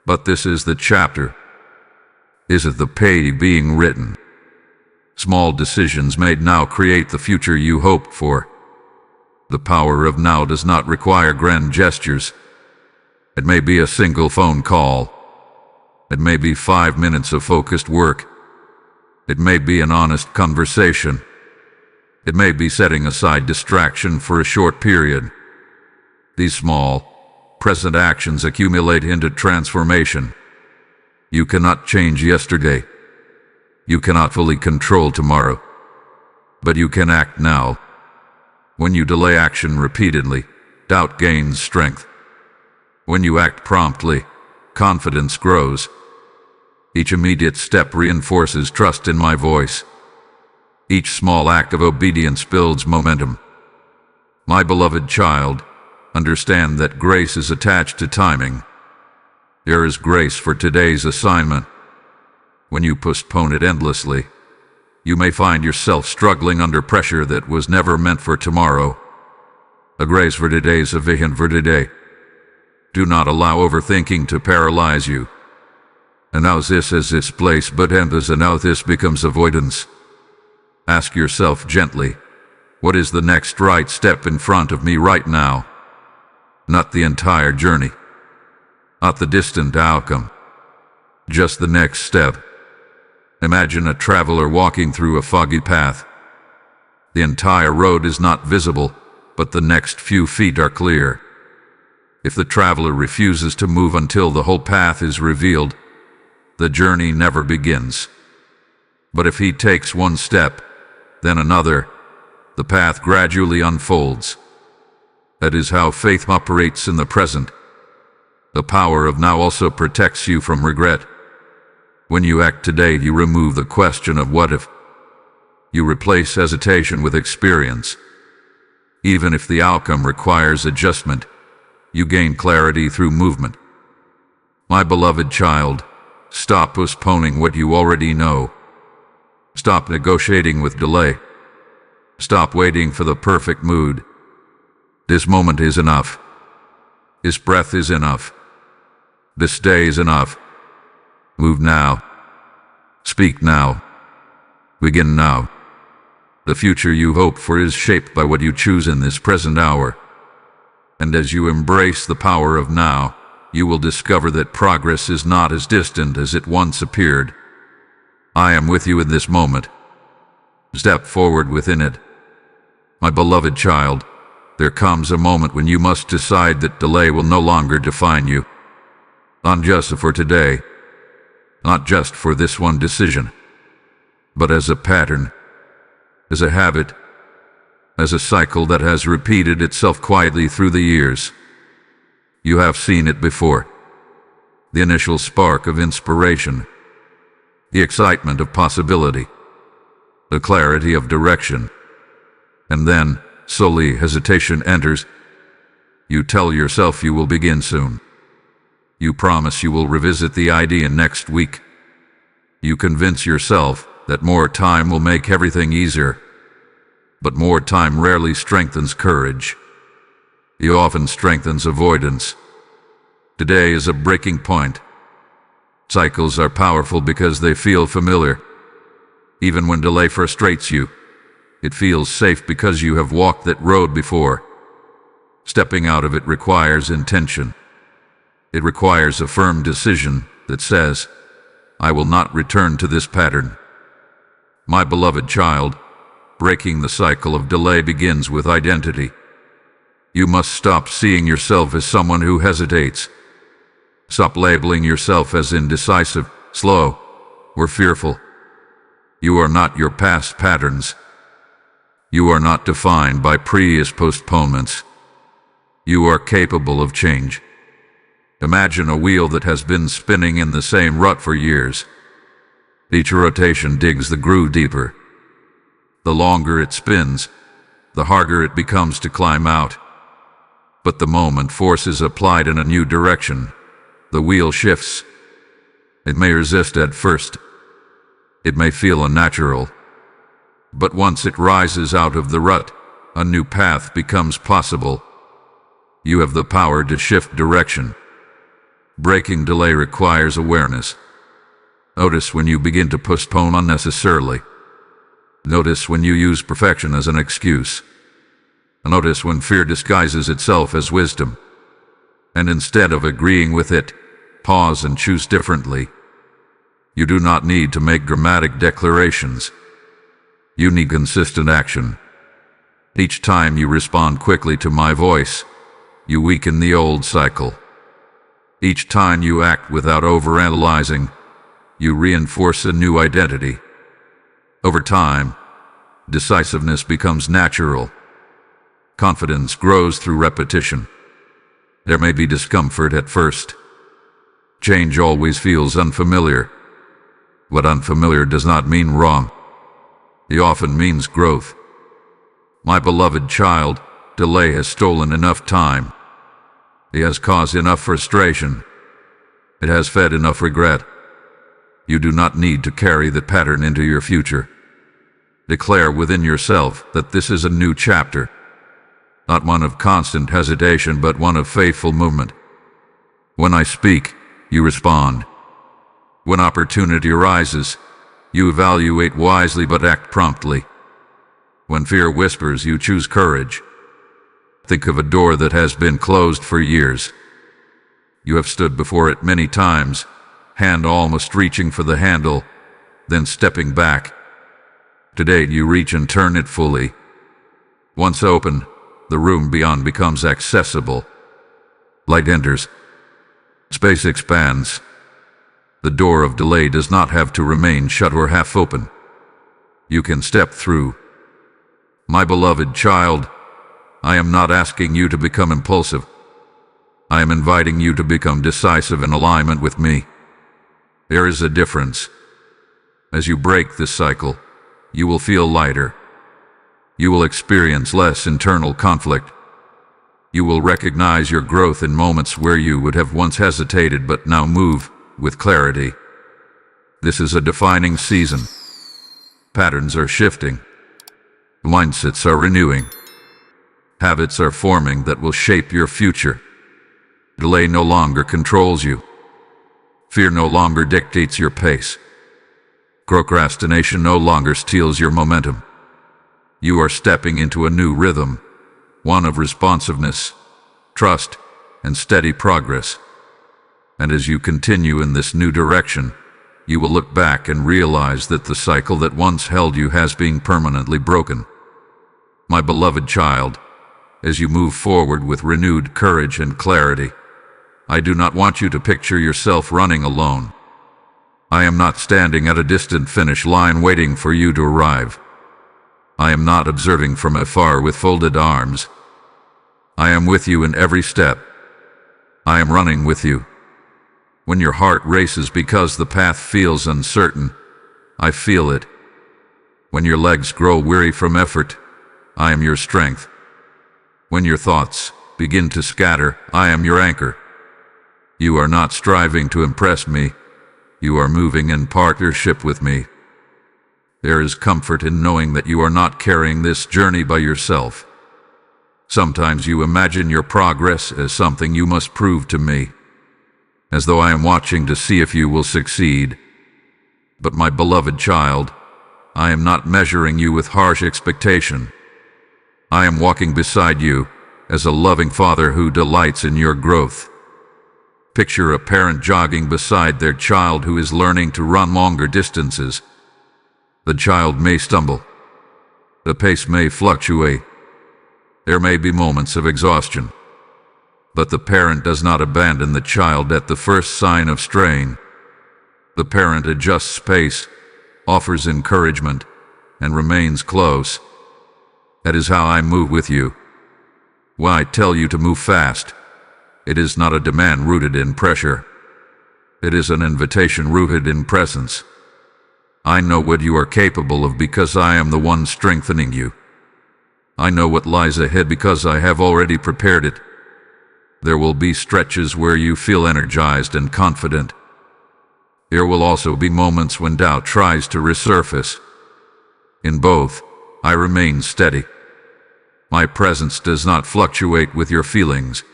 But this is the chapter. Is it the page being written? Small decisions made now create the future you hoped for. The power of now does not require grand gestures. It may be a single phone call. It may be 5 minutes of focused work. It may be an honest conversation. It may be setting aside distraction for a short period. These small, present actions accumulate into transformation. You cannot change yesterday. You cannot fully control tomorrow. But you can act now. When you delay action repeatedly, doubt gains strength. When you act promptly, confidence grows. Each immediate step reinforces trust in my voice. Each small act of obedience builds momentum. My beloved child, understand that grace is attached to timing. There is grace for today's assignment. When you postpone it endlessly, you may find yourself struggling under pressure that was never meant for tomorrow. A grace for today is a vision for today. Do not allow overthinking to paralyze you. And now this is this place, but and now this becomes avoidance. Ask yourself gently, what is the next right step in front of me right now? Not the entire journey. Not the distant outcome. Just the next step. Imagine a traveler walking through a foggy path. The entire road is not visible, but the next few feet are clear. If the traveler refuses to move until the whole path is revealed, the journey never begins. But if he takes one step, then another, the path gradually unfolds. That is how faith operates in the present. The power of now also protects you from regret. When you act today, you remove the question of what if. You replace hesitation with experience. Even if the outcome requires adjustment, you gain clarity through movement. My beloved child, stop postponing what you already know. Stop negotiating with delay. Stop waiting for the perfect mood. This moment is enough. This breath is enough. This day is enough. Move now. Speak now. Begin now. The future you hope for is shaped by what you choose in this present hour. And as you embrace the power of now, you will discover that progress is not as distant as it once appeared. I am with you in this moment. Step forward within it. My beloved child, there comes a moment when you must decide that delay will no longer define you. Not just for today, not just for this one decision, but as a pattern, as a habit, as a cycle that has repeated itself quietly through the years. You have seen it before. The initial spark of inspiration, the excitement of possibility, the clarity of direction, and then, slowly, hesitation enters. You tell yourself you will begin soon. You promise you will revisit the idea next week. You convince yourself that more time will make everything easier. But more time rarely strengthens courage. It often strengthens avoidance. Today is a breaking point. Cycles are powerful because they feel familiar. Even when delay frustrates you, it feels safe because you have walked that road before. Stepping out of it requires intention. It requires a firm decision that says, I will not return to this pattern. My beloved child, breaking the cycle of delay begins with identity. You must stop seeing yourself as someone who hesitates. Stop labeling yourself as indecisive, slow, or fearful. You are not your past patterns. You are not defined by previous postponements. You are capable of change. Imagine a wheel that has been spinning in the same rut for years. Each rotation digs the groove deeper. The longer it spins, the harder it becomes to climb out. But the moment force is applied in a new direction, the wheel shifts. It may resist at first. It may feel unnatural. But once it rises out of the rut, a new path becomes possible. You have the power to shift direction. Breaking delay requires awareness. Notice when you begin to postpone unnecessarily. Notice when you use perfection as an excuse. Notice when fear disguises itself as wisdom. And instead of agreeing with it, pause and choose differently. You do not need to make dramatic declarations. You need consistent action. Each time you respond quickly to my voice, you weaken the old cycle. Each time you act without overanalyzing, you reinforce a new identity. Over time, decisiveness becomes natural. Confidence grows through repetition. There may be discomfort at first. Change always feels unfamiliar. But unfamiliar does not mean wrong. It often means growth. My beloved child, delay has stolen enough time. It has caused enough frustration. It has fed enough regret. You do not need to carry the pattern into your future. Declare within yourself that this is a new chapter. Not one of constant hesitation, but one of faithful movement. When I speak, you respond. When opportunity arises, you evaluate wisely but act promptly. When fear whispers, you choose courage. Think of a door that has been closed for years. You have stood before it many times, hand almost reaching for the handle, then stepping back. Today you reach and turn it fully. Once open, the room beyond becomes accessible. Light enters. Space expands. The door of delay does not have to remain shut or half open. You can step through. My beloved child, I am not asking you to become impulsive. I am inviting you to become decisive in alignment with me. There is a difference. As you break this cycle, you will feel lighter. You will experience less internal conflict. You will recognize your growth in moments where you would have once hesitated but now move with clarity. This is a defining season. Patterns are shifting. Mindsets are renewing. Habits are forming that will shape your future. Delay no longer controls you. Fear no longer dictates your pace. Procrastination no longer steals your momentum. You are stepping into a new rhythm, one of responsiveness, trust, and steady progress. And as you continue in this new direction, you will look back and realize that the cycle that once held you has been permanently broken. My beloved child, as you move forward with renewed courage and clarity, I do not want you to picture yourself running alone. I am not standing at a distant finish line waiting for you to arrive. I am not observing from afar with folded arms. I am with you in every step. I am running with you. When your heart races because the path feels uncertain, I feel it. When your legs grow weary from effort, I am your strength. When your thoughts begin to scatter, I am your anchor. You are not striving to impress me. You are moving in partnership with me. There is comfort in knowing that you are not carrying this journey by yourself. Sometimes you imagine your progress as something you must prove to me, as though I am watching to see if you will succeed. But my beloved child, I am not measuring you with harsh expectation. I am walking beside you as a loving father who delights in your growth. Picture a parent jogging beside their child who is learning to run longer distances. The child may stumble. The pace may fluctuate. There may be moments of exhaustion. But the parent does not abandon the child at the first sign of strain. The parent adjusts pace, offers encouragement, and remains close. That is how I move with you. When I tell you to move fast, it is not a demand rooted in pressure. It is an invitation rooted in presence. I know what you are capable of because I am the one strengthening you. I know what lies ahead because I have already prepared it. There will be stretches where you feel energized and confident. There will also be moments when doubt tries to resurface. In both, I remain steady. My presence does not fluctuate with your feelings.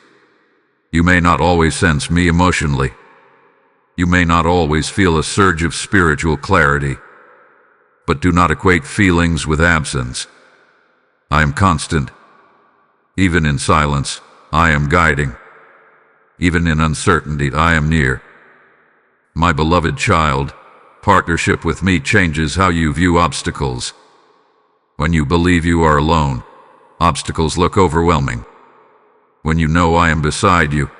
You may not always sense me emotionally. You may not always feel a surge of spiritual clarity. But do not equate feelings with absence. I am constant. Even in silence, I am guiding. Even in uncertainty, I am near. My beloved child, partnership with me changes how you view obstacles. When you believe you are alone, obstacles look overwhelming. When you know I am beside you,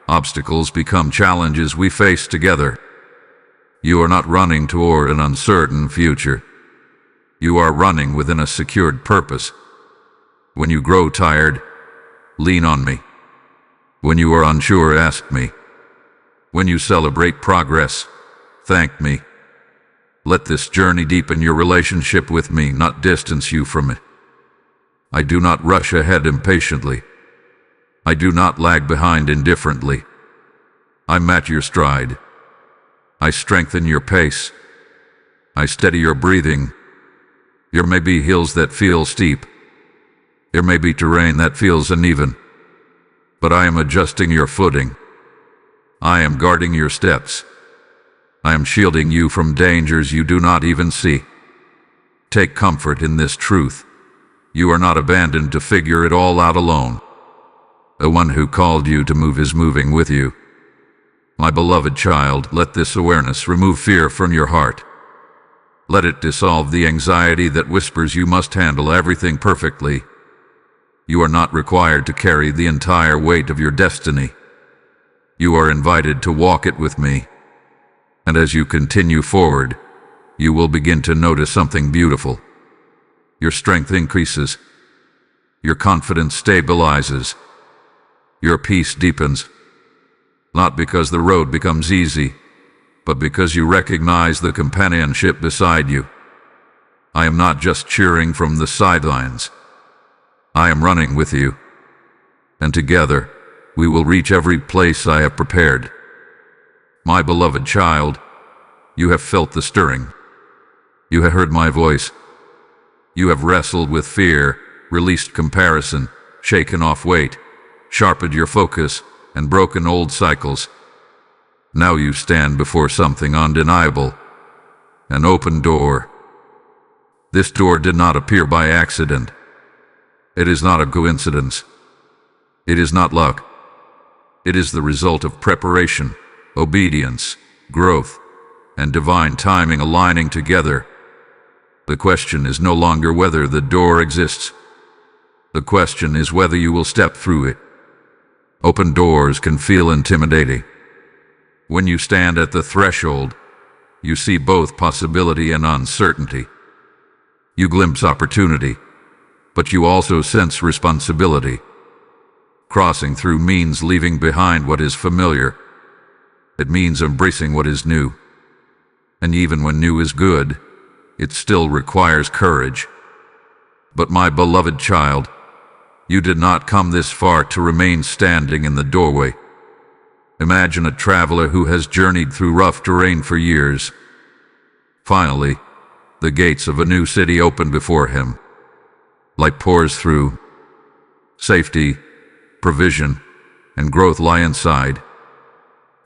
obstacles become challenges we face together. You are not running toward an uncertain future. You are running within a secured purpose. When you grow tired, lean on me. When you are unsure, ask me. When you celebrate progress, thank me. Let this journey deepen your relationship with me, not distance you from it. I do not rush ahead impatiently. I do not lag behind indifferently. I match your stride. I strengthen your pace. I steady your breathing. There may be hills that feel steep. There may be terrain that feels uneven. But I am adjusting your footing. I am guarding your steps. I am shielding you from dangers you do not even see. Take comfort in this truth. You are not abandoned to figure it all out alone. The one who called you to move is moving with you. My beloved child, let this awareness remove fear from your heart. Let it dissolve the anxiety that whispers you must handle everything perfectly. You are not required to carry the entire weight of your destiny. You are invited to walk it with me. And as you continue forward, you will begin to notice something beautiful. Your strength increases. Your confidence stabilizes. Your peace deepens. not because the road becomes easy, but because you recognize the companionship beside you. I am not just cheering from the sidelines. I am running with you, and together we will reach every place I have prepared. My beloved child, you have felt the stirring. You have heard my voice. You have wrestled with fear, released comparison, shaken off weight, sharpened your focus, and broken old cycles. Now you stand before something undeniable, an open door. This door did not appear by accident. It is not a coincidence. It is not luck. It is the result of preparation, obedience, growth, and divine timing aligning together. The question is no longer whether the door exists. The question is whether you will step through it. Open doors can feel intimidating. When you stand at the threshold, you see both possibility and uncertainty. You glimpse opportunity, but you also sense responsibility. Crossing through means leaving behind what is familiar. It means embracing what is new. And even when new is good, it still requires courage. But my beloved child, you did not come this far to remain standing in the doorway. Imagine a traveler who has journeyed through rough terrain for years. Finally, the gates of a new city open before him. Light pours through. Safety, provision, and growth lie inside.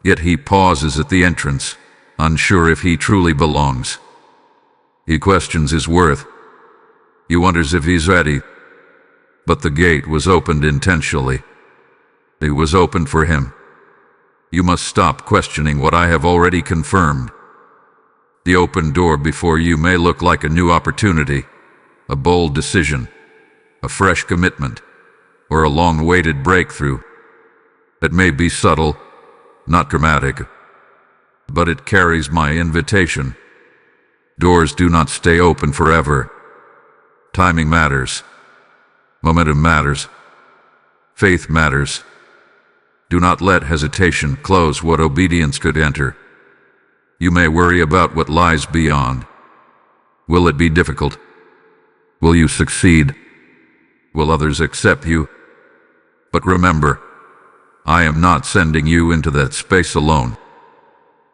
Yet he pauses at the entrance, unsure if he truly belongs. He questions his worth. He wonders if he's ready. But the gate was opened intentionally. It was opened for him. You must stop questioning what I have already confirmed. The open door before you may look like a new opportunity, a bold decision, a fresh commitment, or a long-awaited breakthrough. It may be subtle, not dramatic, but it carries my invitation. Doors do not stay open forever. Timing matters. Momentum matters. Faith matters. Do not let hesitation close what obedience could enter. You may worry about what lies beyond. Will it be difficult? Will you succeed? Will others accept you? But remember, I am not sending you into that space alone.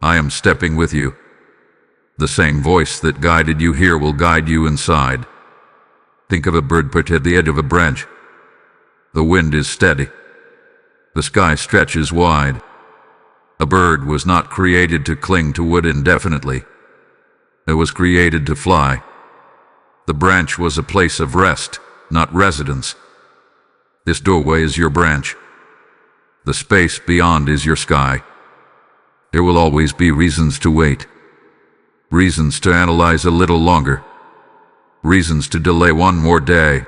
I am stepping with you. The same voice that guided you here will guide you inside. Think of a bird perched at the edge of a branch. The wind is steady. The sky stretches wide. A bird was not created to cling to wood indefinitely. It was created to fly. The branch was a place of rest, not residence. This doorway is your branch. The space beyond is your sky. There will always be reasons to wait. Reasons to analyze a little longer. Reasons to delay one more day.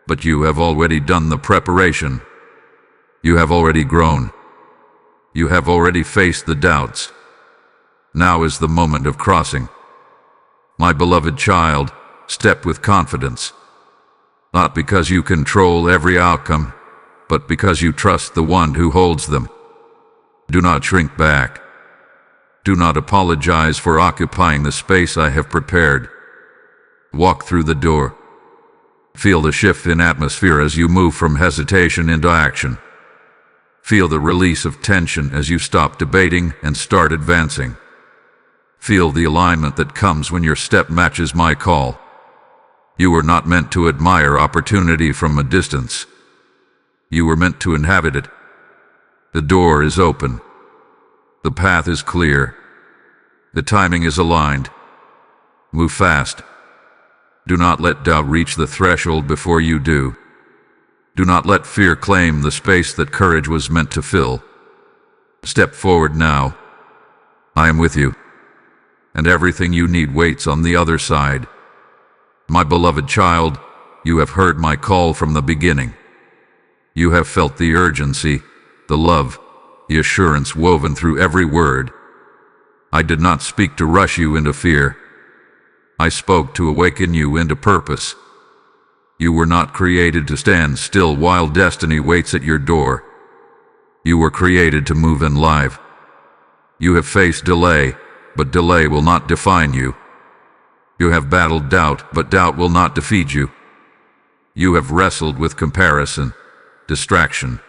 But you have already done the preparation. You have already grown. You have already faced the doubts. Now is the moment of crossing. My beloved child, step with confidence. Not because you control every outcome, but because you trust the one who holds them. Do not shrink back. Do not apologize for occupying the space I have prepared. Walk through the door. Feel the shift in atmosphere as you move from hesitation into action. Feel the release of tension as you stop debating and start advancing. Feel the alignment that comes when your step matches my call. You were not meant to admire opportunity from a distance. You were meant to inhabit it. The door is open. The path is clear. The timing is aligned. Move fast. Do not let doubt reach the threshold before you do. Do not let fear claim the space that courage was meant to fill. Step forward now. I am with you, and everything you need waits on the other side. My beloved child, you have heard my call from the beginning. You have felt the urgency, the love, the assurance woven through every word. I did not speak to rush you into fear. I spoke to awaken you into purpose. You were not created to stand still while destiny waits at your door. You were created to move in life. You have faced delay, but delay will not define you. You have battled doubt, but doubt will not defeat you. You have wrestled with comparison, distraction,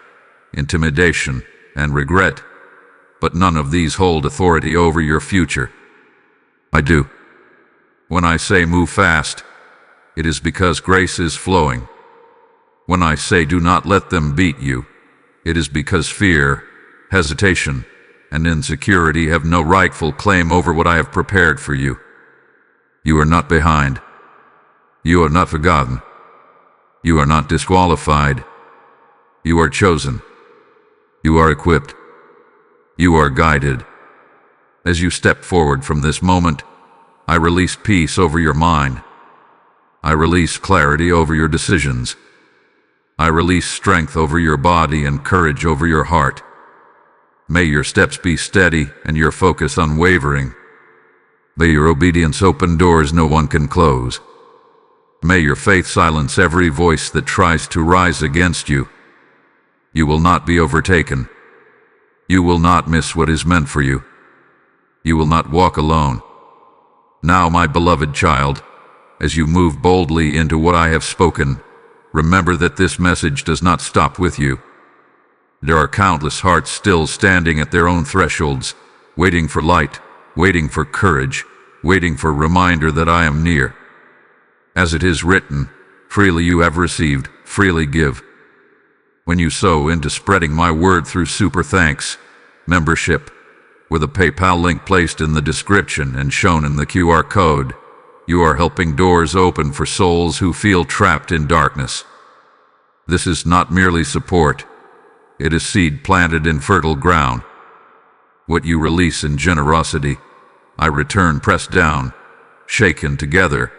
intimidation, and regret, but none of these hold authority over your future. I do. When I say move fast, it is because grace is flowing. When I say do not let them beat you, it is because fear, hesitation, and insecurity have no rightful claim over what I have prepared for you. You are not behind. You are not forgotten. You are not disqualified. You are chosen. You are equipped. You are guided. As you step forward from this moment, I release peace over your mind. I release clarity over your decisions. I release strength over your body and courage over your heart. May your steps be steady and your focus unwavering. May your obedience open doors no one can close. May your faith silence every voice that tries to rise against you. You will not be overtaken. You will not miss what is meant for you. You will not walk alone. Now, my beloved child, as you move boldly into what I have spoken, remember that this message does not stop with you. There are countless hearts still standing at their own thresholds, waiting for light, waiting for courage, waiting for reminder that I am near. As it is written, freely you have received, freely give. When you sow into spreading my word through Super Thanks membership, with a PayPal link placed in the description and shown in the QR code, you are helping doors open for souls who feel trapped in darkness. This is not merely support. It is seed planted in fertile ground. What you release in generosity, I return pressed down, shaken together,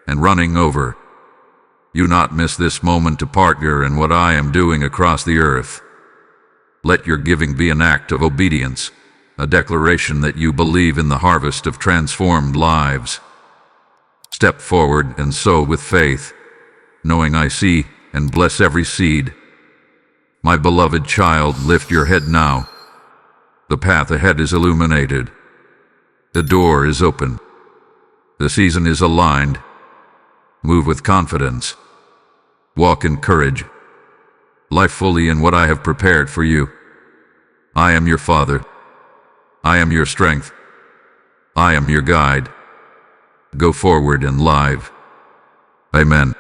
and running over. You not miss this moment to partner in what I am doing across the earth. Let your giving be an act of obedience, a declaration that you believe in the harvest of transformed lives. Step forward and sow with faith, knowing I see and bless every seed. My beloved child, lift your head now. The path ahead is illuminated. The door is open. The season is aligned. Move with confidence. Walk in courage. Life fully in what I have prepared for you. I am your Father. I am your strength. I am your guide. Go forward and live. Amen.